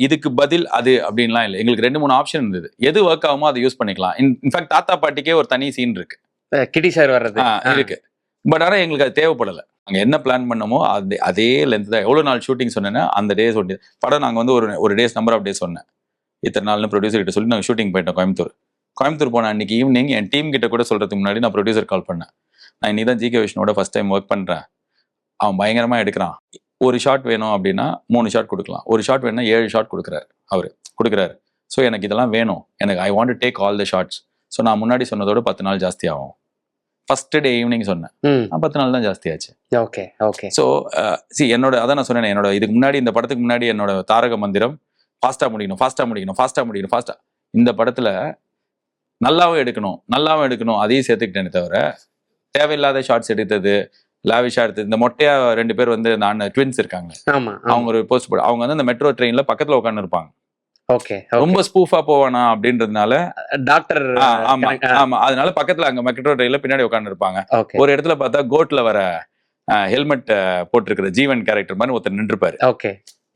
Speaker 1: இதுக்கு பதில் அது அப்படின்லாம் இல்லை. எங்களுக்கு 2-3 ஆப்ஷன் இருந்தது. எது ஒர்க் ஆகுமோ அதை யூஸ் பண்ணிக்கலாம். இன்ஃபேக்ட் தாத்தா பாட்டிக்கே ஒரு தனி சீன் இருக்கு,
Speaker 2: கிட்டி சார் வர்றது
Speaker 1: இருக்கு. பட் ஆனா எங்களுக்கு அது தேவைப்படல. நாங்க என்ன பிளான் பண்ணமோ அதே லென்த் தான். எவ்வளவு நாள் ஷூட்டிங் சொன்னேன்னா அந்த டேஸ் ஒட்டி படம் நாங்க வந்து ஒரு டேஸ் நம்பர் ஆஃப் டேஸ் சொன்னேன். இத்தனை நாள்னு ப்ரொடியூசர் கிட்ட சொல்லி நாங்கள் ஷூட்டிங் போயிட்டோம் கோயம்புத்தூர் போன அன்னைக்கு ஈவினிங் என் டீம் கிட்ட கூட சொல்றதுக்கு முன்னாடி நான் ப்ரொடியூசர் கால் பண்ணேன். நான் இன்னைக்கு தான் ஜிகே விஷ்ணுவோட ஃபர்ஸ்ட் டைம் ஒர்க் பண்றேன். அவன் பயங்கரமா எடுக்கிறான். ஒரு ஷாட் வேணும் அப்படின்னா 3 ஷாட் கொடுக்கலாம், ஒரு ஷாட் வேணும்னா 7 ஷாட் கொடுக்குறாரு. ஸோ எனக்கு இதெல்லாம் வேணும், எனக்கு I want to take all the shots. So நான் முன்னாடி சொன்னதோட 10 நாள் ஜாஸ்தி ஆகும். ஃபர்ஸ்ட் டே ஈவினிங் சொன்னேன், 10 நாள் தான் ஜாஸ்தி ஆச்சு.
Speaker 2: ஓகே.
Speaker 1: ஸோ என்னோட அதான் நான் சொன்னேன், என்னோட இதுக்கு முன்னாடி இந்த படத்துக்கு முன்னாடி என்னோட தாரக மந்திரம் ஃபாஸ்டா முடிக்கணும். இந்த படத்துல நல்லாவும் எடுக்கணும் அதையும் சேர்த்துக்கிட்டேனே தவிர தேவையில்லாத ஷார்ட்ஸ் எடுத்தது, லாவிஷா எடுத்தது. இந்த மொட்டையா 2 பேர் வந்து நான் ட்வின்ஸ் இருக்காங்க, அவங்க ஒரு போஸ்ட் போட, அவங்க வந்து அந்த மெட்ரோ ட்ரெயின்ல பக்கத்துல உட்காந்து இருப்பாங்க. ரொம்ப ஸ்பூஃபா போவானா அப்படின்றதுனால
Speaker 2: டாக்டர்
Speaker 1: ஆமா அதனால பக்கத்துல அங்க மெட்ரோ ட்ரெயின்ல பின்னாடி உட்காந்து இருப்பாங்க. ஒரு இடத்துல பார்த்தா கோட்ல வர ஹெல்மெட் போட்டிருக்கிற ஜீவன் கேரக்டர் மாதிரி ஒருத்தர் நின்றுப்பாரு.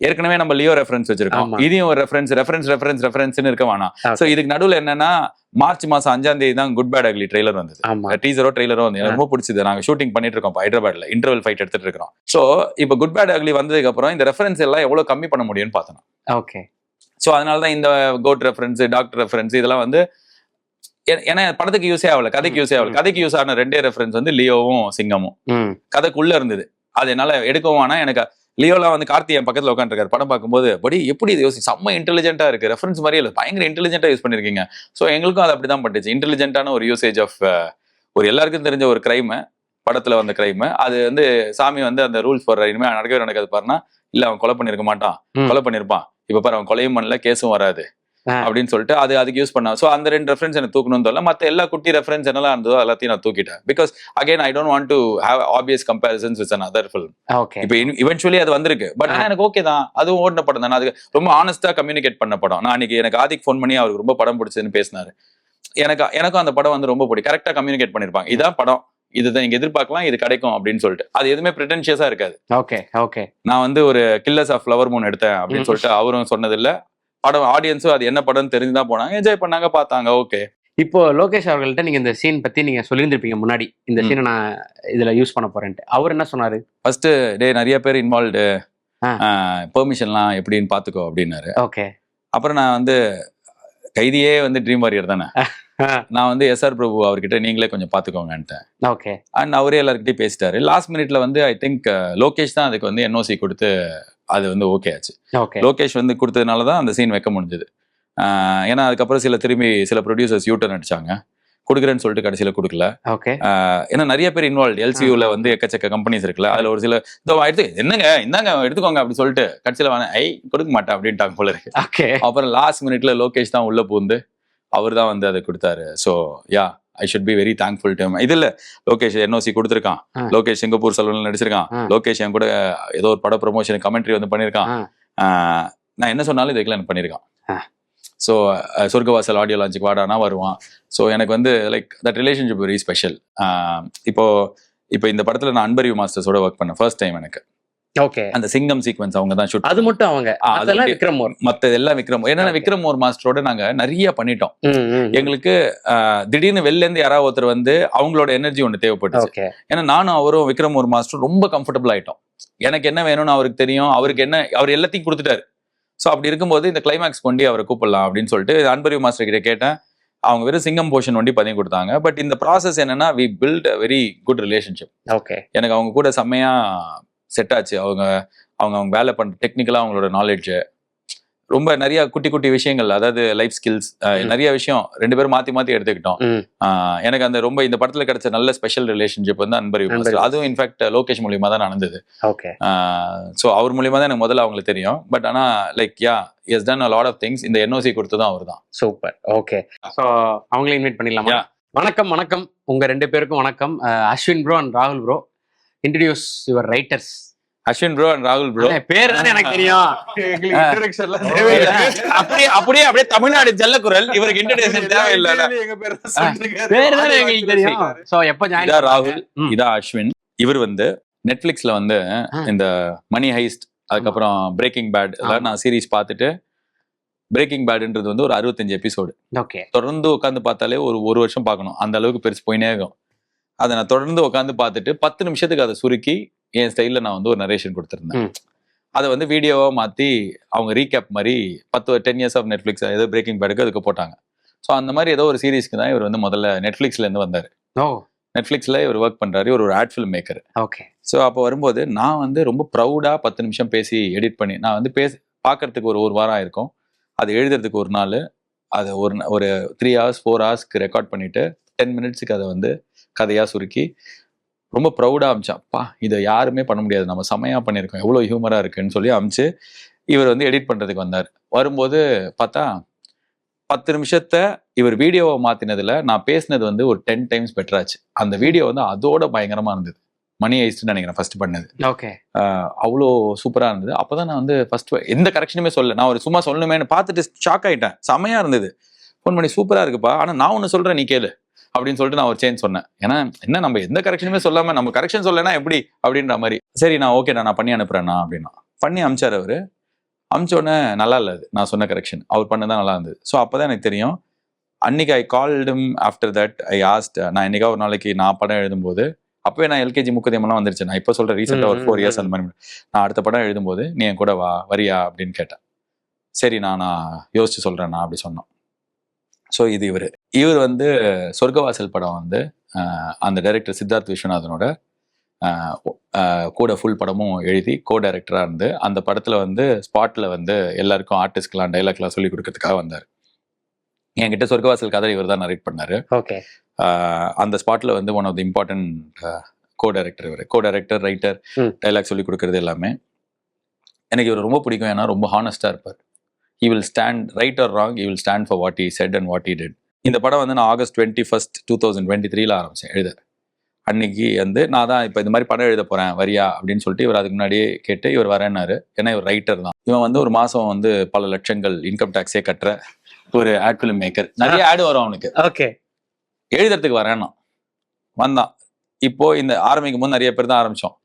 Speaker 1: ஏற்கனவே நம்ம லியோ ரெஃபரன்ஸ் வச்சிருக்கோம், இதையும் ஒரு ரெஃபரன்ஸ் இருக்க வேணாம். சோ இதுக்கு நடுவுல என்னன்னா மார்ச் மாசம் 5ஆம் தேதி தான் குட் பேட் அக்லி ட்ரெய்லர் வந்தது, ட்ரெய்லரோ வந்து எனக்கு ரொம்ப பிடிச்சது. நாங்க ஷூட்டிங் பண்ணிட்டு இருக்கோம் ஹைதராபாத்ல, இன்டர்வல் ஃபைட் எடுத்துட்டு இருக்கோம். சோ இப்போ குட் பேட் அக்லி வந்ததுக்கு அப்புறம் இந்த ரெஃபரன்ஸ் எல்லாம் எவ்வளவு கம்மி பண்ண முடியும்னு பார்த்தோம்.
Speaker 2: ஓகே.
Speaker 1: சோ அதனாலதான் இந்த கோட் ரெஃபரன்ஸ், டாக்டர் ரெஃபரன்ஸ் இதெல்லாம் வந்து ஏன்னா படத்துக்கு யூஸே ஆகல, கதைக்கு யூஸ் ஆன 2 ரெஃபரன்ஸ் வந்து லியோவும் சிங்கமும் கதைக்குள்ள இருந்தது. அது என்னால எடுக்கவும் ஆனா எனக்கு லியோலாம் வந்து கார்த்தி என் பக்கத்துல உட்காந்துருக்காரு. படம் பார்க்கும்போது படி எப்படி இது யோசி செம்ம இன்டெலிஜென்ட்டா இருக்கு, ரெஃபரன்ஸ் மாதிரியே இல்லை, பயங்கர இன்டெலிஜென்ட்டா யூஸ் பண்ணிருக்கீங்க. ஸோ எங்களுக்கும் அது அப்படிதான் பட்டுச்சு. இன்டெலிஜென்ட்டான ஒரு யூசேஜ் ஆஃப் ஒரு எல்லாருக்கும் தெரிஞ்ச ஒரு கிரைம், படத்துல வந்த கிரைம். அது வந்து சாமி வந்து அந்த ரூல்ஸ் போடுற இனிமே நடக்காது பாருன்னா, இல்ல அவன் கொலை பண்ணிருக்க மாட்டான், கொலை பண்ணிருப்பான், இப்ப பாரு அவன் கொலையும் பண்ணல, கேஸும் வராது அப்படின்னு சொல்லிட்டு அதுக்கு யூஸ் பண்ணா. ஸோ அந்த 2 ரெஃபரன்ஸ் எனக்கு தூக்கணும்னு தோல. மற்ற எல்லா குட்டி ரெஃபரன்ஸ் என்னெல்லாம் இருந்ததோ எல்லாத்தையும் நான் தூக்கிட்டேன். Because again I don't want to have obvious comparisons with another film. இப்போ இவென்ச்சுவலி அது வந்திருக்கு, பட் எனக்கு ஓகே தான், அதுவும் ஓடின படம் தான். அது ரொம்ப ஆனஸ்டா கம்யூனிகேட் பண்ண படம். நான் அன்னைக்கு எனக்கு ஆதிக் ஃபோன் பண்ணி அவருக்கு ரொம்ப படம் பிடிச்சதுன்னு பேசினாரு. எனக்கும் அந்த படம் வந்து ரொம்ப பிடிக்கும். கரெக்டா கம்யூனிகேட் பண்ணிருப்பாங்க, இதான் படம், இதுதான் நீங்க எதிர்பார்க்கலாம், இது கிடைக்கும் அப்படின்னு சொல்லிட்டு. அது எதுவுமே பிரிட்டன்ஷியஸா இருக்காது.
Speaker 2: ஓகே. நான்
Speaker 1: வந்து ஒரு கில்லர்ஸ் ஆஃப் ஃப்ளவர் மூன் எடுத்தேன் அப்படின்னு சொல்லிட்டு அவரும் சொன்னது இல்ல. படம் ஆடியன்ஸும் அது என்ன படம்னு தெரிஞ்சுதான் போனாங்க, என்ஜாய் பண்ணாங்க, பார்த்தாங்க. ஓகே.
Speaker 2: இப்போ லோகேஷ் அவர்கள்ட்ட நீங்க இந்த சீன் பத்தி நீங்க சொல்லியிருந்திருப்பீங்க முன்னாடி, இந்த சீனை நான் இதுல யூஸ் பண்ண போறேன்ட்டு. அவர் என்ன சொன்னாரு?
Speaker 1: ஃபர்ஸ்ட் டே நிறைய பேர் இன்வால்வ்டு, பெர்மிஷன்லாம் எப்படின்னு பாத்துக்கோ அப்படின்னாரு.
Speaker 2: ஓகே.
Speaker 1: அப்புறம் நான் வந்து கைதியே வந்து ட்ரீம் வாரியர் தானே, நான் வந்து எஸ்ஆர் பிரபு அவர்கிட்ட நீங்களே கொஞ்சம் பாத்துக்கோங்கன்ட்டேன்.
Speaker 2: ஓகே.
Speaker 1: அண்ட் அவரே எல்லாருக்கிட்டையும் பேசிட்டாரு. லாஸ்ட் மினிட்ல வந்து ஐ திங்க் லோகேஷ் தான் அதுக்கு வந்து என்ஓசி கொடுத்து அது வந்து ஓகே ஆச்சு. லோகேஷ் வந்து கொடுத்ததுனாலதான் அந்த சீன் வைக்க முடிஞ்சது. ஏன்னா அதுக்கப்புறம் சில ப்ரொடியூசர்ஸ் யூட்டர்ன் அடிச்சாங்க, கொடுக்குறேன்னு சொல்லிட்டு கடைசியில கொடுக்கல. ஏன்னா நிறைய பேர் இன்வால்வ், எல்சியூல வந்து எக்கச்சக்க கம்பெனிஸ் இருக்குல்ல, அதுல ஒரு சில என்னங்க இந்தாங்க எடுத்துக்கோங்க அப்படி சொல்லிட்டு கடைசியில கொடுக்க மாட்டேன் அப்படின்ட்டாங்க போல இருக்கு. அப்புறம் லாஸ்ட் மினிட்ல லோகேஷ் தான் உள்ள பூந்து அவர் தான் வந்து அதை கொடுத்தாரு. So yeah I should be very thankful to him. இதுல லோகேஷ் என்ஓசி கொடுத்துருக்கான், லோகேஷ் சிங்கப்பூர் செல்வன்ல நடிச்சிருக்கான், லோகேஷ் என் கூட ஏதோ ஒரு பட ப்ரொமோஷன் கமெண்ட்ரி வந்து பண்ணியிருக்கான். நான் என்ன சொன்னாலும் இதுக்கெல்லாம் எனக்கு பண்ணியிருக்கான். ஸோ சொர்க்கவாசல் ஆடியோ லான்ச்சுக்கு வாடானா வருவான். ஸோ எனக்கு வந்து like that relationship very special. இப்போ இந்த படத்துல நான் அன்பரியூ மாஸ்டர்ஸோட ஒர்க் பண்ணேன் ஃபர்ஸ்ட் டைம் எனக்கு.
Speaker 2: ஓகே.
Speaker 1: அந்த சிங்கம் சீக்வன்ஸ் அவங்க தான் ஷூட்.
Speaker 2: அது மட்டும் அவங்க, அதெல்லாம் விக்ரம் மோர்,
Speaker 1: மத்தது எல்லாம் விக்ரம். ஏன்னா விக்ரம் மோர் மாஸ்டரோட நாங்க நிறைய பண்ணிட்டோம். எங்களுக்கு திடீர்னு வெளில இருந்து யாராவது ஒருத்தர் வந்து அவங்களோட எனர்ஜி ஒன்று தேவைப்பட்டுச்சு. ஏன்னா நானும் அவரும் விக்ரம் மோர் மாஸ்டர் ரொம்ப கம்ஃபர்டபுள் ஆயிட்டோம். எனக்கு என்ன வேணும்னு அவருக்கு தெரியும், அவருக்கு என்ன அவர் எல்லாத்தையும் கொடுத்துட்டாரு. ஸோ அப்படி இருக்கும்போது இந்த கிளைமேக்ஸ் கொண்டு அவரை கூப்பிடலாம் அப்படின்னு சொல்லிட்டு அன்பரியூ மாஸ்டர் கிட்ட கேட்டேன். அவங்க வெறும் சிங்கம் போர்ஷன் ஒண்டி பண்ணி கொடுத்தாங்க. பட் இந்த ப்ராசஸ் என்னன்னா we built a very good relationship.
Speaker 2: Okay. எனக்கு
Speaker 1: அவங்க கூட செம்மையா செட் ஆச்சு. அவங்க வேலை பண்ற டெக்னிக்கலா அவங்களோட நாலேஜ், ரொம்ப நிறைய குட்டி குட்டி விஷயங்கள், அதாவது லைஃப் ஸ்கில்ஸ், நிறைய விஷயம் 2 பேரும் மாத்தி எடுத்துக்கிட்டோம். எனக்கு அந்த ரொம்ப இந்த படத்துல கிடைச்ச நல்ல ஸ்பெஷல் ரிலேஷன்ஷிப் வந்து அன்பரியூ மாஸ்டர். அதுவும் இன்ஃபேக்ட் லோகேஷ் மூலியமா தான் நடந்தது. ஸோ அவர் மூலியமா தான் எனக்கு முதல்ல அவங்களுக்கு தெரியும். பட் ஆனா like yeah he has done a lot of things. இந்த என்ஓசி கொடுத்ததும் அவர் தான்.
Speaker 2: சூப்பர். ஓகே. ஸோ அவங்களே இன்வைட் பண்ணிடலாமா? வணக்கம். உங்க 2 பேருக்கும் வணக்கம். அஸ்வின் ப்ரோ அண்ட் ராகுல் bro, introduce your writers.
Speaker 1: Ashwin bro and ராகுல் ப்ரோ
Speaker 2: பேர் தான் எனக்கு தெரியும்.
Speaker 1: அப்படியே தமிழ்நாடு ஜல்லக்குரல், இவருக்கு இன்ட்ரோடக்ஷன் தேவையில்லை.
Speaker 2: பேர் தான் எங்களுக்கு தெரியும். சோ எப்ப ஜாயின்?
Speaker 1: இதா ராகுல், இதா அஸ்வின். இவர் வந்து நெட்ஃபிளிக்ஸ்ல வந்து இந்த மணி ஹைஸ்ட், அதுக்கப்புறம் பிரேக்கிங் பேட் எல்லாம் நான் சீரீஸ் பார்த்துட்டு, பிரேக்கிங் பேட்ன்றது வந்து ஒரு 65 எபிசோடு.
Speaker 2: ஓகே.
Speaker 1: தொடர்ந்து உட்காந்து பார்த்தாலே ஒரு வருஷம் பார்க்கணும், அந்த அளவுக்கு பெருசு போயினே இருக்கும். அதை நான் தொடர்ந்து உட்காந்து பார்த்துட்டு 10 நிமிஷத்துக்கு அதை சுருக்கி என் ஸ்டைலில் நான் வந்து ஒரு நரேஷன் கொடுத்துருந்தேன். அதை வந்து வீடியோவாக மாற்றி அவங்க ரீகேப் மாதிரி 10 இயர்ஸ் ஆஃப் நெட்ஃப்ளிக்ஸ் ஏதோ பிரேக்கிங் பேடுக்கு அதுக்கு போட்டாங்க. ஸோ அந்த மாதிரி ஏதோ ஒரு சீரீஸ்க்கு தான் இவர் வந்து முதல்ல நெட்ஃப்ளிக்ஸ்லேருந்து வந்தார். நெட்ஃப்ளிக்ஸில் இவர் ஒர்க் பண்ணுறாரு, ஒரு ad filmmaker.
Speaker 2: Okay.
Speaker 1: So அப்போ வரும்போது நான் வந்து ரொம்ப ப்ரௌடாக 10 நிமிஷம் பேசி எடிட் பண்ணி நான் வந்து பார்க்கறதுக்கு ஒரு வாரம் இருக்கும், அது எழுதுறதுக்கு ஒரு நாள், அதை ஒரு 3 hours 4 hours ரெக்கார்ட் பண்ணிவிட்டு 10 minutesக்கு அதை வந்து கதையாக சுருக்கி ரொம்ப ப்ரௌடாக அமிச்சான். அப்பா இதை யாருமே பண்ண முடியாது, நம்ம செமையாக பண்ணியிருக்கோம், எவ்வளோ ஹியூமராக இருக்குன்னு சொல்லி அமிச்சு இவர் வந்து எடிட் பண்ணுறதுக்கு வந்தார். வரும்போது பார்த்தா 10 நிமிஷத்தை இவர் வீடியோவை மாற்றினதில் நான் பேசினது வந்து ஒரு 10 times பெட்டராச்சு. அந்த வீடியோ வந்து அதோட பயங்கரமாக இருந்தது. மணி ஐஸ்ட்னு நினைக்கிறேன் ஃபர்ஸ்ட் பண்ணது.
Speaker 2: ஓகே.
Speaker 1: அவ்வளோ சூப்பராக இருந்தது. அப்போ தான் நான் வந்து ஃபர்ஸ்ட் எந்த கரெக்ஷனுமே சொல்ல, நான் ஒரு சும்மா சொல்லணுமேனு பார்த்துட்டு ஷாக் ஆகிட்டேன். செமையாக இருந்தது. ஃபோன் பண்ணி சூப்பராக இருக்குப்பா, ஆனால் நான் ஒன்று சொல்கிறேன் நீ கேளு அப்படின்னு சொல்லிட்டு நான் ஒரு சேஞ்ச் சொன்னேன். ஏன்னா என்ன நம்ம எந்த கரெக்ஷனுமே சொல்லாமல் நம்ம கரெக்ஷன் சொல்லலைன்னா எப்படி அப்படின்ற மாதிரி. சரி நான் ஓகே நான் பண்ணி அனுப்புறேண்ணா அப்படின்னா பண்ணி அமிச்சார் அவர். அமிச்சோடனே நல்லா இல்லை, நான் சொன்ன கரெக்ஷன் அவர் பண்ணதான் நல்லா இருந்தது. ஸோ அப்போ தான் எனக்கு தெரியும். அன்னைக்கு ஐ கால்டும் ஆஃப்டர் தட் ஐ ஆஸ்ட், நான் என்னைக்கா ஒரு நாளைக்கு நான் படம் எழுதும்போது அப்போவே நான் எல்கேஜி முக்கதியமெல்லாம் வந்துருச்சு. நான் இப்போ சொல்கிறேன் ரீசெண்டாக ஒரு 4 years அந்த மாதிரி. நான் அடுத்த படம் எழுதும்போது நீ என் கூட வரியா அப்படின்னு கேட்டேன். சரி நான் யோசிச்சு சொல்கிறேண்ணா அப்படி சொன்னோம். ஸோ இது இவர் வந்து சொர்க்கவாசல் படம் வந்து அந்த டைரக்டர் சித்தார்த் விஸ்வநாதனோட கூட ஃபுல் படமும் எழுதி கோ டைரக்டராக இருந்து அந்த படத்தில் வந்து ஸ்பாட்டில் வந்து எல்லாருக்கும் ஆர்டிஸ்ட்கெலாம் டைலாக்லாம் சொல்லி கொடுக்கறதுக்காக வந்தார். என்கிட்ட சொர்க்கவாசல் கதை இவர் தான் நரேட் பண்ணார்.
Speaker 2: ஓகே.
Speaker 1: அந்த ஸ்பாட்டில் வந்து one of the important co director இவர். கோ டைரக்டர், ரைட்டர், டைலாக் சொல்லி கொடுக்கறது எல்லாமே எனக்கு இவர் ரொம்ப பிடிக்கும். ஏன்னா ரொம்ப ஹானஸ்டாக இருப்பார். he will stand right or wrong, he will stand for what he said and what he did. இந்த படம் வந்து நான் August 21st 2023 ஆரம்பிச்சேன் எழுத. அன்னைக்கு வந்து நான் தான் இப்போ இந்த மாதிரி படம் எழுத போறேன் வரியா அப்படின்னு சொல்லிட்டு இவர் அதுக்கு முன்னாடியே கேட்டு இவர் வரேன்னாரு. ஏன்னா இவர் ரைட்டர் தான். இவன் வந்து ஒரு மாசம் வந்து பல லட்சங்கள் இன்கம் டாக்ஸே கட்டுற ஒரு ஆட் ஃபிலிம் மேக்கர். நிறைய ஆடு வரும் அவனுக்கு.
Speaker 2: ஓகே.
Speaker 1: எழுதுறதுக்கு வரேன்னா வந்தான். இப்போ இந்த ஆரம்பிக்கும் போது நிறைய பேர் தான் ஆரம்பிச்சோம்.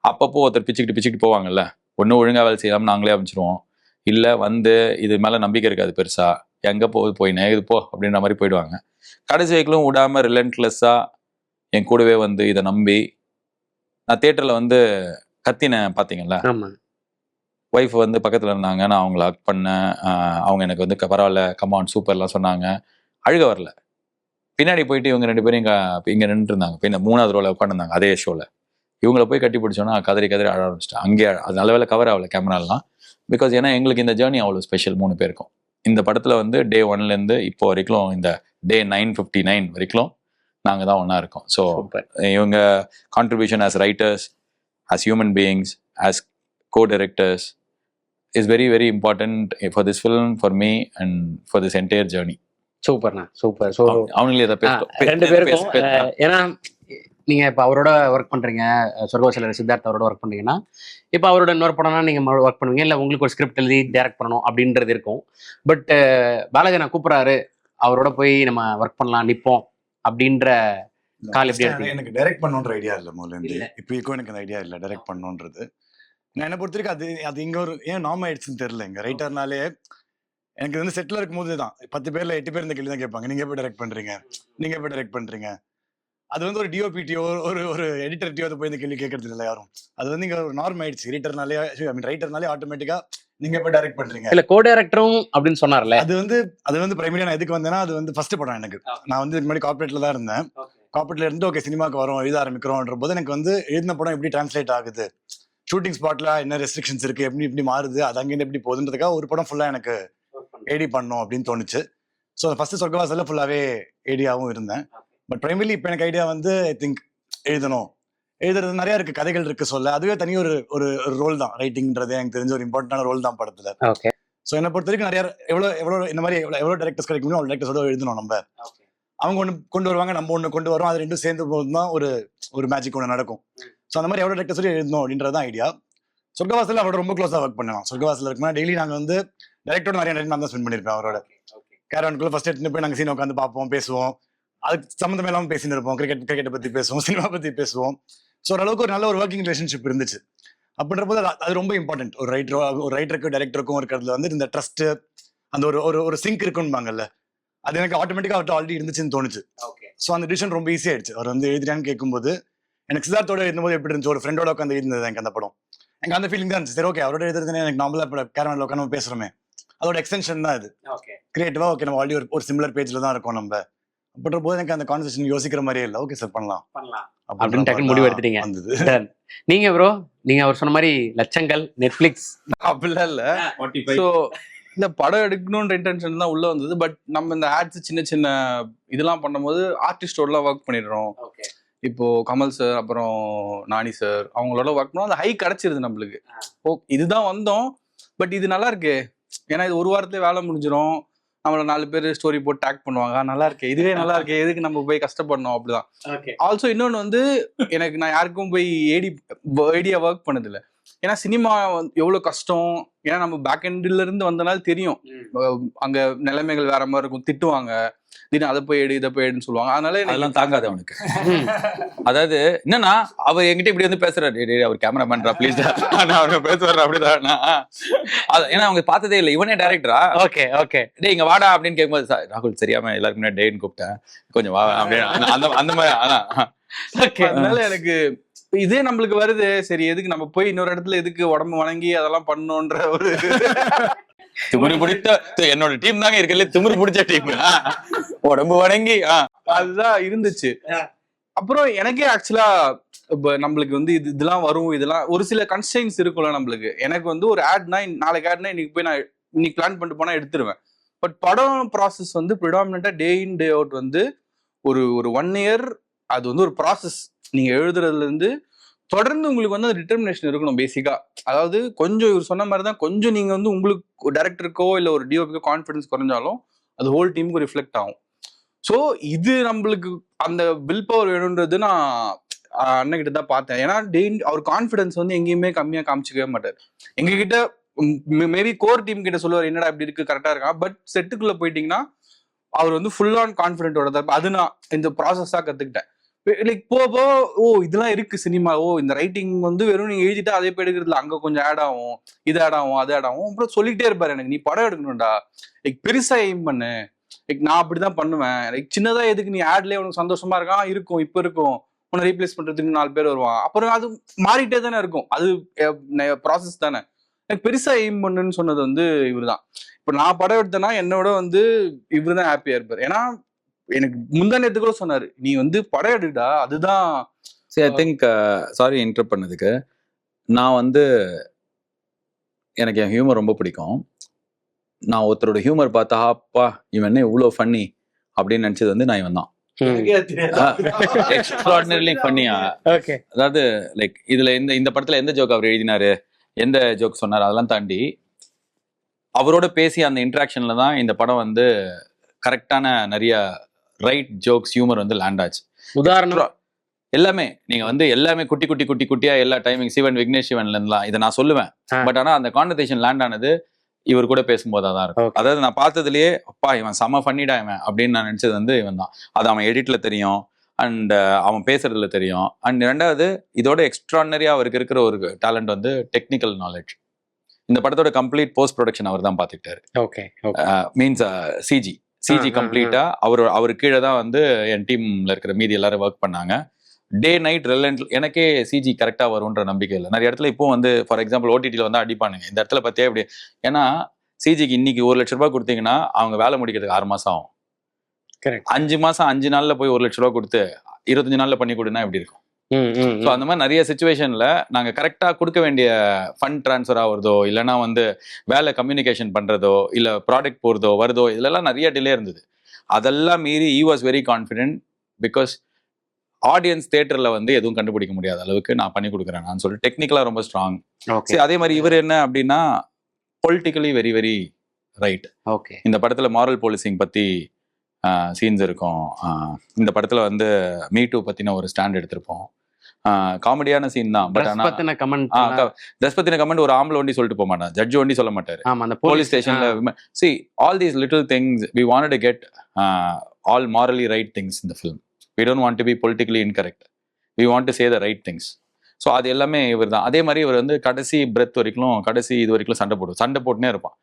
Speaker 1: அப்பப்போ ஒருத்தர் பிச்சுக்கிட்டு போவாங்கல்ல, ஒன்றும் ஒழுங்கா வேலை செய்யாமல் நாங்களே ஆரம்பிச்சிருவோம். இல்லை வந்து இது மேலே நம்பிக்கை இருக்காது பெருசா, எங்கே போய் நேகுது போ அப்படின்ற மாதிரி போயிடுவாங்க. கடைசி வரைக்கும் விடாமல் ரிலன்ட்லெஸ்ஸாக என் கூடவே வந்து இதை நம்பி நான் தியேட்டரில் வந்து கத்தினேன் பார்த்தீங்களா. ஒய்ஃப் வந்து பக்கத்தில் இருந்தாங்க, நான் அவங்கள ஹக் பண்ணேன். அவங்க எனக்கு வந்து பரவாயில்ல கமான் சூப்பர்லாம் சொன்னாங்க. அழுக வரல. பின்னாடி போயிட்டு இவங்க 2 பேரும் இங்கே நின்றுட்டு இருந்தாங்க. இப்போ இந்த 3வது ரோவில் உட்காந்துருந்தாங்க அதே ஷோவில். இவங்கள போய் கட்டி பிடிச்சோன்னா கதறி அழ ஆரம்பிச்சிட்டேன். அங்கே அது நல்ல வேலை கவர் ஆகல கேமராலாம். பிகாஸ் ஏன்னா எங்களுக்கு இந்த ஜேர்னி அவ்வளோ ஸ்பெஷல் 3 பேருக்கும். இந்த படத்தில் வந்து Day 1லேருந்து இப்போ வரைக்கும் இந்த Day 959 வரைக்கும் நாங்கள் தான் ஒன்றா இருக்கோம். ஸோ இவங்க contribution as writers, as human beings, as co directors is very very important for this film, for me and for this entire journey.
Speaker 2: சூப்பர்ண்ணா, சூப்பர். ஸோ
Speaker 1: அவங்களே இதை
Speaker 2: 2 பேருக்கும் ஏன்னா நீங்கள் இப்போ அவரோட ஒர்க் பண்ணுறீங்க, சொர்க்கவாசல் சித்தார்த் அவரோட ஒர்க் பண்ணுறீங்கன்னா, இப்போ அவரோட இன்னொரு படம்னா நீங்கள் ஒர்க் பண்ணுவீங்க, இல்லை உங்களுக்கு ஒரு ஸ்கிரிப்ட் எழுதி டைரக்ட் பண்ணணும் அப்படின்றது இருக்கும். பட் பாலாஜி நான் கூப்பிட்றாரு, அவரோட போய் நம்ம ஒர்க் பண்ணலாம் நிற்போம் அப்படின்ற கால் எப்படி இருக்கு?
Speaker 4: எனக்கு டைரக்ட் பண்ணணுன்ற ஐடியா இல்லை முதல்ல. இப்போ எனக்கு அந்த ஐடியா இல்லை டைரக்ட் பண்ணணுன்றது. நான் என்ன பொறுத்த வரைக்கும் அது இங்கே ஒரு ஏன் நார்ம் ஆயிடுச்சுன்னு தெரியல. இங்கே ரைட்டர்னாலே எனக்கு வந்து செட்டில் இருக்கும் போது தான் 10 பேர்ல 8 பேர் இந்த கேள்வி தான் கேட்பாங்க, நீங்கள் எப்போ டைரக்ட் பண்ணுறீங்க, நீங்கள் எப்போ டைரக்ட் பண்ணுறீங்க. அது வந்து ஒரு டிஓபிடியோ ஒரு எடிட்டர்டியோ அதை போய் இந்த கேள்வி கேட்கறது இல்லை யாரும். அது வந்து இங்கே ஒரு நார்ம் ஆயிடுச்சு. ரைட்டர்னாலே ஆட்டோமேட்டிக்கா நீங்க எப்போ டைரக்ட் பண்றீங்க.
Speaker 2: இல்லை கோ டைரக்டரும் அப்படின்னு சொன்னார்ல.
Speaker 4: அது வந்து பிரைமரியா நான் எதுக்கு வந்தேன்னா, அது வந்து ஃபர்ஸ்ட் படம் எனக்கு. நான் வந்து இதுக்கு முன்னாடி கார்பரேட்ல தான் இருந்தேன். கார்பரேட்ல இருந்து ஓகே சினிமாக்கு வரோம், எழுத ஆரம்பிக்கிறோம்ன்ற போது எனக்கு வந்து எழுதின படம் எப்படி டிரான்ஸ்லேட் ஆகுது, ஷூட்டிங் ஸ்பாட்ல என்ன ரெஸ்ட்ரிக்ஷன்ஸ் இருக்கு, எப்படி மாறுது, அது அங்கே எப்படி போகுதுன்றதுக்காக ஒரு படம் ஃபுல்லா எனக்கு ஏடி பண்ணணும் அப்படின்னு தோணுச்சு. ஸோ ஃபர்ஸ்ட் சொர்க்கவாசல்ல ஃபுல்லாவே ஏடியாவும் இருந்தேன். பட் பிரைமரிலி இப்போ எனக்கு ஐடியா வந்து ஐ திங்க் எழுதுறது நிறைய இருக்கு, கதைகள் இருக்கு சொல்ல. அதுவே தனி ஒரு ரோல் தான் ரைட்டிங்ன்றது. எனக்கு தெரிஞ்ச ஒரு இம்பார்ட்டன்டான ரோல் தான் படத்துல. ஸோ என்னை பொறுத்த வரைக்கும் நிறைய எவ்வளோ இந்த மாதிரி எவ்வளோ டேரக்டர்ஸ் கிடைக்க முடியும் அவ்வளோ டேரக்டர்ஸோட எழுதணும். நம்ம அவங்க ஒன்று கொண்டு வருவாங்க, நம்ம ஒன்று கொண்டு வரோம், அது 2 சேர்ந்து போது தான் ஒரு மேஜிக் ஒன்று நடக்கும். ஸோ அந்த மாதிரி எவ்வளோ டேரக்டர்ஸோட எழுதணும் அப்படின்றது தான் ஐடியா. சொர்க்கவாசல் அவரோட ரொம்ப க்ளோஸாக ஒர்க் பண்ணலாம். சொர்க்கவாசல் இருக்குன்னா டெய்லி நாங்கள் வந்து டேரக்டரோட நிறைய நான் தான் ஸ்பெண்ட் பண்ணியிருப்பேன். அவரோட கேரவனுக்குள்ள ஃபர்ஸ்ட் எடுத்துட்டு போய் நாங்கள் சீன் உட்காந்து பார்ப்போம், பேசுவோம். அதுக்கு சம்மந்தம் இல்லாமல் பேசிட்டு இருப்போம். கிரிக்கெட்டை பற்றி பேசுவோம், சினிமா பற்றி பேசுவோம். ஸோ ஓரளவுக்கு ஒரு நல்ல ஒரு ஒர்க்கிங் ரிலேஷன்ஷிப் இருந்துச்சு. அப்படின்ற போது அது ரொம்ப இம்பார்ட்டன்ட். ஒரு ரைட்டருக்கும் டைரக்டருக்கும் இருக்கிறதுல வந்து இந்த ட்ரஸ்ட், அந்த ஒரு சிங்க் இருக்குன்பாங்கல்ல, அது எனக்கு ஆட்டோமேட்டிக்காக அவர்கிட்ட ஆல்ரெடி இருந்துச்சுன்னு தோணுச்சு. ஸோ அந்த டிசிஷன் ரொம்ப ஈஸி ஆயிடுச்சு. அவர் வந்து எழுதிட்டான்னு கேட்கும்போது எனக்கு சித்தார்த்தோட எழுதும்போது எப்படி இருந்துச்சு, ஒரு ஃப்ரெண்டோட உட்காந்து எழுந்தது எனக்கு அந்த படம். எனக்கு அந்த ஃபீலிங் தான் இருந்துச்சு. சரி ஓகே, அவரோட எழுதுறதுன்னு எனக்கு நார்மலாக இப்போ கேரவனில் உட்காந்து பேசுகிறோமே, அதோட எக்ஸ்டென்ஷன் தான் இது. கிரியேட்டிவா ஓகே, நம்ம ஆல்ரெடி ஒரு சிமிலர் பேஜ்ல தான் இருக்கோம் நம்ம அப்படின்ற போது எனக்கு அந்த கான்வர்சேஷன் யோசிக்கிற மாதிரியே இல்லை. ஓகே சார் பண்ணலாம்
Speaker 2: அப்படின்னு டக்குன்னு முடிவு எடுத்துட்டீங்க. நீங்க ப்ரோ, நீங்க அவர் சொன்ன மாதிரி லட்சங்கள் நெட்ஃபிளிக்ஸ்
Speaker 6: அப்படிலாம் இல்ல. ஸோ இந்த படம் எடுக்கணுன்ற இன்டென்ஷன் தான் உள்ள வந்தது. பட் நம்ம இந்த ஆட்ஸ் சின்ன சின்ன இதெல்லாம் பண்ணும்போது ஆர்டிஸ்டோடலாம் ஒர்க் பண்ணிடுறோம். இப்போ கமல் சார் அப்புறம் நானி சார் அவங்களோட ஒர்க் பண்ணோம், அந்த ஹை கிடைச்சிருது நம்மளுக்கு. ஓ இதுதான் வந்தோம், பட் இது நல்லா இருக்கு, ஏன்னா இது ஒரு வாரத்துல வேலை முடிஞ்சிடும், நம்மள 4 பேர் ஸ்டோரி போட்டு டேக் பண்ணுவாங்க, நல்லா இருக்கு, இதுவே நல்லா இருக்கு, எதுக்கு நம்ம போய் கஷ்டப்படணும் அப்படிதான். ஆல்சோ இன்னொன்னு வந்து எனக்கு நான் யாருக்கும் போய் ஐடியா ஒர்க் பண்ணதில்லை. ஏன்னா சினிமா எவ்வளவு கஷ்டம், ஏன்னா நம்ம பேக் எண்ட்ல இருந்து வந்தனால தெரியும். அங்க நிலைமைகள் வேற மாதிரி இருக்கும், திட்டுவாங்க, தினம் அதை போய் எடு இதை போய் எடுன்னு சொல்லுவாங்க. அதனால
Speaker 1: அதெல்லாம் தாங்காது அவனுக்கு. அதாவது என்னன்னா அவர் என்கிட்ட இப்படி வந்து பேசுறாரு, அவர் கேமராமேன்ரா ப்ளீஸ் அவர் பேசுவாரு அப்படிதான். ஏன்னா அவங்க பார்த்ததே இல்லை, இவனே டைரக்டரா.
Speaker 2: ஓகே ஓகே
Speaker 1: டே இங்க வாடா அப்படின்னு கேட்கும்போது ராகுல் சரியாம எல்லாருக்கும் முன்னாடி டேன்னு கூப்பிட்டேன், கொஞ்சம் வா அப்படின்னு அந்த மாதிரி.
Speaker 6: அதனால எனக்கு இதே நம்மளுக்கு வருது, சரி எதுக்கு நம்ம போய் இன்னொரு இடத்துல எதுக்கு உடம்பு வணங்கி அதெல்லாம் பண்ணணும்ன்ற ஒரு
Speaker 1: திமிரு பிடித்த என்னோட டீம் தாங்க இருக்கல, திமிரு பிடிச்ச டீம், உடம்பு வணங்கி
Speaker 6: அதுதான் இருந்துச்சு. அப்புறம் எனக்கே ஆக்சுவலா இப்ப நம்மளுக்கு வந்து இதெல்லாம் வரும், இதெல்லாம் ஒரு சில கன்ஸ்ட்ரெயின்ஸ் இருக்கும்ல நம்மளுக்கு. எனக்கு வந்து ஒரு ஆட்னா நாளைக்கு ஆட்னா இன்னைக்கு போய் நான் இன்னைக்கு பிளான் பண்ணிட்டு போனா எடுத்துருவேன். பட் படம் ப்ராசஸ் வந்து ப்ரிடாமினண்டா டே இன் டே அவுட் வந்து ஒரு 1 இயர் அது வந்து ஒரு ப்ராசஸ். நீங்க எழுதுறதுல இருந்து தொடர்ந்து உங்களுக்கு வந்து அந்த டிட்டர்மினேஷன் இருக்கணும் பேசிக்கா. அதாவது கொஞ்சம் இவர் சொன்ன மாதிரி தான், கொஞ்சம் நீங்க வந்து உங்களுக்கு டைரக்டருக்கோ இல்ல ஒரு டிஓபிக்கோ கான்ஃபிடன்ஸ் குறைஞ்சாலும் அது ஹோல் டீமுக்கு ரிஃப்ளெக்ட் ஆகும். ஸோ இது நம்மளுக்கு அந்த வில் பவர் வேணும்ன்றது நான் அண்ணகிட்ட தான் பார்த்தேன். ஏன்னா அவர் கான்ஃபிடன்ஸ் வந்து எங்கேயுமே கம்மியா காமிச்சிக்கவே மாட்டார். எங்ககிட்ட மேபி கோர் டீம் கிட்ட சொல்லுவார் என்னடா இப்படி இருக்கு கரெக்டா இருக்கா, பட் செட்டுக்குள்ள போயிட்டீங்கன்னா அவர் வந்து ஃபுல் ஆன் கான்ஃபிடென்ட்டோட தான். அது நான் இந்த ப்ராசஸா கத்துக்கிட்டேன். லைக் போக ஓ இதெல்லாம் இருக்கு சினிமா, ஓ இந்த ரைட்டிங் வந்து வெறும் நீங்க எழுதிட்டா அதே போய் எடுக்கிறதுல அங்க கொஞ்சம் ஆட் ஆகும், இது ஆட் ஆகும், அது ஆட் ஆகும், அப்புறம் சொல்லிக்கிட்டே இருப்பாரு எனக்கு, நீ படம் எடுக்கணும்டா, லைக் பெருசா எய்ம் பண்ணு, லைக் நான் அப்படிதான் பண்ணுவேன், லைக் சின்னதா எதுக்கு நீ ஆட்லயே உனக்கு சந்தோஷமா இருக்கான் இருக்கும், இப்ப இருக்கும், உன்னை ரீப்ளேஸ் பண்றதுக்கு 4 பேர் வருவான், அப்புறம் அது மாறிட்டே தானே இருக்கும், அது ப்ராசஸ் தானே. எனக்கு பெருசா எய்ம் பண்ணுன்னு சொன்னது வந்து இவர் தான். இப்ப நான் படம் எடுத்தேன்னா என்னோட வந்து இவரு தான் ஹாப்பியா இருப்பாரு. ஏன்னா எனக்கு முந்தானத்து கூட சொன்னாரு, நீ வந்து படம் எடுடா, அதுதான்.
Speaker 1: சரி ஐ திங்க் சாரி இன்டரப்ட் பண்ணதுக்கு. நான் வந்து எனக்கு என் ஹியூமர் ரொம்ப பிடிக்கும். நான் ஒருத்தரோட ஹியூமர் பார்த்தா அப்பா இவன் என்ன இவ்வளோ ஃபன்னி அப்படின்னு நினைச்சது வந்து நான் இவன் தான். எக்ஸ்ட்ராடினரிலி ஃபன்னியா. அதாவது லைக் இதுல இந்த படத்துல எந்த ஜோக் அவர் எழுதினாரு, எந்த ஜோக் சொன்னாரு, அதெல்லாம் தாண்டி அவரோட பேசி அந்த இன்ட்ராக்ஷன்ல தான் இந்த படம் வந்து கரெக்டான நிறைய ரைட் ஜோக்ஸ் ஹியூமர் வந்து லேண்ட் ஆச்சு.
Speaker 2: உதாரணம்
Speaker 1: எல்லாமே நீங்க வந்து எல்லாமே குட்டி குட்டி குட்டி குட்டியா எல்லா டைமிங் சிவன் விக்னேஷ் சிவன்ல இருந்துலாம் இதை நான் சொல்லுவேன். பட் ஆனா அந்த கான்வர்சேஷன் லேண்ட் ஆனது இவர் கூட பேசும்போது தான் இருக்கும். அதாவது நான் பார்த்ததுலயே அப்பா இவன் செம ஃபன்னிடா இவன் அப்படின்னு நான் நினைச்சது வந்து இவன் தான். அது அவன் எடிட்ல தெரியும் அண்ட் அவன் பேசுறதுல தெரியும். அண்ட் 2வது இதோட எக்ஸ்ட்ரானரியா அவருக்கு இருக்கிற ஒரு டேலண்ட் வந்து டெக்னிக்கல் நாலேஜ். இந்த படத்தோட கம்ப்ளீட் போஸ்ட் ப்ரொடக்ஷன் அவர் தான் பார்த்துக்கிட்டாரு. மீன்ஸ் சிஜி கம்ப்ளீட்டா அவர் கீழே தான் வந்து என் டீம்ல இருக்கிற மீதி எல்லாரும் ஒர்க் பண்ணாங்க. Day night relent. எனக்கே சிஜி கரெக்டா வரும்ன்ற நம்பிக்கை இல்லை. நிறைய இடத்துல இப்போ வந்து ஃபார் எக்ஸாம்பிள் ஓடிடியில் வந்து அடிப்பானுங்க, இந்த இடத்துல பார்த்தியா இப்படி. ஏன்னா சிஜிக்கு இன்னைக்கு 1 லட்ச ரூபாய் கொடுத்தீங்கன்னா அவங்க வேலை முடிக்கிறதுக்கு 6 மாசம் ஆகும். 5 மாசம் 5 நாள்ல போய் 1 லட்ச ரூபாய் கொடுத்து 25 நாள்ல பண்ணி கொடுனா எப்படி இருக்கும்? ஸோ அந்த மாதிரி நிறைய சுச்சுவேஷன்ல நாங்கள் கரெக்டாக கொடுக்க வேண்டிய ஃபண்ட் ட்ரான்ஸ்ஃபர் ஆகுறதோ இல்லைன்னா வந்து வேலை கம்யூனிகேஷன் பண்றதோ இல்லை ப்ராடக்ட் போறதோ வருதோ இதுலலாம் நிறைய டிலே இருந்தது. அதெல்லாம் மீறி he was very confident because audience தியேட்டர்ல வந்து எதுவும் கண்டுபிடிக்க முடியாத அளவுக்கு நான் பண்ணி கொடுக்குறேன் நான் சொல்லிட்டு டெக்னிக்கலா ரொம்ப ஸ்ட்ராங். சரி அதே மாதிரி இவர் என்ன அப்படின்னா பொலிட்டிக்கலி வெரி வெரி ரைட். இந்த படத்துல மாரல் போலீசிங் பத்தி சீன்ஸ் இருக்கும். இந்த படத்துல வந்து மீ டூ பத்தின ஒரு ஸ்டாண்ட் எடுத்திருப்போம். காமெடியான சீன் தான். பட் ஆனா தஸ்பத்தின கமெண்ட் ஒரு ஆம்பளை ஒண்டி சொல்லிட்டு போக மாட்டான், ஜட்ஜ் ஒண்டி சொல்ல மாட்டாரு. போலீஸ் ஸ்டேஷன்ல see all these little things we wanted to get all morally right things in the film. We don't want to be politically incorrect. We want to say the right things. So அது எல்லாமே இவர் தான். அதே மாதிரி இவர் வந்து கடைசி பிரெத் வரைக்கும் கடைசி இது வரைக்கும் சண்டை போட்டுனே இருப்பான்.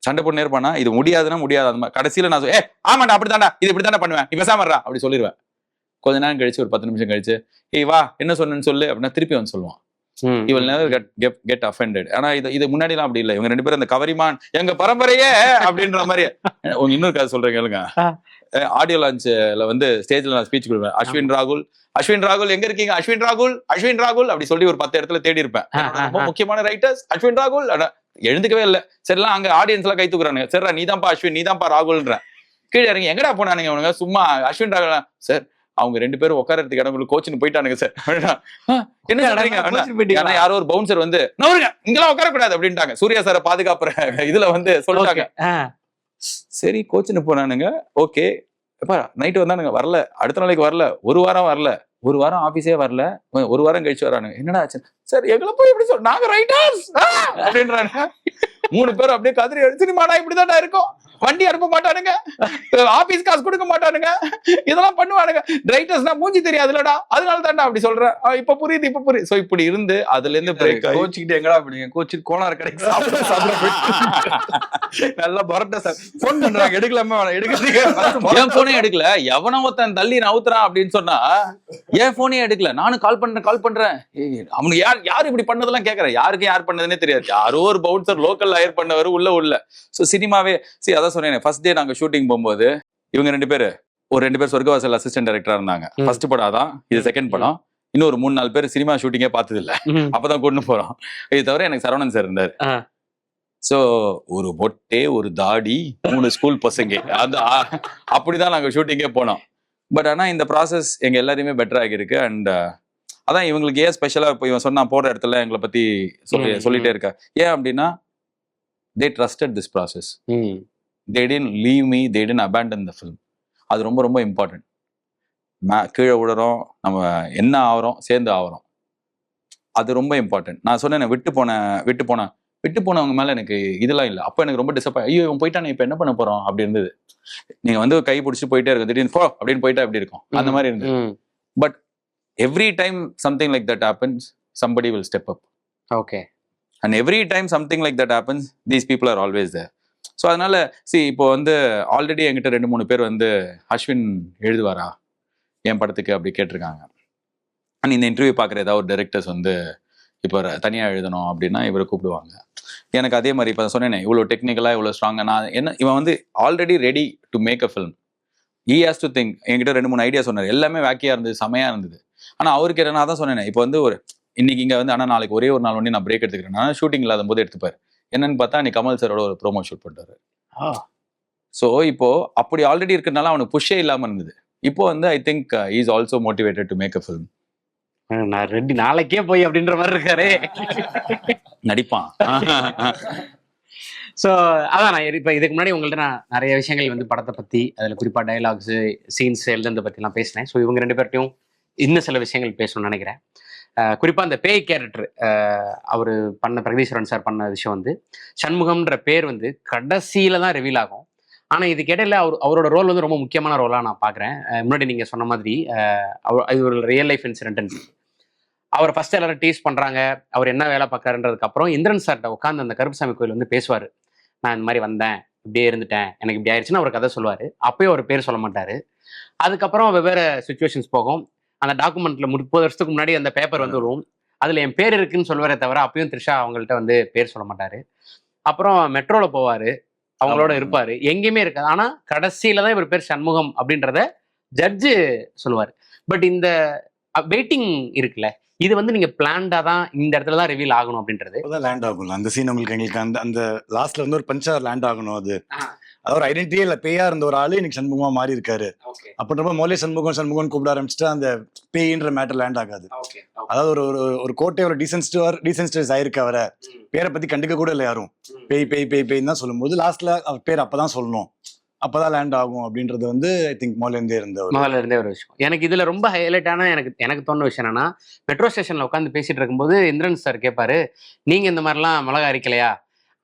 Speaker 1: சண்டை போட்டு இருப்பானா, இது முடியாதுன்னா முடியாது. அந்த மாதிரி கடைசியில நான் ஆமாண்டா அப்படித்தாண்டா, இது இப்படித்தாண்டா பண்ணுவேன், நீ பேசாமறா அப்படி சொல்லிடுவேன். கொஞ்ச நேரம் கழிச்சு ஒரு 10 நிமிஷம் கழிச்சு ஏய் வா என்ன சொன்னேன்னு சொல்லு அப்படின்னா திருப்பி வந்து சொல்லுவான். இவள் never get offended. ஆனா இது முன்னாடி எல்லாம் அப்படி இல்லை. இவங்க 2 பேரும் அந்த கவரிமான் எங்க பரம்பரையே அப்படின்ற மாதிரி. உங்க இன்னொரு கதை சொல்றேன் கேளுங்க. ஆடியோ லான்ச்ல வந்து ஸ்டேஜ்ல நான் ஸ்பீச் கொடுப்பேன். அஸ்வின் ராகுல் எங்க இருக்கீங்க, அஸ்வின் ராகுல் அப்படி சொல்லி ஒரு 10 இடத்துல தேடி இருப்பேன். ரொம்ப முக்கியமான ரைட்டர்ஸ் அஸ்வின் ராகுல். எழுந்துக்கவே இல்லை. சரிலாம் அங்க ஆடியன்ஸ் எல்லாம் கை தூக்குறானுங்க. சரிடா நீதான்ப்பா அஸ்வின், நீதான்ப்பா ராகுல்ன்ற. கீழே இறங்கி எங்கடா போனானுங்க அவனுங்க, சும்மா அஸ்வின் ராகுல் சார் அவங்க 2 பேரும் உட்காரத்துக்கு இடங்களுக்கு கோச்சின்னு போயிட்டானுங்க சார். என்ன சொல்றீங்க, யாரோ ஒரு பவுன்சர் வந்து இங்கெல்லாம் உட்காரக்கூடாது அப்படின்ட்டாங்க. சூர்யா சாரை பாதுகாப்புற இதுல வந்து சொல்லிட்டாங்க. சரி கோச்சின்னு போனானுங்க. ஓகே எப்பா நைட்டு வந்தானுங்க, வரல. அடுத்த நாளைக்கு வரல, ஒரு வாரம் ஆபீஸே வரல. ஒரு வாரம் கழிச்சு வரானுங்க. என்னடா ஆச்சு சார், எங்களை போய் எப்படி சொல்ற, நாங்க ரைட்டர்ஸ் அப்படின்றாங்க. 3 பேரும் அப்படியே கதறி சினிமாடா இப்படிதான்டா இருக்கும், வண்டி அனுப்ப மாட்டானுங்க, ஆபீஸ் காசு கொடுக்க மாட்டானுங்க, இதெல்லாம் பண்ணுவானுங்க, ரைட்டர்ஸ்னா மூஞ்சி தெரியாதுலடா, அதனால தான்டா அப்படி சொல்றேன். இப்ப புரியுது. சோ இப்படி இருந்து அதுல இருந்து
Speaker 6: கோச்சிக்கிட்டு எங்கடா அப்படிங்க கோச்சு கோனார் கடைக்கு நல்லா பரட்ட சார் போன் பண்றாங்க, எடுக்கலாமா எடுக்கிறீங்க,
Speaker 1: என் போனே எடுக்கல, எவனோ ஒருத்தன் தள்ளி நவுத்துறான் அப்படின்னு சொன்னா என் போனே எடுக்கல, நானும் கால் பண்றேன். அவனுக்கு யார் இப்படி பண்ணதெல்லாம் கேட்கறேன். யாருக்கு யார் பண்ணதுன்னே தெரியாது. யாரோ ஒரு பவுன்சர் லோக்கல் ஹையர் பண்ணவர் உள்ள. சோ சினிமாவே அதான் சொன்னேன். ஃபர்ஸ்ட் டே நாங்க ஷூட்டிங் போகும்போது இவங்க 2 பேர் ஒரு 2 பேர் சொர்க்கவாசல் அசிஸ்டன்ட் டைரக்டரா இருந்தாங்க. ஃபர்ஸ்ட் படம் அதான், இது செகண்ட் படம். இன்னும் ஒரு 3-4 பேர் சினிமா ஷூட்டிங்கே பார்த்தது இல்ல, அப்பதான் கொண்டு போறோம். இது தவிர எனக்கு சரவணன் சார் இருந்தாரு. சோ ஒரு மொட்டே, ஒரு தாடி, 3 ஸ்கூல் பசங்க, அது அப்படிதான் நாங்க ஷூட்டிங்கே போனோம். பட் ஆனா இந்த ப்ராசஸ் எங்க எல்லாரையுமே பெட்டர் ஆகிருக்கு. அண்ட் அதான் இவங்களுக்கு ஏன் ஸ்பெஷலா இப்போ இவன் சொன்னா போற இடத்துல எங்களை பத்தி சொல்லிட்டே இருக்கா. ஏன் அப்படின்னா they trusted this process. They didn't leave me, they didn't abandon the film. அது ரொம்ப ரொம்ப இம்பார்ட்டன்ட். கீழே விடுறோம், நம்ம என்ன ஆகிறோம், சேர்ந்து ஆகிறோம், அது ரொம்ப இம்பார்ட்டன்ட். நான் சொன்னேன் விட்டு போனவங்க மேல எனக்கு இதெல்லாம் இல்லை. அப்போ எனக்கு ரொம்ப டிசப்பாயிண்ட். ஐயோ இவன் போயிட்டானே, இப்போ என்ன பண்ண போறோம் அப்படி இருந்தது. நீங்க வந்து கை பிடிச்சி போயிட்டே இருக்க, திடீர்னு போ அப்படின்னு போயிட்டா எப்படி இருக்கும், அந்த மாதிரி இருந்தது. But every time something like that happens, somebody will step up.
Speaker 2: Okay.
Speaker 1: And every time something like that happens, these people are always there. So அதனால இப்போ வந்து ஆல்ரெடி என்கிட்ட 2-3 பேர் வந்து அஸ்வின் எழுதுவாரா என் படத்துக்கு அப்படி கேட்டிருக்காங்க. அண்ட் இந்த இன்டர்வியூ பார்க்குற ஏதாவது ஒரு டைரக்டர்ஸ் வந்து இப்போ தனியாக எழுதணும் அப்படின்னா இவரை கூப்பிடுவாங்க. எனக்கு அதே மாதிரி இப்போ சொன்னேனே, இவ்வளோ டெக்னிக்கலாக இவ்வளோ ஸ்ட்ராங்காக நான் இவன் வந்து already ready to make a film. He has to think. என்கிட்ட 2-3 ஐடியா சொன்னார், எல்லாமே வேக்கியாக இருந்தது, செமையாக இருந்தது. ஆனால் அவருக்கு என்ன தான் சொன்னேனே, இப்போ வந்து ஒரு இன்னைக்கு இங்கே வந்து ஆனால் நாளைக்கு ஒரே ஒரு நாள் ஒன்றே நான் பிரேக் எடுத்துக்கிறேன். நான் ஷூட்டிங் இல்லாத போது எடுத்துப்பார். என்னன்னு பார்த்தா நீ கமல் சாரோட ஒரு ப்ரோமோ ஷூட் பண்ணுறாரு. ஸோ இப்போ அப்படி ஆல்ரெடி இருக்கிறதுனால அவனுக்கு புஷ்ஷே இல்லாமல் இருந்தது. இப்போ வந்து I think is also motivated to make a film.
Speaker 2: நான் 2 நாளைக்கே போய் அப்படின்ற மாதிரி இருக்காரு,
Speaker 1: நடிப்பான்.
Speaker 2: ஸோ அதான் நான் இப்போ இதுக்கு முன்னாடி உங்கள்கிட்ட நான் நிறைய விஷயங்கள் வந்து படத்தை பற்றி, அதில் குறிப்பாக டைலாக்ஸு, சீன்ஸ் எழுதுறதை பற்றிலாம் பேசினேன். ஸோ இவங்க 2 பேர்ட்டையும் இன்னும் சில விஷயங்கள் பேசணும்னு நினைக்கிறேன். குறிப்பாக அந்த பேய் கேரக்டர் அவர் பண்ண, பிரகதீஸ்வரன் சார் பண்ண விஷயம் வந்து சண்முகம்ன்ற பேர் வந்து கடைசியில தான் ரிவீல் ஆகும். ஆனால் இதுக்கு இடையில அவரோட ரோல் வந்து ரொம்ப முக்கியமான ரோலாக நான் பார்க்குறேன். முன்னாடி நீங்கள் சொன்ன மாதிரி இது ஒரு ரியல் லைஃப் இன்சிடென்ட். அவரை ஃபர்ஸ்ட் எல்லாரும் டீஸ் பண்ணுறாங்க, அவர் என்ன வேலை பார்க்குறாருன்றதுக்கு அப்புறம் இந்திரன் சார்கிட்ட உட்காந்து அந்த கருப்புசாமி கோயில் வந்து பேசுவார். நான் இந்த மாதிரி வந்தேன், இப்படியே இருந்துட்டேன், எனக்கு இப்படி ஆயிடுச்சுன்னு அவர் கதை சொல்லுவார். அப்பயும் அவர் பேர் சொல்ல மாட்டார். அதுக்கப்புறம் வெவ்வேறு சுச்சுவேஷன்ஸ் போகும். அந்த டாக்குமெண்ட்ல 30 வருஷத்துக்கு முன்னாடி அந்த பேப்பர் வந்து வரும், அதுல என் பேர் இருக்குன்னு சொல்லுவாரே தவிர அப்பயும் த்ரிஷா அவங்கள்ட்ட வந்து பேர் சொல்ல மாட்டாரு. அப்புறம் மெட்ரோல போவாரு, அவங்களோட இருப்பாரு, எங்கேயுமே இருக்காது. ஆனா கடைசியில தான் இவர் பேர் சண்முகம் அப்படின்றத ஜட்ஜு சொல்லுவாரு. பட் இந்த வெயிட்டிங் இருக்குல்ல, இது வந்து நீங்க பிளான்டா தான் இந்த இடத்துல தான் ரிவீல் ஆகணும் அப்படின்றது
Speaker 4: லேண்ட் ஆகும். அந்த சீன் உங்களுக்கு எங்களுக்கு அந்த லாஸ்ட்ல வந்து ஒரு பஞ்சா லேண்ட் ஆகணும். அது ஒரு ஐடென்டிட்டியே இல்ல, பேயா இருந்த ஒரு ஆளு இன்னைக்கு சண்முகமா மாறி இருக்காரு அப்படின்றப்ப மொழி சண்முகம் கூப்பிட ஆரம்பிச்சுட்டு அந்த பேயின்ற மேட்டர் லேண்ட் ஆகாது. அதாவது ஒரு கோட்டையோட டீசென்சிடைஸ் ஆயிருக்கு, அவரை பேரை பத்தி கண்டுக்க கூட இல்லை யாரும். பேய் தான் சொல்லும் போது லாஸ்ட்ல அவர் பேர் அப்பதான் சொல்லணும், அப்பதான் லேண்ட் ஆகும் அப்படின்றது வந்து ஐ திங்க் முதல்ல இருந்தே ஒரு விஷயம்.
Speaker 2: எனக்கு இதுல ரொம்ப ஹைலைட்டான எனக்கு தோணுன விஷயம் என்னன்னா, மெட்ரோ ஸ்டேஷன்ல உட்காந்து பேசிட்டு இருக்கும்போது இந்திரன் சார் கேட்பாரு, நீங்க இந்த மாதிரிலாம் மிளகா அரிக்கலையா,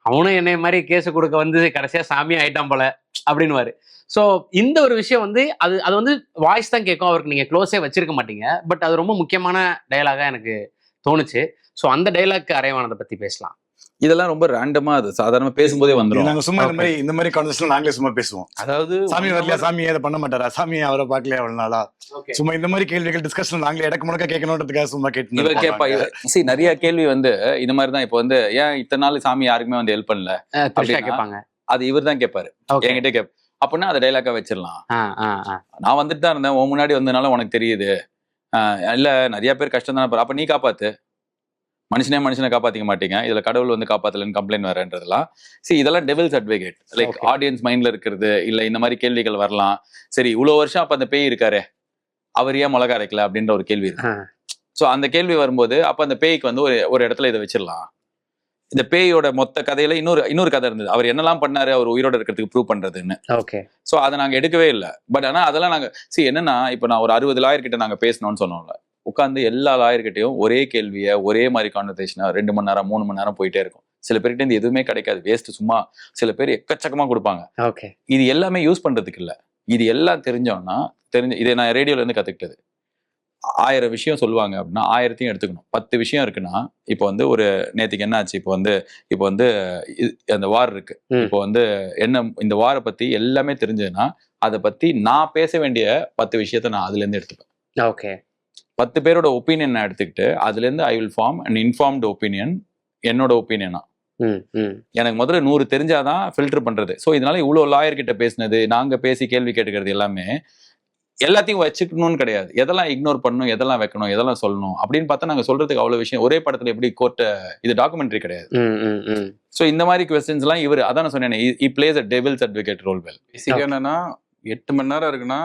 Speaker 2: அவனும் என்னை மாதிரி கேஸு கொடுக்க வந்து கடைசியா சாமியா ஆயிட்டான் போல அப்படின்னுவாரு. ஸோ இந்த ஒரு விஷயம் வந்து அது வந்து வாய்ஸ் தான் கேட்கும், அவருக்கு நீங்க க்ளோஸே வச்சிருக்க மாட்டீங்க. பட் அது ரொம்ப முக்கியமான டயலாகா எனக்கு தோணுச்சு. ஸோ அந்த டைலாக் அரைவானதை பத்தி பேசலாம்.
Speaker 1: இதெல்லாம் ரொம்ப ரேண்டமா அது சாதாரணமா பேசும்போதே வந்துடும்.
Speaker 4: நாங்க சும்மா இந்த மாதிரி கான்வர்சேஷன் நாங்களே சும்மா பேசுவோம்.
Speaker 6: அதாவது
Speaker 4: சாமி வரலையா, சாமி அதை பண்ண மாட்டாரா, சாமி அவரை பார்க்கலையா அவ்வளவு நாளா, சும்மா இந்த மாதிரி கேள்விகள் டிஸ்கஷன் நாங்களே இடக்கு முடக்க கேட்கணுன்றதுக்காக சும்மா
Speaker 1: இவர் கேட்பா.
Speaker 4: கேட்டு
Speaker 1: நிறைய கேள்வி வந்து இது மாதிரி தான். இப்போ வந்து ஏன் இத்தனை நாள் சாமி யாருக்குமே வந்து ஹெல்ப் பண்ணல அப்படின்னா,
Speaker 2: கேட்பாங்க.
Speaker 1: அது இவர் தான் கேட்பாரு, என்கிட்ட கேப். அப்படின்னா அதை டைலாக்கா வச்சிடலாம். நான் வந்துட்டு தான் இருந்தேன், உன் முன்னாடி வந்ததுனால உனக்கு தெரியுது. இல்ல நிறைய பேர் கஷ்டம் தானே, அப்ப நீ காப்பாத்து. மனுஷனை காப்பாத்திக்க மாட்டீங்க, இதுல கடவுள் வந்து காப்பாத்தலன்னு கம்ப்ளைண்ட் வரன்றதெல்லாம். இதெல்லாம் டெவில்ஸ் அட்வொகேட். லைக் ஆடியன்ஸ் மைண்ட்ல இருக்கிறது இல்ல, இந்த மாதிரி கேள்விகள் வரலாம். சரி, இவ்வளவு வருஷம் அப்ப அந்த பேய் இருக்காரு, அவர் ஏன் மிளகா அரைக்கல அப்படின்ற ஒரு கேள்வி இருக்கு. சோ அந்த கேள்வி வரும்போது அப்ப அந்த பேய்க்கு வந்து ஒரு இடத்துல இதை வச்சிடலாம். இந்த பேயோட மொத்த கதையில இன்னொரு கதை இருந்தது, அவர் என்னெல்லாம் பண்ணாரு அவர் உயிரோட இருக்கிறதுக்கு ப்ரூவ் பண்றதுன்னு. சோ அதை நாங்க எடுக்கவே இல்லை. பட் ஆனா அதெல்லாம் நாங்க என்னன்னா, இப்ப நான் ஒரு 60 லாயர் கிட்ட நாங்க பேசணும்னு சொன்னோம்ல, உட்காந்து எல்லா லாயர்கிட்டையும் ஒரே கேள்வியை ஒரே மாதிரி கான்வர்சேஷனா 2 மணி நேரம் 3 மணி நேரம் போயிட்டே இருக்கும். சில பேர்கிட்ட இருந்து எதுவுமே கிடைக்காது, வேஸ்ட். சும்மா சில பேர் எக்கச்சக்கமா கொடுப்பாங்க. இது எல்லாமே யூஸ் பண்றதுக்கு இல்ல. இது எல்லாம் தெரிஞ்சோம்னா இதை நான் ரேடியோல இருந்து கத்துக்கிட்டது. 1000 விஷயம் சொல்லுவாங்க அப்படின்னா 1000த்தையும் எடுத்துக்கணும். 10 விஷயம் இருக்குன்னா, இப்போ வந்து ஒரு நேற்றுக்கு என்ன ஆச்சு, இப்போ வந்து அந்த வார் இருக்கு, இப்போ வந்து என்ன இந்த வாரை பத்தி எல்லாமே தெரிஞ்சதுன்னா அதை பத்தி நான் பேச வேண்டிய 10 விஷயத்த நான் அதுல இருந்து எடுத்துப்பேன். 10 பேரோட ஒப்பீனியன் நான் எடுத்துக்கிட்டு அதுல இருந்து I will form and informed opinion, என்னோட ஒப்பீனியனா. எனக்கு முதல்ல 100 தெரிஞ்சாதான் ஃபில்டர் பண்றது. ஸோ இதனால இவ்வளவு லாயர் கிட்ட பேசினது, நாங்க பேசி கேள்வி கேட்டுக்கிறது எல்லாமே எல்லாத்தையும் வச்சுக்கணும்னு கிடையாது. எதெல்லாம் இக்னோர் பண்ணணும், எதெல்லாம் வைக்கணும், எதெல்லாம் சொல்லணும் அப்படின்னு பார்த்தா நாங்க சொல்றதுக்கு அவ்வளவு விஷயம். ஒரே படத்துல எப்படி கோர்ட்ட, இது டாக்குமெண்ட்ரி கிடையாது. சோ இந்த மாதிரி கொஸ்டின்ஸ் எல்லாம் இவர், அதான் நான் சொன்னேன், he plays a devil's advocate role well.
Speaker 6: பேசிக்கா என்னன்னா 8 மணி நேரம் இருக்குன்னா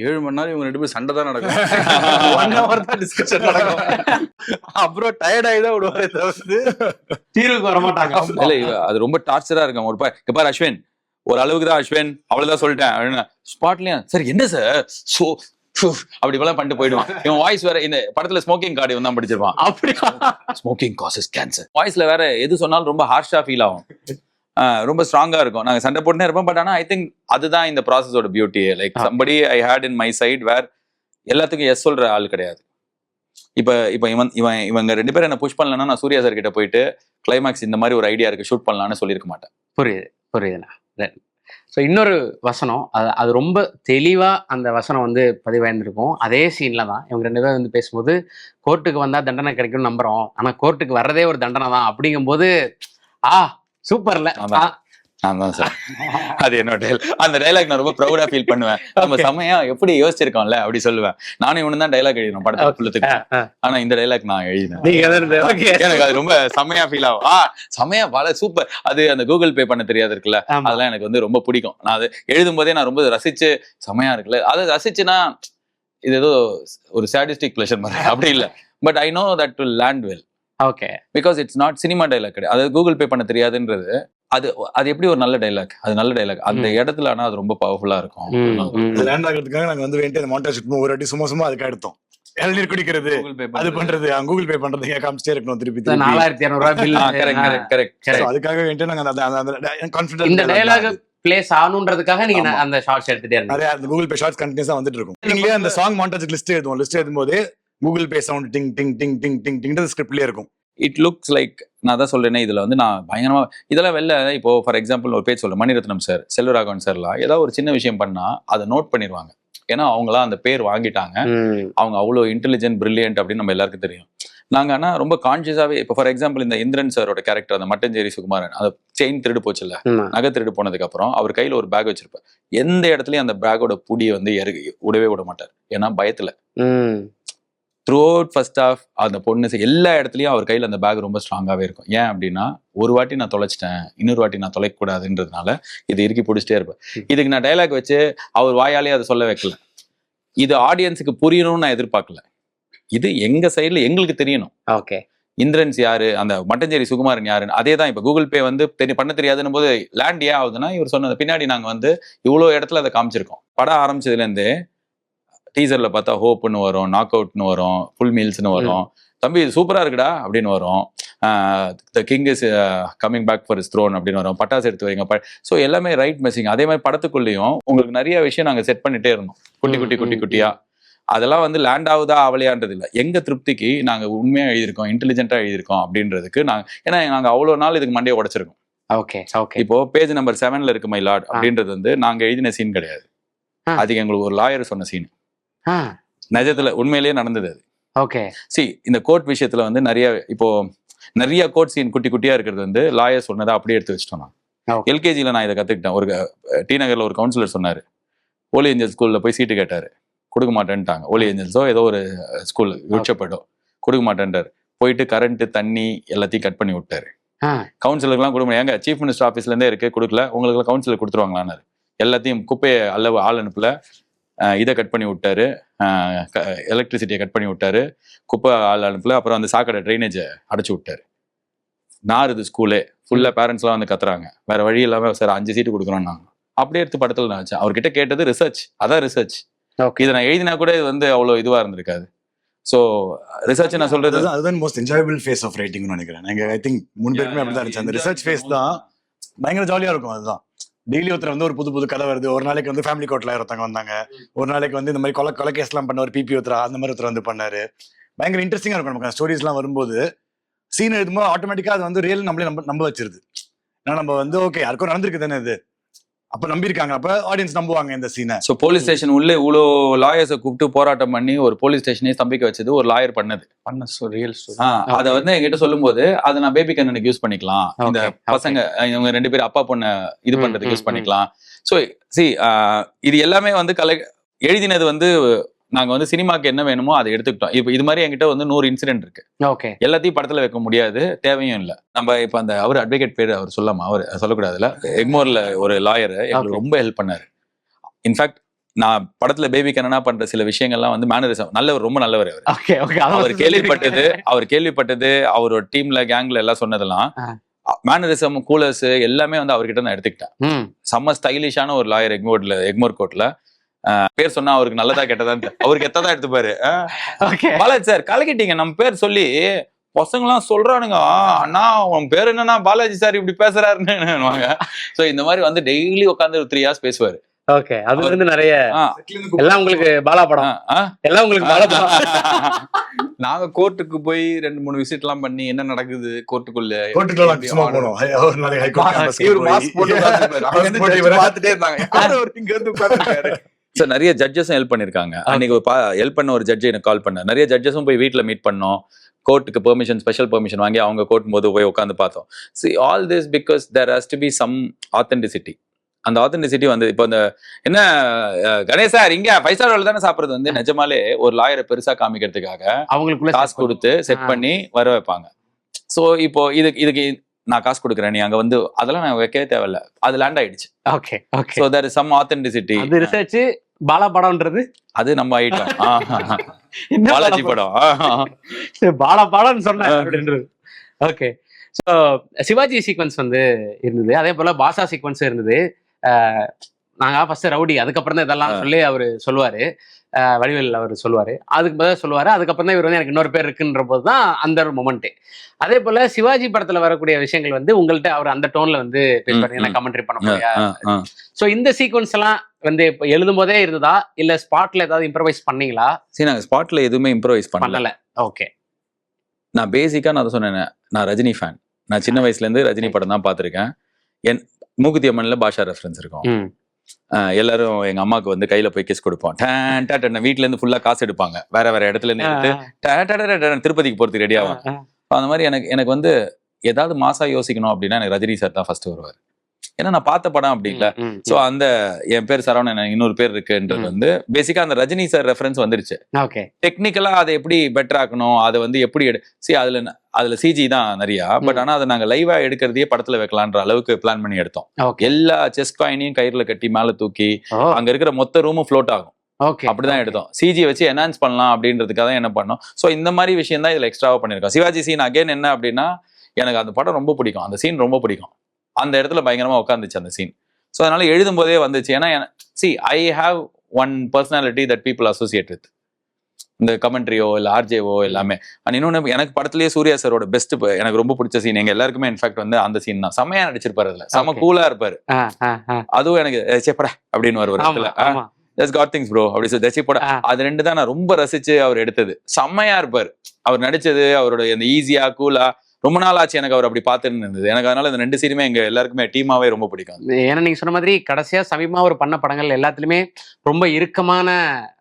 Speaker 6: 7 மணி நேரம் இவங்க 2 பேரும் சண்டை தான் நடக்கும். 1 hour தான் டிஸ்கஷன் நடக்கும். அப்புறம் டயர்ட் ஆகிதான் விடுவாரே தவிர்த்து
Speaker 2: தீர்வுக்கு வர மாட்டாங்க.
Speaker 1: இல்ல அது ரொம்ப டார்ச்சரா இருக்கும். ஒரு பாரு அஸ்வின், ஒரு அளவுக்கு தான் அஸ்வின், அவ்வளவுதான் சொல்லிட்டேன் ஸ்பாட்லயும். சரி என்ன சார் சோ அப்படி இப்பெல்லாம் பண்ணிட்டு போயிடுவான். இவன் வாய்ஸ் வேற, இந்த படத்துல ஸ்மோக்கிங் கார்டு வந்து தான் படிச்சிருப்பான். அப்படியா, ஸ்மோக்கிங் காசஸ் கேன்சர். வாய்ஸ்ல வேற எது சொன்னாலும் ரொம்ப ஹார்ஷா ஃபீல் ஆகும், ரொம்ப ஸ்ட்ராங்கா இருக்கும். நாங்க சண்டை போட்டுனே இருப்போம். பட் ஆனா ஐ திங்க் அதுதான் இந்த ப்ராசஸோட பியூட்டியே. Like somebody I hate in my side where எல்லாத்துக்கும் எஸ் சொல்ற ஆள் கிடையாது. இப்ப இவங்க 2 பேரும் என்ன புஷ் பண்ணலன்னா நான் சூர்யா சார் கிட்ட போயிட்டு கிளைமேக்ஸ் இந்த மாதிரி ஒரு ஐடியா இருக்கு ஷூட் பண்ணலாம்னு சொல்லியிருக்க மாட்டேன்.
Speaker 2: புரியுதுண்ணா. ஸோ இன்னொரு வசனம், அது ரொம்ப தெளிவா அந்த வசனம் வந்து பதிவாயிருந்திருக்கும். அதே சீன்ல தான் இவங்க 2 பேரும் வந்து பேசும்போது, கோர்ட்டுக்கு வந்தா தண்டனை கிடைக்கும்னு நம்புறோம், ஆனா கோர்ட்டுக்கு வர்றதே ஒரு தண்டனை தான் அப்படிங்கும்போது சூப்பர்ல.
Speaker 1: அதான் சார், அது என்னோட அந்த டைலாக் நான் ரொம்ப ப்ரௌடா ஃபீல் பண்ணுவேன். நம்ம செமையா எப்படி யோசிச்சிருக்கோம்ல அப்படி சொல்லுவேன். நானும் இவனு தான் டைலாக் எழுதணும் படத்துல ஃபுல்லுக்கு. ஆனா இந்த டைலாக் நான் எழுதினேன். எனக்கு அது ரொம்ப செமையா ஃபீல் ஆகும். செமையா பல சூப்பர். அது அந்த கூகுள் பே பண்ண தெரியாது இருக்குல்ல, அதெல்லாம் எனக்கு வந்து ரொம்ப பிடிக்கும். நான் அது எழுதும் போதே நான் ரொம்ப ரசிச்சு, செமையா இருக்குல்ல அது ரசிச்சுன்னா இது ஏதோ ஒரு சாடிஸ்டிக் பிளஷர் மாதிரி அப்படி இல்லை. But I know that will land well. Because it's not cinema dialogue கிடையாது. அது கூகுள் பே பண்ண தெரியாதுன்றது அது எப்படி ஒரு நல்ல டைலாக், அது நல்ல டைலாக் அந்த இடத்துல. ஆனா அது ரொம்ப பவர்ஃபுல்லா இருக்கும்.
Speaker 4: லேண்ட் ஆகிறதுக்காக நாங்க வந்து வேண்டிய மாண்டேஜ் ஒரு வாட்டி சும்மா அதுக்கு எடுத்தோம். இளநீர் குடிக்கிறது, அது பண்றது, கூகுள் பே பண்றது காமிச்சிட்டே இருக்கணும் திருப்பி 4200 அதுக்காக வேண்டிய நாங்க
Speaker 2: இந்த டைலாக் பிளேஸ் ஆகணும்ன்றதுக்காக நீங்க அந்த ஷார்ட்ஸ் எடுத்துட்டே இருந்தீங்க.
Speaker 4: அந்த கூகுள் பே ஷார்ட்ஸ் கண்டினியூஸா வந்துட்டு இருக்கும். நீங்களே அந்த சாங் மாண்டேஜ் லிஸ்ட் எழுதும்போது கூகுள் பே சவுண்ட் டிங் டிங் டிங் டிங் டிங் டிங் ஸ்கிரிப்ட்லயே இருக்கும்.
Speaker 1: இட் லுக்ஸ் லைக், நான் தான் சொல்றேனே, இதுல வந்து நான் பயங்கரமா இதெல்லாம் வெளில. இப்போ ஃபார் எக்ஸாம்பிள் ஒரு பேர் சொல்றேன், மணிரத்னம் சார், செல்வராகவன் சார்லாம் ஏதாவது ஒரு சின்ன விஷயம் பண்ணா அதை நோட் பண்ணிடுவாங்க. ஏன்னா அவங்களாம் அந்த பேர் வாங்கிட்டாங்க, அவங்க அவ்வளோ இன்டெலிஜென்ட் பிரில்லியன்ட் அப்படின்னு நம்ம எல்லாருக்கும் தெரியும். நாங்க ஆனா ரொம்ப கான்சியஸாவே, இப்போ ஃபார் எக்ஸாம்பிள் இந்த இந்திரன் சாரோட கேரக்டர், அந்த மட்டஞ்சேரி சுகுமாரன், அந்த செயின் திருடு போச்சுல்ல, நகை திருடு போனதுக்கு அப்புறம் அவர் கையில ஒரு பேக் வச்சிருப்பார். எந்த இடத்துலயும் அந்த பேக்கோட புடியை வந்து விடவே விட மாட்டார். ஏன்னா பயத்துல. த்ரூ அவுட் ஃபர்ஸ்ட் ஆஃப் அந்த பொண்ணு எல்லா இடத்துலயும் அவர் கையில அந்த பேக் ரொம்ப ஸ்ட்ராங்காவே இருக்கும். ஏன் அப்படின்னா, ஒரு வாட்டி நான் தொலைச்சிட்டேன், இன்னொரு வாட்டி நான் தொலைக்க கூடாதுன்றதுனால இது இறுக்கி பிடிச்சிட்டே இருப்பேன். இதுக்கு நான் டைலாக் வச்சு அவர் வாயாலே அதை சொல்ல வைக்கல. இது ஆடியன்ஸுக்கு புரியணும்னு நான் எதிர்பார்க்கல. இது எங்க சைட்ல எங்களுக்கு தெரியணும். இந்திரன்ஸ் யாரு, அந்த மட்டஞ்சேரி சுகுமாரன் யாருன்னு. அதே தான் இப்போ கூகுள் பே வந்து பண்ண தெரியாதுன்னு போது லேண்ட் ஏன் ஆகுதுன்னா, இவர் சொன்னது பின்னாடி நாங்க வந்து இவ்வளோ இடத்துல அதை காமிச்சிருக்கோம். படம் ஆரம்பிச்சதுல இருந்தே டீசர்ல பார்த்தா ஹோப்னு வரும், நாக் அவுட்னு வரும், ஃபுல் மீல்ஸ்னு வரும், தம்பி இது சூப்பரா இருக்குடா அப்படின்னு வரும், the king is coming back for his throne அப்படின்னு வரும், பட்டாசு எடுத்து வைங்க. ஸோ எல்லாமே ரைட் மெசேஜ். அதே மாதிரி படத்துக்குள்ளேயும் உங்களுக்கு நிறைய விஷயம் நாங்கள் செட் பண்ணிட்டே இருந்தோம், குட்டி குட்டியா. அதெல்லாம் வந்து லேண்ட் ஆகுதா ஆவலையான்றது இல்லை, எங்க திருப்திக்கு நாங்க உண்மையா எழுதியிருக்கோம், இன்டெலிஜென்ட்டா எழுதியிருக்கோம் அப்படின்றதுக்கு ஏன்னா நாங்க அவ்வளவு நாள் இதுக்கு மண்டையை உடைச்சிருக்கோம்.
Speaker 2: Okay okay.
Speaker 1: இப்போ பேஜ் நம்பர் 7ல இருக்கு மை லார்ட் அப்படின்றது வந்து நாங்க எழுதின சீன் கிடையாது, அதுக்கு எங்களுக்கு ஒரு லாயர் சொன்ன சீன். நிஜத்துல உண்மையிலேயே நடந்தது அது.
Speaker 2: ஓகே.
Speaker 1: இந்த கோர்ட் விஷயத்துல வந்து நிறைய கோர்ட் சீன் குட்டி குட்டியா இருக்கிறது வந்து லாயர் சொன்னதை அப்படியே எடுத்து வச்சிட்டோம். நான் எல்கேஜில நான் இதை கத்துக்கிட்டேன். ஒரு டி நகர்ல ஒரு கவுன்சிலர் சொன்னாரு, ஹோலி ஏஞ்சல் ஸ்கூல்ல போய் சீட்டு கேட்டாரு, கொடுக்க மாட்டேன்ட்டாங்க. ஹோலி ஏஞ்சல்ஸோ ஏதோ ஒரு ஸ்கூல் உச்சப்பட்டோ கொடுக்க மாட்டேன்ட்டாரு. போயிட்டு கரண்ட் தண்ணி எல்லாத்தையும் கட் பண்ணி விட்டாரு. கவுன்சிலருக்குலாம் கொடுக்க முடியாது, எங்க சீஃப் மினிஸ்டர் ஆஃபீஸ்ல இருந்தே இருக்கு, கொடுக்கல, உங்களுக்கு கவுன்சிலர் கொடுத்துருவாங்களான்னு. எல்லாத்தையும் குப்பையை ஆள் அனுப்பல, இதை கட் பண்ணி விட்டாரு, எலக்ட்ரிசிட்டியை கட் பண்ணி விட்டாரு, குப்பை ஆள் அனுப்பல, அப்புறம் அந்த சாக்கடை ட்ரைனேஜை அடைச்சு விட்டாரு. நாருது ஸ்கூலே ஃபுல்லா பேரண்ட்ஸ்லாம் வந்து கத்துறாங்க, வேற வழி இல்லாம சார் 5 சீட்டு கொடுக்குறோம் நாங்க. அப்படியே எடுத்து படத்துல நான் வச்சேன். அவர்கிட்ட கேட்டது ரிசர்ச், அதான் ரிசர்ச். இதை நான் எழுதினா கூட இது வந்து அவ்வளவு இதுவா இருந்திருக்காது. ஸோ ரிசர்ச் நான் சொல்றது
Speaker 4: அதுதான் மோஸ்ட் என்ஜாயபிள் ஃபேஸ் ஆஃப் ரைட்டிங்னு நினைக்கிறேன். ஐ திங்க் முன்பேருமே அப்படிதான் இருந்துச்சு. அந்த ரிசர்ச் ஃபேஸ் தான் பயங்கர ஜாலியா இருக்கும். அதுதான் டெய்லி ஒருத்தர் வந்து ஒரு புது கதை வருது. ஒரு நாளைக்கு வந்து ஃபேமிலி கோர்ட்ல ஒருத்தவங்க வந்தாங்க, ஒரு நாளைக்கு வந்து இந்த மாதிரி கொலை கேஸ்லாம் பண்ண ஒரு பிபி ஒருத்தர், அந்த மாதிரி ஒருத்தர் வந்து பண்ணாரு. பயங்கர இன்ட்ரெஸ்டிங்கா இருக்கும் நமக்கு ஸ்டோரிஸ்லாம் வரும்போது. சீன் எழுதும்போது ஆட்டோமேட்டிக்கா அது வந்து ரியல் நம்மளே நம்ப வச்சிருது. ஏன்னா நம்ம வந்து ஓகே யாருக்கும் நடந்திருக்கு தானே இது, அப்ப நம்பியிருக்காங்க, அப்ப ஆடியன்ஸ் நம்புவாங்க இந்த சீனை.
Speaker 1: ஸோ போலீஸ் ஸ்டேஷன் உள்ளே இவ்வளோ லாயர்ஸை கூப்பிட்டு போராட்டம் பண்ணி ஒரு போலீஸ் ஸ்டேஷனே ஸ்தம்பிக்க வச்சது ஒரு லாயர் பண்ணது.
Speaker 6: Real story.
Speaker 1: அதை வந்து என்கிட்ட சொல்லும் போது அதை நான் பேபி கண்ணனுக்கு யூஸ் பண்ணிக்கலாம், இந்த பசங்க இவங்க 2 பேரும் அப்பா பொண்ணை இது பண்றதுக்கு யூஸ் பண்ணிக்கலாம். ஸோ இது எல்லாமே வந்து எழுதினது வந்து நாங்க வந்து சினிமாக்கு என்ன வேணுமோ அதை எடுத்துக்கிட்டோம். இப்போ இது மாதிரி என்கிட்ட வந்து 100 இன்சிடென்ட் இருக்கு.
Speaker 2: ஓகே.
Speaker 1: எல்லாத்தையும் படத்துல வைக்க முடியாது, தேவையும் இல்லை. நம்ம இப்ப அந்த அவர் அட்வொகேட் பேர் அவர் சொல்லாமா, அவர் சொல்லக்கூடாதுல, எக்மோர்ல ஒரு லாயர் எங்களுக்கு ரொம்ப ஹெல்ப் பண்ணாரு. இன்ஃபேக்ட் நான் படத்துல பேபி கண்ணனா பண்ற சில விஷயங்கள்லாம் வந்து மேனரிசம் நல்லவர், ரொம்ப நல்லவர் அவர். அவர் கேள்விப்பட்டது அவரோட டீம்ல கேங்ல எல்லாம் சொன்னதெல்லாம் மேனரிசம் கூலர்ஸ் எல்லாமே வந்து அவர்கிட்ட நான் எடுத்துக்கிட்டேன். செம்ம ஸ்டைலிஷான ஒரு லாயர் எக்மோர் கோர்ட்ல. பேர் சொன்னா அவருக்கு நல்லதா கெட்டதான் அவருக்கு எத்ததான் எடுத்துப்பாரு. பாலாஜி சார் கலக்கிட்டீங்க நம்ம பேர் சொல்லி, பசங்க எல்லாம் சொல்றானுங்க, அண்ணா உன் பேர் என்னன்னா பாலாஜி சார் இப்படி பேசுறாருன்னு. சோ இந்த மாதிரி வந்து டெய்லி உட்காந்து 3 hours பேசுவாரு.
Speaker 2: ஓகே. அதுல இருந்து நிறைய எல்லாம் உங்களுக்கு பாலா படம், எல்லாம் உங்களுக்கு பாலா படம்.
Speaker 6: நாங்க கோர்ட்டுக்கு போய் 2-3 விசிட் எல்லாம் பண்ணி என்ன நடக்குது கோர்ட்டுக்குள்ள
Speaker 1: நிறைய ஜட்ஜஸும் ஹெல்ப் பண்ணிருக்காங்க. அன்னைக்கு ஹெல்ப் பண்ண ஒரு ஜட்ஜ் எனக்கு கால் பண்ண, நிறைய ஜட்ஜஸும் போய் வீட்டுல மீட் பண்ணோம், கோர்ட்டுக்கு பெர்மிஷன் ஸ்பெஷல் பெர்மிஷன் வாங்கி அவங்க கோர்ட் போது போய் உட்காந்து பார்த்தோம். See all this because there has to be some authenticity. அந்த ஆத்தென்டிசிட்டி வந்து இப்போ இந்த என்ன கணேசா இங்க 5 star ஹோட்டல் தானே சாப்பிடுறது வந்து நிஜமாலே ஒரு லாயரை பெருசா காமிக்கிறதுக்காக அவங்களுக்குள்ள காசு கொடுத்து செட் பண்ணி வர வைப்பாங்க. சோ இப்போ இதுக்கு நான் காசு கொடுக்குறேன், நீ அங்க வந்து அதெல்லாம் நான் வைக்கவே தேவையில்ல, அது லேண்ட் ஆயிடுச்சு.
Speaker 2: Okay okay.
Speaker 1: So there is some authenticity.
Speaker 2: அது ரிசர்ச் பாலா படம்ன்றது அது
Speaker 1: நம்ம ஐட்டம் பாலாஜி படம்
Speaker 2: பாலா படம்னு சொன்னேன் அப்படின்றது. ஓகே. ஸோ சிவாஜி சீக்வன்ஸ் வந்து இருந்தது, அதே போல பாஷா சீக்வன்ஸ் இருந்தது. நாங்க ஃபர்ஸ்ட் ரவுடி, அதுக்கப்புறம் தான் இதெல்லாம் சொல்லி அவரு சொல்லுவாரு, வடிவேல் அவர் சொல்லுவாரு, அதுக்கு பதில் சொல்லுவாரு, அதுக்கப்புறம் தான் இவர் வந்து எனக்கு இன்னொரு பேர் இருக்குன்ற போது தான் அந்த ஒரு மொமெண்ட். அதே போல சிவாஜி படத்துல வரக்கூடிய விஷயங்கள் வந்து உங்கள்கிட்ட அவர் அந்த டோன்ல வந்து பேசுவாரு, கமெண்ட்ரி பண்ண முடியாது. ஸோ இந்த சீக்வன்ஸ் எல்லாம் வந்து இப்போ எழுதும் போதே இருந்ததா இல்ல ஸ்பாட்ல ஏதாவது இம்ப்ரவைஸ் பண்ணீங்களா?
Speaker 1: சரி, நாங்க ஸ்பாட்ல எதுவுமே இம்ப்ரவைஸ் பண்ணல.
Speaker 2: ஓகே.
Speaker 1: நான் பேசிக்கா நான் சொன்னேன், நான் ரஜினி ஃபேன். நான் சின்ன வயசுல இருந்து ரஜினி படம் தான் பார்த்திருக்கேன். என் மூக்குத்தி அம்மன்ல பாஷா ரெஃபரன்ஸ் இருக்கும். எல்லாரும் எங்க அம்மாவுக்கு வந்து கையில போய் கிஸ் கொடுப்போம். வீட்டுல இருந்து ஃபுல்லா காசு எடுப்பாங்க, வேற இடத்துல இருந்து எடுத்து திருப்பதிக்கு போறதுக்கு ரெடி ஆகும். அந்த மாதிரி எனக்கு வந்து ஏதாவது மாசா யோசிக்கணும் அப்படின்னா எனக்கு ரஜினி சார் தான் ஃபர்ஸ்ட் வருவார். ஏன்னா நான் பார்த்த படம் அப்படி இல்லை. ஸோ அந்த என் பேர் சரவணன், இன்னொரு பேர் இருக்குன்றது வந்து பேசிக்கா அந்த ரஜினி சார் ரெஃபரன்ஸ் வந்துருச்சு. டெக்னிக்கலா அதை எப்படி பெட்டர் ஆக்கணும், அதை வந்து எப்படி அதுல சிஜி தான் நிறையா, பட் ஆனா அதை நாங்க லைவா எடுக்கிறதையே படத்துல வைக்கலான்ற அளவுக்கு பிளான் பண்ணி எடுத்தோம். எல்லா செஸ் காயினையும் கயிறுல கட்டி மேல தூக்கி அங்க இருக்கிற மொத்த ரூமும் ஃப்ளோட் ஆகும், அப்படிதான் எடுத்தோம். சிஜி வச்சு என்ஹான்ஸ் பண்ணலாம் அப்படின்றதுக்காக என்ன பண்ணோம். ஸோ இந்த மாதிரி விஷயம் தான் இதுல எக்ஸ்ட்ராவா பண்ணிருக்கோம். சிவாஜி சீன் அகைன் என்ன அப்படின்னா எனக்கு அந்த படம் ரொம்ப பிடிக்கும், அந்த சீன் ரொம்ப பிடிக்கும். அந்த இடத்துல பயங்கரமா உட்காந்துச்சு அந்த சீன். ஸோ அதனால எழுதும் போதே வந்துச்சு. ஏன்னா I have one personality that people associate with, இந்த கமெண்ட்ரியோ இல்லை ஆர்ஜேவோ எல்லாமே. அண்ட் இன்னொன்று எனக்கு படத்துலேயே சூர்யா சாரோட பெஸ்ட் எனக்கு ரொம்ப பிடிச்ச சீன், எங்க எல்லாருக்குமே இன்ஃபேக்ட் வந்து அந்த சீன் தான். செம்மையா நடிச்சிருப்பாரு, அதுல செம்ம கூலா இருப்பாரு. அதுவும் எனக்கு சேப்படா அப்படின்னு வருவார். ஜஸ்ட் காட் திங்ஸ் ப்ரோ அப்படி சொல்லி தச்சி போட. அது 2 தான் நான் ரொம்ப ரசிச்சு அவர் எடுத்தது. செம்மையா இருப்பார் அவர் நடிச்சது. அவரோட அந்த ஈஸியா கூலா ரொம்ப நாள் ஆச்சு எனக்கு அவர் அப்படி பார்த்துன்னு இருந்தது. எனக்கு அதனால இந்த 2 சீனுமே எங்க எல்லாருக்குமே டீமாவே ரொம்ப பிடிக்கும்.
Speaker 2: ஏன்னா நீங்க சொன்ன மாதிரி கடைசியா சமீபமா ஒரு பண்ண படங்கள் எல்லாத்துலயுமே ரொம்ப இறுக்கமான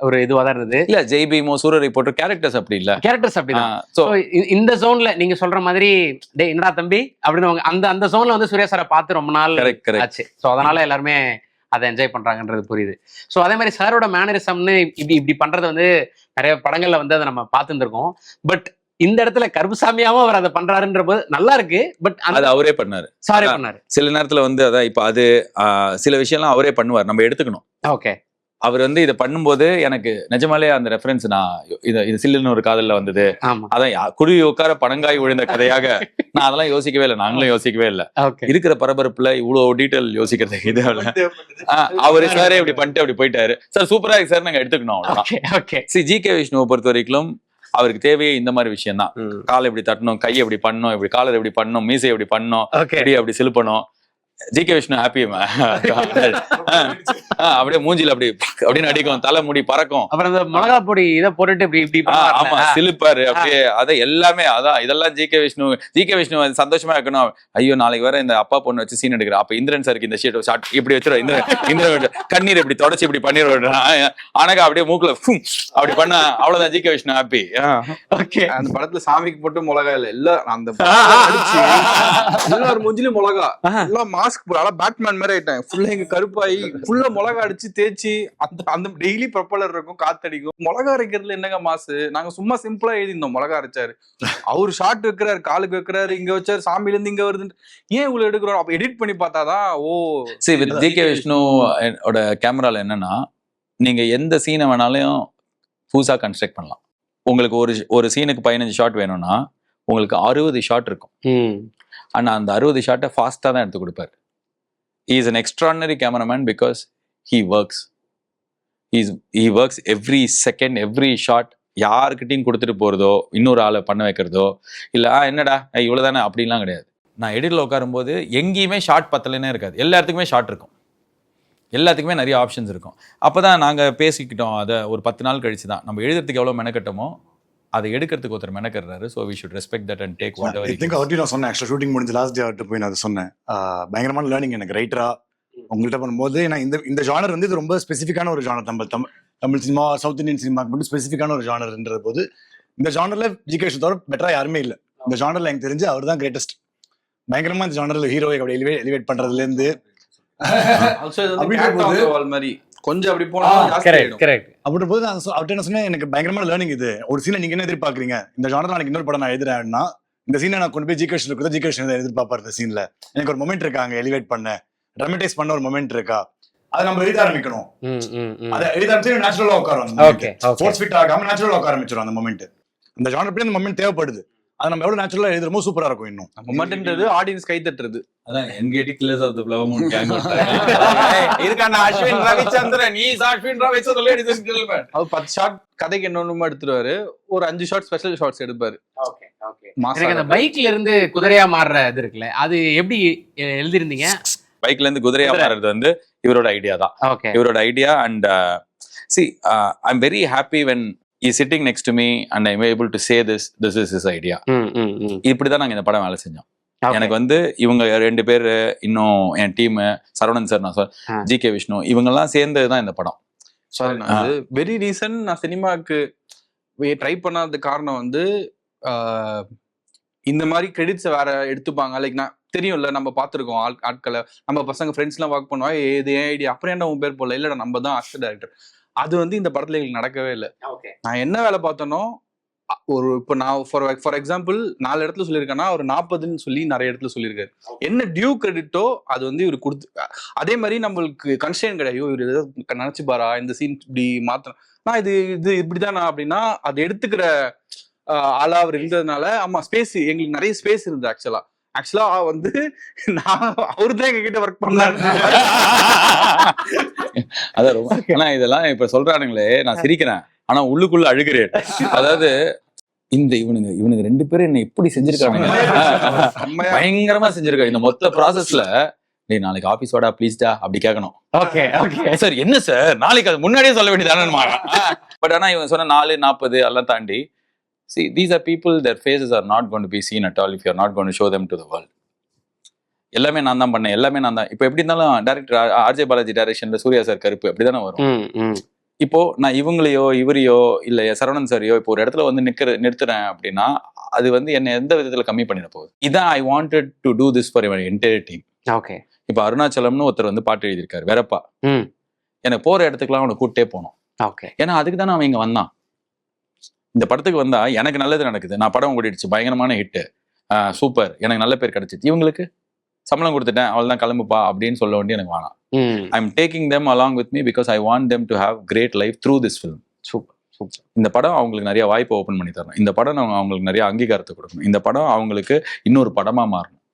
Speaker 2: ஒரு இதுவா தான் இருந்தது.
Speaker 1: இல்ல ஜெய் பீமோ சூரரை போட்டு கேரக்டர்ஸ் அப்படி இல்ல,
Speaker 2: கேரக்டர்ஸ் அப்படிதான்.
Speaker 1: சோ
Speaker 2: இந்த ஜோன்ல நீங்க சொல்ற மாதிரி டேய் என்னடா தம்பி அப்படின்னு அந்த ஜோன்ல வந்து சூர்யா சாரை பார்த்து ரொம்ப நாள் ஆச்சு. சோ அதனால எல்லாருமே அதை என்ஜாய் பண்றாங்கன்றது புரியுது. ஸோ அதே மாதிரி சாரோட மேனரிசம்னு இப்படி பண்றது வந்து நிறைய படங்கள்ல வந்து அதை நம்ம பார்த்துருக்கோம். பட் இந்த இடத்துல கருப்புசாமியாவும் அவர் அதை பண்றாருன்ற போது நல்லா இருக்கு. பட்
Speaker 1: அது அவரே பண்ணாரு,
Speaker 2: சாரே பண்ணாரு.
Speaker 1: சில நேரத்துல வந்து அதான் இப்ப அது சில விஷயம்லாம் அவரே பண்ணுவார், நம்ம எடுத்துக்கணும்.
Speaker 2: ஓகே,
Speaker 1: அவர் வந்து இதை பண்ணும்போது எனக்கு நிஜமாலே அந்த ரெஃபரன்ஸ் நான் இது சில்லுன்னு ஒரு காதல்ல வந்தது. அதான் குருவி உட்கார பனங்காய் விழுந்த கதையாக நான் அதெல்லாம் யோசிக்கவே இல்லை, நாங்களும் யோசிக்கவே இல்லை. இருக்கிற பரபரப்புல இவ்வளவு டீட்டெயில் யோசிக்கிறது இது அவரு சாரே இப்படி பண்ணிட்டு அப்படி போயிட்டாரு. சார் சூப்பரா இருக்கு சார், நாங்க எடுத்துக்கணும் அவ்வளவுதான். ஜி.கே. விஷ்ணுவை பொறுத்த வரைக்கும் அவருக்கு தேவையே இந்த மாதிரி விஷயம் தான். காலை எப்படி தட்டணும், கையை எப்படி பண்ணணும், இப்படி காலர் எப்படி பண்ணணும், மீசை எப்படி பண்ணணும், அப்படி சிலுப்பணும். ஜி.கே. விஷ்ணு ஹாப்பி அப்படியே மூஞ்சில அப்படின்னு அடிக்கும், தலை முடி பறக்கும்.
Speaker 2: அப்புறம் இந்த மிளகா பொடி இதை போட்டுட்டு இப்படி
Speaker 1: ஆமா சிலுப்பாரு அப்படியே. அதை எல்லாமே அதான் இதெல்லாம் ஜி.கே. விஷ்ணு சந்தோஷமா இருக்கணும். ஐயோ நாளைக்கு வேற இந்த அப்பா பொண்ணு வச்சு சீன் எடுக்கிறேன், அப்ப இந்திரன் சாருக்கு இந்த ஷாட் இப்படி வச்சிருவோம், இந்திரன் கண்ணீர் இப்படி தொடச்சு இப்படி பண்ணிடுவோம். ஆனாக்கா அப்படியே மூக்குல அப்படி பண்ண அவ்வளவுதான் ஜி.கே. விஷ்ணு ஹாப்பி.
Speaker 6: ஓகே, அந்த படத்துல சாமிக்கு போட்டு மிளகா இல்ல எல்லாம் அந்த எல்லாரும் மூஞ்சிலும் மிளகா எல்லாம் மாஸ்க் போல பேட்மேன் மாதிரி ஆயிட்டாங்க. ஃபுல்லா எங்க கருப்பாயி ஃபுல்லா மிளகா அடிச்சு தேய்ச்சி அந்த டெய்லி ப்ரொப்பலர் இருக்கும், காத்தடிக்கும். மிளகா அரைக்கிறதுல என்னங்க மாசு? நாங்க சும்மா சிம்பிளா எழுதிருந்தோம் மிளகா அரைச்சாரு. அவரு ஷார்ட் வைக்கிறாரு, காலுக்கு வைக்கிறாரு, இங்க வச்சாரு, சாமியில இருந்து இங்க வருது. ஏன் இவ்வளவு எடுக்கிறோம்? அப்ப எடிட் பண்ணி பார்த்தாதான்
Speaker 1: ஜி.கே. விஷ்ணு ஓட கேமரால என்னன்னா நீங்க எந்த சீனை வேணாலும் புதுசா கன்ஸ்ட்ரக்ட் பண்ணலாம். உங்களுக்கு ஒரு சீனுக்கு 15 ஷாட் வேணும்னா உங்களுக்கு 60 ஷாட் இருக்கும். ஆனா அந்த 60 ஷாட்டை ஃபாஸ்டா தான் எடுத்து கொடுப்பாரு. He is an extraordinary cameraman because he works. He works every second, every shot. யாருக்கிட்டையும் கொடுத்துட்டு போறதோ, இன்னொரு ஆளை பண்ண வைக்கிறதோ, இல்ல என்னடா இவ்வளவுதானே அப்படின்லாம் கிடையாது. நான் எடிட்ல உட்காரும்போது எங்கேயுமே ஷார்ட் பத்தலைன்னே இருக்காது. எல்லா இடத்துக்குமே ஷார்ட் இருக்கும், எல்லாத்துக்குமே நிறைய ஆப்ஷன்ஸ் இருக்கும். அப்பதான் நாங்க பேசிக்கிட்டோம். அதை ஒரு 10 நாள் கழிச்சு தான் நம்ம எழுதுறதுக்கு எவ்வளவு மெனக்கட்டமோ அதை எடுக்கிறதுக்கு ஒருத்தர் மெனக்கறாரு. So we should respect that and take whatever.
Speaker 4: I think அவர்கிட்ட நான் சொன்னேன், ஆக்சுவலா ஷூட்டிங் முடிஞ்ச லாஸ்ட் டே அவர்கிட்ட போய் நான் அதை சொன்னேன். பயங்கரமான லேர்னிங் எனக்கு ரைட்டரா உங்கள்கிட்ட பண்ணும்போது. ஏன்னா இந்த ஜானர் வந்து இது ரொம்ப ஸ்பெசிஃபிக்கான ஒரு genre. Tamil cinema, south Indian சினிமாக்கு மட்டும் ஸ்பெசிஃபிக்கான ஒரு ஜானர்ன்ற போது இந்த ஜானர்ல ஜி.கே. விஷ்ணு தவிர பெட்டரா யாருமே இல்லை. இந்த ஜானர்ல எனக்கு தெரிஞ்சு அவர் தான் கிரேட்டஸ்ட். பயங்கரமா இந்த ஜானர்ல ஹீரோவை அப்படி எலிவேட் பண்றதுல இருந்து
Speaker 6: மாதிரி கொஞ்சம் அப்படி போனா
Speaker 4: அப்படி போது நான் அவர்கிட்ட என்ன சொன்னேன், எனக்கு பயங்கரமான லேர்னிங் இது. ஒரு சீனை நீங்க என்ன எதிர்பார்க்கறீங்க, இந்த ஜானர் நாளைக்கு இன்னொரு படம் நான் எழுதுறேன்னா இந்த சீனை நான் கொண்டு போய் ஜி.கே. விஷ்ணு கொடுத்தா ஜி.கே. விஷ்ணு எதிர்பார்ப்பாரு. இந்த சீன்ல எனக்கு ஒரு மொமெண்ட் இருக்காங்க எலிவேட் பண்ண, ட்ராமடைஸ் பண்ண ஒரு மொமெண்ட் இருக்கா, அதை நம்ம எழுத ஆரம்பிக்கணும். அதை எழுத ஆரம்பிச்சு நேச்சுரலா உட்காரும், ஃபோர்ஸ் ஃபிட் ஆகாம நேச்சுரலா உட்கார ஆரம்பிச்சிடும் அந்த மொமெண்ட். அந்த ஜானர் அந்த மொமெண்ட் தேவைப்படுது. அது நம்ம எவ்வளவு நேச்சுரலா எழுதுறமோ சூப்பரா இருக்கும். இன்னும்
Speaker 6: மொமெண்ட்ன்றது ஆடியன்ஸ் கை தட்டுறது.
Speaker 1: அதான் என்கேடி killers of the flower moon gang. இதுக்கான Ashwin Ravichandran is Ashwin Ravichandran ladies and gentlemen.
Speaker 6: அவர் 10 ஷாட் கதைக்கு என்னொன்னுமா எடுத்துருவாரு, ஒரு 5 ஷாட் ஸ்பெஷல் ஷாட்ஸ் எடுப்பாரு.
Speaker 2: Okay okay. எனக்கு அந்த பைக்ல இருந்து குதிரையா மாறுற இது இருக்குல்ல, அது எப்படி எழுதிருந்தீங்க?
Speaker 1: பைக்ல இருந்து குதிரையா மாறுறது வந்து இவரோட ஐடியா தான். இவரோட idea. And see I'm very happy when he's sitting next to me and I'm able to say this is his idea. இப்படிதான் நாங்க இந்த படம் வேலை செஞ்சோம். எனக்கு வந்து இவங்க 2 பேர், இன்னும் என் டீம், சரவணன் சார், நான் ஜி.கே. விஷ்ணு, இவங்க எல்லாம் சேர்ந்ததுதான் இந்த படம்.
Speaker 6: வெரி ரீசன்ட் நான் சினிமாவுக்கு ட்ரை பண்ணாத காரணம் வந்து இந்த மாதிரி கிரெடிட்ஸை வேற எடுத்துப்பாங்க. லைக் நான் தெரியும்ல, நம்ம பார்த்துருக்கோம் ஆட்களை, நம்ம பசங்க ஃப்ரெண்ட்ஸ் எல்லாம் ஒர்க் பண்ணுவாங்க, இது ஏன் ஐடியா அப்புறம் என்ன உன் பேர் போடல, இல்லடா நம்ம தான் ஆர்ட் டைரக்டர். அது வந்து இந்த படத்துல எங்களுக்கு நடக்கவே இல்லை. நான் என்ன வேலை பார்த்தனோ ஒரு இப்போ நான் ஃபார் எக்ஸாம்பிள் 4 இடத்துல சொல்லியிருக்கேன்னா ஒரு 40ன்னு சொல்லி நிறைய இடத்துல சொல்லியிருக்காரு. என்ன டியூ கிரெடிட்டோ அது வந்து இவரு கொடுத்து, அதே மாதிரி நம்மளுக்கு கன்ஸ்டன்ட் கிடையாது. இவர் ஏதாவது நினைச்சு பாரா இந்த சீன் இப்படி மாத்தணும், நான் இது இப்படிதான் அப்படின்னா அது எடுத்துக்கிற ஆளா அவர் இருந்ததுனால. ஆமா, ஸ்பேஸ் எங்களுக்கு நிறைய ஸ்பேஸ் இருந்தது. ஆக்சுவலா வந்து நான் அவருதான் எங்க கிட்ட ஒர்க் பண்ணாரு.
Speaker 1: அதான் ரொம்ப. ஆனா இதெல்லாம் இப்ப சொல்றானுங்களே, நான் சிரிக்கிறேன் ஆனா உள்ளுக்குள்ள அழுகிறேன். அதாவது இவனுங்க 2 பேரும் என்ன எப்படி செஞ்சிருக்காங்க, பயங்கரமா செஞ்சிருக்காங்க. இந்த மொத்த ப்ராசஸ்ல டேய் நாளைக்கு ஆபீஸ் வாடா ப்ளீஸ்டா அப்படி கேட்கணும்.
Speaker 2: ஓகே ஓகே
Speaker 1: சார் என்ன சார் நாளைக்கு அது முன்னாடியே சொல்ல வேண்டியதானே. பட் ஆனா இவன் சொன்ன 4:40 எல்லாம் தாண்டி see these are people their faces are not going to be seen at all if you are not going to show them to the world. எல்லாமே நான் தான் பண்ணேன், எல்லாமே நான் தான். இப்போ எப்படி இருந்தாலும் டைரக்டர் ஆர்ஜே பாலாஜி டைரக்ஷன்ல சூர்யா சார் கருப்பு அப்படிதானே வரும். இப்போ நான் இவங்களையோ இவரையோ இல்ல சரவணன் சாரையோ இப்போ ஒரு இடத்துல வந்து நிறுத்துறேன் அப்படின்னா அது வந்து என்ன எந்த விதத்துல கம்மி பண்ணிட போகுது. இதான் I wanted to do this for your entire team.
Speaker 2: Okay.
Speaker 1: இப்போ அருணாச்சலம்னு ஒருத்தர் வந்து பாட்டு எழுதியிருக்காரு வெறப்பா. எனக்கு போற இடத்துக்குலாம் அவனை கூட்டே போனோம்.
Speaker 2: ஓகே.
Speaker 1: ஏன்னா அதுக்கு தானே அவன் இங்க வந்தான். இந்த படத்துக்கு வந்தா எனக்கு நல்லது நடக்குது, நான் படம் ஓடிடுச்சு, பயங்கரமான ஹிட், சூப்பர், எனக்கு நல்ல பேர் கிடைச்சிச்சு. இவங்களுக்கு சம்பளம் கொடுத்துட்டேன் அவள்தான் கிளம்புப்பா அப்படின்னு சொல்ல வேண்டிய எனக்கு வேணாம். I am taking them along with me because I want them to have great life through this film.
Speaker 2: Super super.
Speaker 1: இந்த படம் அவங்களுக்கு நிறைய வாய்ப்பை ஓப்பன் பண்ணி தரணும். இந்த படம் அவங்களுக்கு நிறைய அங்கீகாரத்தை கொடுக்கணும். இந்த படம் அவங்களுக்கு இன்னொரு படமா மாறணும்.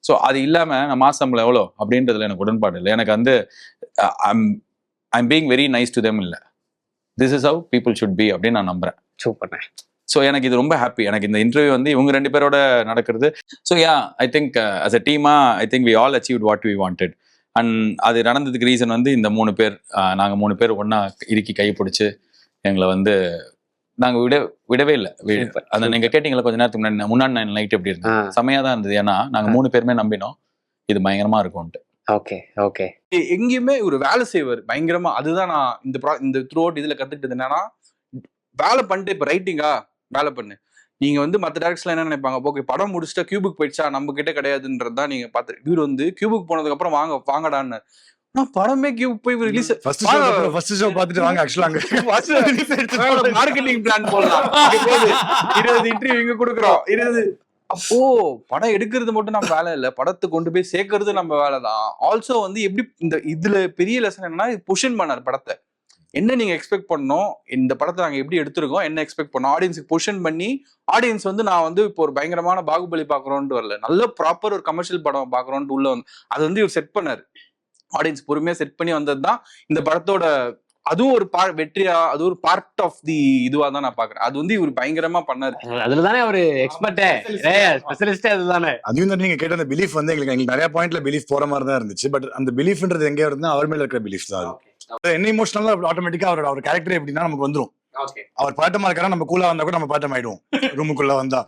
Speaker 1: ஸோ அது இல்லாம நான் மாசம்பளம் எவ்வளோ அப்படின்றதுல எனக்கு உடன்பாடு இல்லை. எனக்கு வந்து I'm being very nice to them இல்லை, this is how people should be அப்படின்னு நான் நம்புறேன்.
Speaker 2: சூப்பர்.
Speaker 1: ஸோ எனக்கு இது ரொம்ப ஹாப்பி. எனக்கு இந்த இன்டர்வியூ வந்து இவங்க 2 பேரோட நடக்கிறது. So I think as a டீமா I think we all achieved what we wanted. And அது நடந்ததுக்கு ரீசன் வந்து இந்த 3 பேர், நாங்கள் 3 பேர் ஒன்றா இறுக்கி கை பிடிச்சி எங்களை வந்து நாங்கள் விடவே இல்லை. அந்த நீங்கள் கேட்டீங்களா கொஞ்ச நேரத்துக்கு முன்னாடி நைட் எப்படி இருந்தது, செமையாக தான் இருந்தது. ஏன்னா நாங்கள் 3 பேருமே நம்பினோம் இது பயங்கரமாக இருக்கும்ட்டு.
Speaker 2: Okay okay.
Speaker 6: எங்கேயுமே ஒரு வேலை செய்வார் பயங்கரமா. அதுதான் நான் இந்த த்ரூ அவுட் இதுல கத்துக்கிட்டது என்னன்னா, வேலை பண்ணிட்டு இப்ப ரைட்டிங்கா வேலை பண்ணு. நீங்க வந்து மற்ற டேரக்டர்ஸ்ல என்ன நினைப்பாங்க, ஓகே படம் முடிச்சுட்டா கியூபுக் போயிடுச்சா நம்ம கிட்ட கிடையாதுன்றதுதான் நீங்க பாத்து. இவர் வந்து கியூபுக் போனதுக்கு அப்புறம் வாங்கடான்னு படமே கியூபுக் போய் ரிலீஸ்
Speaker 4: ஃபர்ஸ்ட் ஷோ பார்த்துட்டு வாங்க. ஆக்சுவலா
Speaker 6: மார்க்கெட்டிங் பிளான் போடலாம், 20 இன்டர்வியூ இங்க கொடுக்குறோம் 20. அப்போ படம் எடுக்கிறது மட்டும் நம்ம வேலை இல்லை, படத்தை கொண்டு போய் சேர்க்கறது நம்ம வேலை தான். ஆல்சோ வந்து எப்படி இதுல பெரிய லெசன் என்னன்னா, பொசிஷன் பண்ணார் படத்தை. என்ன நீங்க எக்ஸ்பெக்ட் பண்ணோம், இந்த படத்தை நாங்க எப்படி எடுத்திருக்கோம், என்ன எக்ஸ்பெக்ட் பண்ணோம், ஆடியன்ஸுக்கு பொசிஷன் பண்ணி ஆடியன்ஸ் வந்து நான் வந்து இப்போ ஒரு பயங்கரமான பாகுபலி பாக்குறோன்ட்டு வரல, நல்ல ப்ராப்பர் ஒரு கமர்ஷியல் படம் பாக்குறோன்ட்டு உள்ள வந்து அது வந்து இவர் செட் பண்ணாரு. ஆடியன்ஸ் பொறுமையா செட் பண்ணி வந்தது தான் இந்த படத்தோட. அதுவும் ஒரு வெற்றியா, அது ஒரு பார்ட் ஆஃப் தி இதுவா தான் நான் பாக்குறேன். அது வந்து இவர் பயங்கரமா பண்ணாரு.
Speaker 2: அதுலதானே ஒரு எக்ஸ்பர்ட்டே, ஸ்பெஷலிஸ்டே அதுதானே.
Speaker 4: அதையும் தான் நீங்க கேட்ட அந்த பிலீஃப் வந்து எங்களுக்கு நிறைய பாயிண்ட்ல பிலீஃப் போற மாதிரி தான் இருந்துச்சு. பட் அந்த பிலீஃப்ன்றது எங்க இருந்தா அவர் மேல இருக்கிற பிலீஃப் தான். அது என்ன இமோஷனலா ஆட்டோமேட்டிக்கா அவர் கேரக்டர் எப்படின்னா நமக்கு வந்துடும். அவர் பாட்டமா இருக்காரா, நம்ம கூலா வந்தா கூட நம்ம பாட்டம் ஆயிடுவோம். ரூமுக்குள்ள வந்தா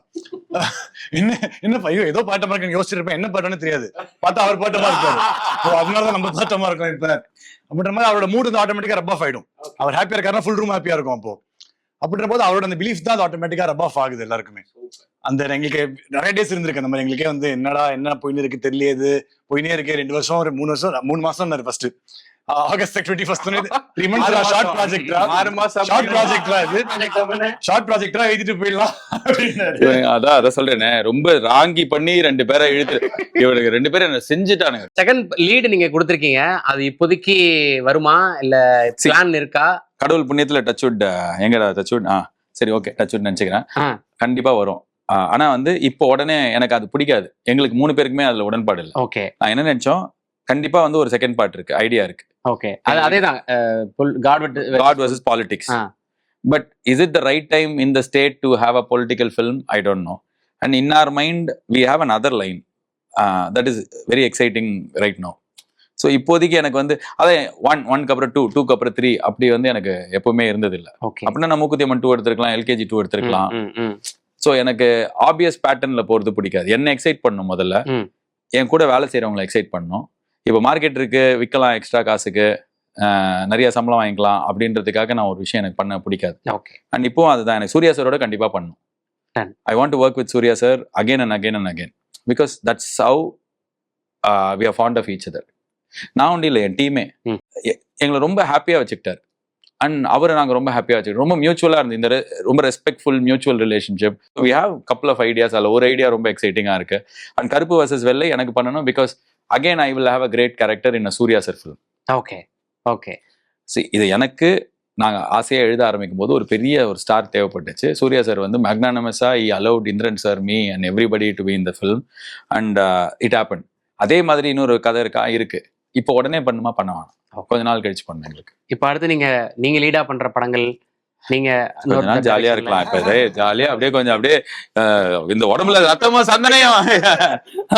Speaker 4: என்ன பையோ ஏதோ பாட்டமா இருக்குன்னு யோசிச்சிருப்பேன், என்ன பாட்டம்னு தெரியாது, பார்த்தா அவர் பாட்டமா இருக்காரு. அதனாலதான் நம்ம பாட்டமா இருக்கோம் இப்ப அப்படின்ற மாதிரி அவரோட மூடு வந்து ஆட்டோமேட்டிக்கா ரப் ஆஃப் ஆயிடும். அவர் ஹாப்பியா இருக்காருன்னா ஃபுல் ரூம் ஹாப்பியா இருக்கும். அப்போ அப்படின்ற போது அவரோட அந்த பிலீஃப் தான் ஆட்டோமேட்டிக்கா ரப் ஆஃப் ஆகுது எல்லாருக்குமே. அந்த எங்களுக்கு நிறைய டேஸ் இருந்திருக்கு அந்த மாதிரி. எங்களுக்கே வந்து என்னடா என்ன போயின்னு இருக்கு தெரியலையே, போயினே இருக்கு 2 வருஷம் 3 வருஷம் 3 மாசம் ஃபர்ஸ்ட் ஆகஸ்ட் 21 3 months ஷார்ட் ப்ராஜெக்ட்டா 6 மாசம் ஷார்ட் ப்ராஜெக்ட்டா இது ஷார்ட் ப்ராஜெக்ட்டா எழுதிட்டு போயிடலாம்.
Speaker 1: அதான் சொல்றேனே, ரொம்ப ராங்கி பண்ணி 2 பேரை இழுத்து இவனுக்கு 2 பேரும் என்ன செஞ்சுட்டானுங்க.
Speaker 2: செகண்ட் லீடு நீங்க கொடுத்திருக்கீங்க, அது இப்போதைக்கு வருமா இல்ல பிளான் இருக்கா?
Speaker 1: கடவுள் புண்ணியத்துல டச்வுட் எங்கடா டச்வுட் சரி ஓகே டச்வுட் நினைச்சுக்கிறேன், கண்டிப்பா வரும். ஆனா வந்து இப்போ உடனே எனக்கு அது பிடிக்காது. எங்களுக்கு 3 பேருக்குமே அதுல உடன்பாடு இல்லை.
Speaker 2: ஓகே.
Speaker 1: நான் என்ன நினைச்சோம், கண்டிப்பா வந்து ஒரு செகண்ட் பார்ட் இருக்கு, ஐடியா இருக்கு.
Speaker 2: ஓகே. அதேதான்
Speaker 1: God versus politics. But is it the right time in the state to have a political film? I don't know. And in our mind we have another line that is very exciting right now. So இப்போதைக்கு எனக்கு வந்து அதே 1 அப்புறம் 2 அப்புறம் 3 அப்படி வந்து எனக்கு எப்பவுமே இருந்தது இல்லை. அப்படின்னா நம்ம மூக்குத்தியம்மன் 2 எடுத்திருக்கலாம், LKG 2 எடுத்திருக்கலாம். ஸோ எனக்கு ஆப்வியஸ் பேட்டர்ன்ல போறது பிடிக்காது. என்ன எக்ஸைட் பண்ணும், முதல்ல என் கூட வேலை செய்யறவங்களை எக்ஸைட் பண்ணும். இப்போ மார்க்கெட் இருக்கு, விற்கலாம் எக்ஸ்ட்ரா காசுக்கு, நிறைய சம்பளம் வாங்கிக்கலாம் அப்படின்றதுக்காக நான் ஒரு விஷயம் எனக்கு பண்ண பிடிக்காது. அண்ட் இப்போ அதுதான் எனக்கு சூர்யா சாரோட கண்டிப்பா பண்ணும். I want to work with Suriya sir again and again and again because that's how we are fond of each other. நான் ஒன்றும் இல்லை, என் டீமே எங்களை ரொம்ப ஹாப்பியா வச்சுக்கிட்டார். அண்ட் அவரை நாங்கள் ரொம்ப ஹாப்பியாக வச்சுக்கிட்டோம். ரொம்ப மியூச்சுவலாக இருந்து இந்த ரொம்ப respectful mutual relationship. We have couple of ideas. அதில் ஒரு ஐடியா ரொம்ப எக்ஸைட்டிங்காக இருக்கு. அண்ட் கருப்பு வர்சஸ் வெள்ளை எனக்கு பண்ணணும் because again I will have a great character in a Surya sir film.
Speaker 2: Okay.
Speaker 1: See, இது எனக்கு நாங்க ஆசையா எழுத ஆரம்பிக்கும் போது ஒரு பெரிய ஒரு ஸ்டார் தேவைப்பட்டுச்சு. சூர்யா சார் வந்து magnanimously he allowed Indran sir, me and everybody to be in the film and it happened. அதே மாதிரி இன்னொரு கதை இருக்கு. இப்போ உடனே பண்ணுமா பண்ண வேணாம், கொஞ்ச நாள் கழிச்சு பண்ண. எங்களுக்கு
Speaker 2: இப்போ அடுத்து நீங்க லீடா பண்ற படங்கள் நீங்க
Speaker 1: கொஞ்ச நாள் ஜாலியா இருக்கலாம். இப்ப ஜாலியா அப்படியே கொஞ்சம் அப்படியே இந்த உடம்புல ரத்தமா சந்தனையும்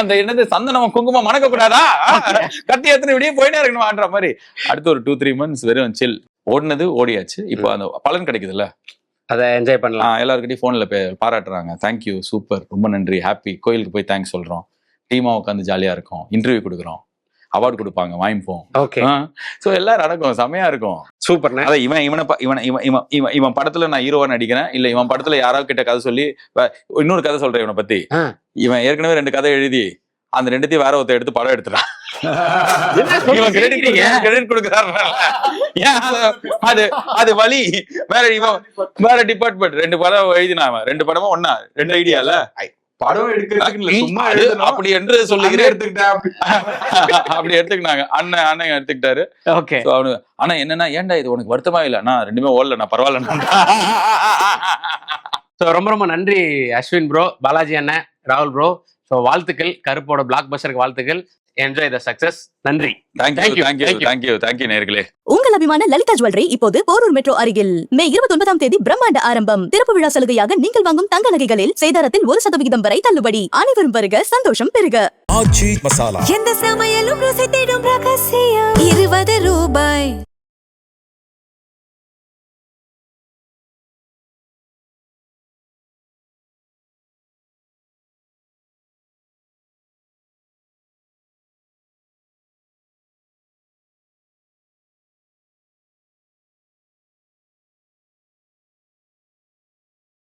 Speaker 1: அந்த என்னது சந்தனம் குங்குமம் மணக்க கூடாதா, கத்தி எத்தனை இப்படியே போயினே இருக்கணும்ன்ற மாதிரி அடுத்து ஒரு 2-3 months வெறும் சில். ஓடினது ஓடியாச்சு. இப்போ அந்த பலன் கிடைக்குதுல்ல,
Speaker 2: அதை என்ஜாய் பண்ணலாம்.
Speaker 1: எல்லாருக்கிட்டையும் போன்ல பாராட்டுறாங்க. தேங்க்யூ, சூப்பர், ரொம்ப நன்றி, ஹாப்பி. கோயிலுக்கு போய் தேங்க்ஸ் சொல்றோம், டீமா உட்காந்து ஜாலியா இருக்கும், இன்டர்வியூ கொடுக்குறோம், அவார்டு கொடுப்பாங்க, வாங்கிப்போம்.
Speaker 2: ஓகே,
Speaker 1: சோ எல்லாரும் நடக்கும், செமையா இருக்கும்.
Speaker 2: சூப்பர்ண்ணே.
Speaker 1: அதான் இவன் படத்துல நான் ஹீரோவா நடிக்கிறேன், இல்ல இவன் படத்துல யாராவது கிட்ட கதை சொல்லி இன்னொரு கதை சொல்றேன் இவனை பத்தி. இவன் ஏற்கனவே 2 கதை எழுதி அந்த 2த்தையும் வேற ஒருத்தர் எடுத்து படம் எடுத்துறான். கிரெடிட் கொடுக்குறாரு. அது வழி. வேற டிபார்ட்மெண்ட் 2 படம் எழுதினாங்க. 2 படமா ஒன்னா 2 ஐடியால
Speaker 6: படம் எடுக்கிறதுக்கு சும்மா
Speaker 1: அப்படி என்று சொல்லுகிறேன். அப்படி எடுத்துக்கினாங்க. அண்ணன் எடுத்துக்கிட்டாரு.
Speaker 2: ஓகே.
Speaker 1: ஆனா என்னன்னா, ஏன்டா இது உனக்கு வருத்தமா இல்ல? நான் 2மே ஓடல, நான் பரவாயில்ல.
Speaker 2: ரொம்ப ரொம்ப நன்றி அஸ்வின் ப்ரோ, பாலாஜி அண்ணன், ராகுல் ப்ரோ. ஸோ வாழ்த்துக்கள், கருப்போட பிளாக் பஸ்டருக்கு வாழ்த்துக்கள். Enjoy the success. நன்றி.
Speaker 1: தேங்க்யூ நேயர்களே.
Speaker 3: உங்கள் அபிமான லலிதா ஜுவல்லரி இப்போது போரூர் மெட்ரோ அருகில். மே 29ஆம் தேதி பிரம்மாண்ட ஆரம்பம். திறப்பு விழா சலுகையாக நீங்கள் வாங்கும் தங்க நகைகளில் சேதாரத்தில் 1% வரை தள்ளுபடி. அனைவரும் வருக, சந்தோஷம் பெருக.
Speaker 5: எந்த சமையலும் ருசி தேடும் ரகசியம். 20 ரூபாய்.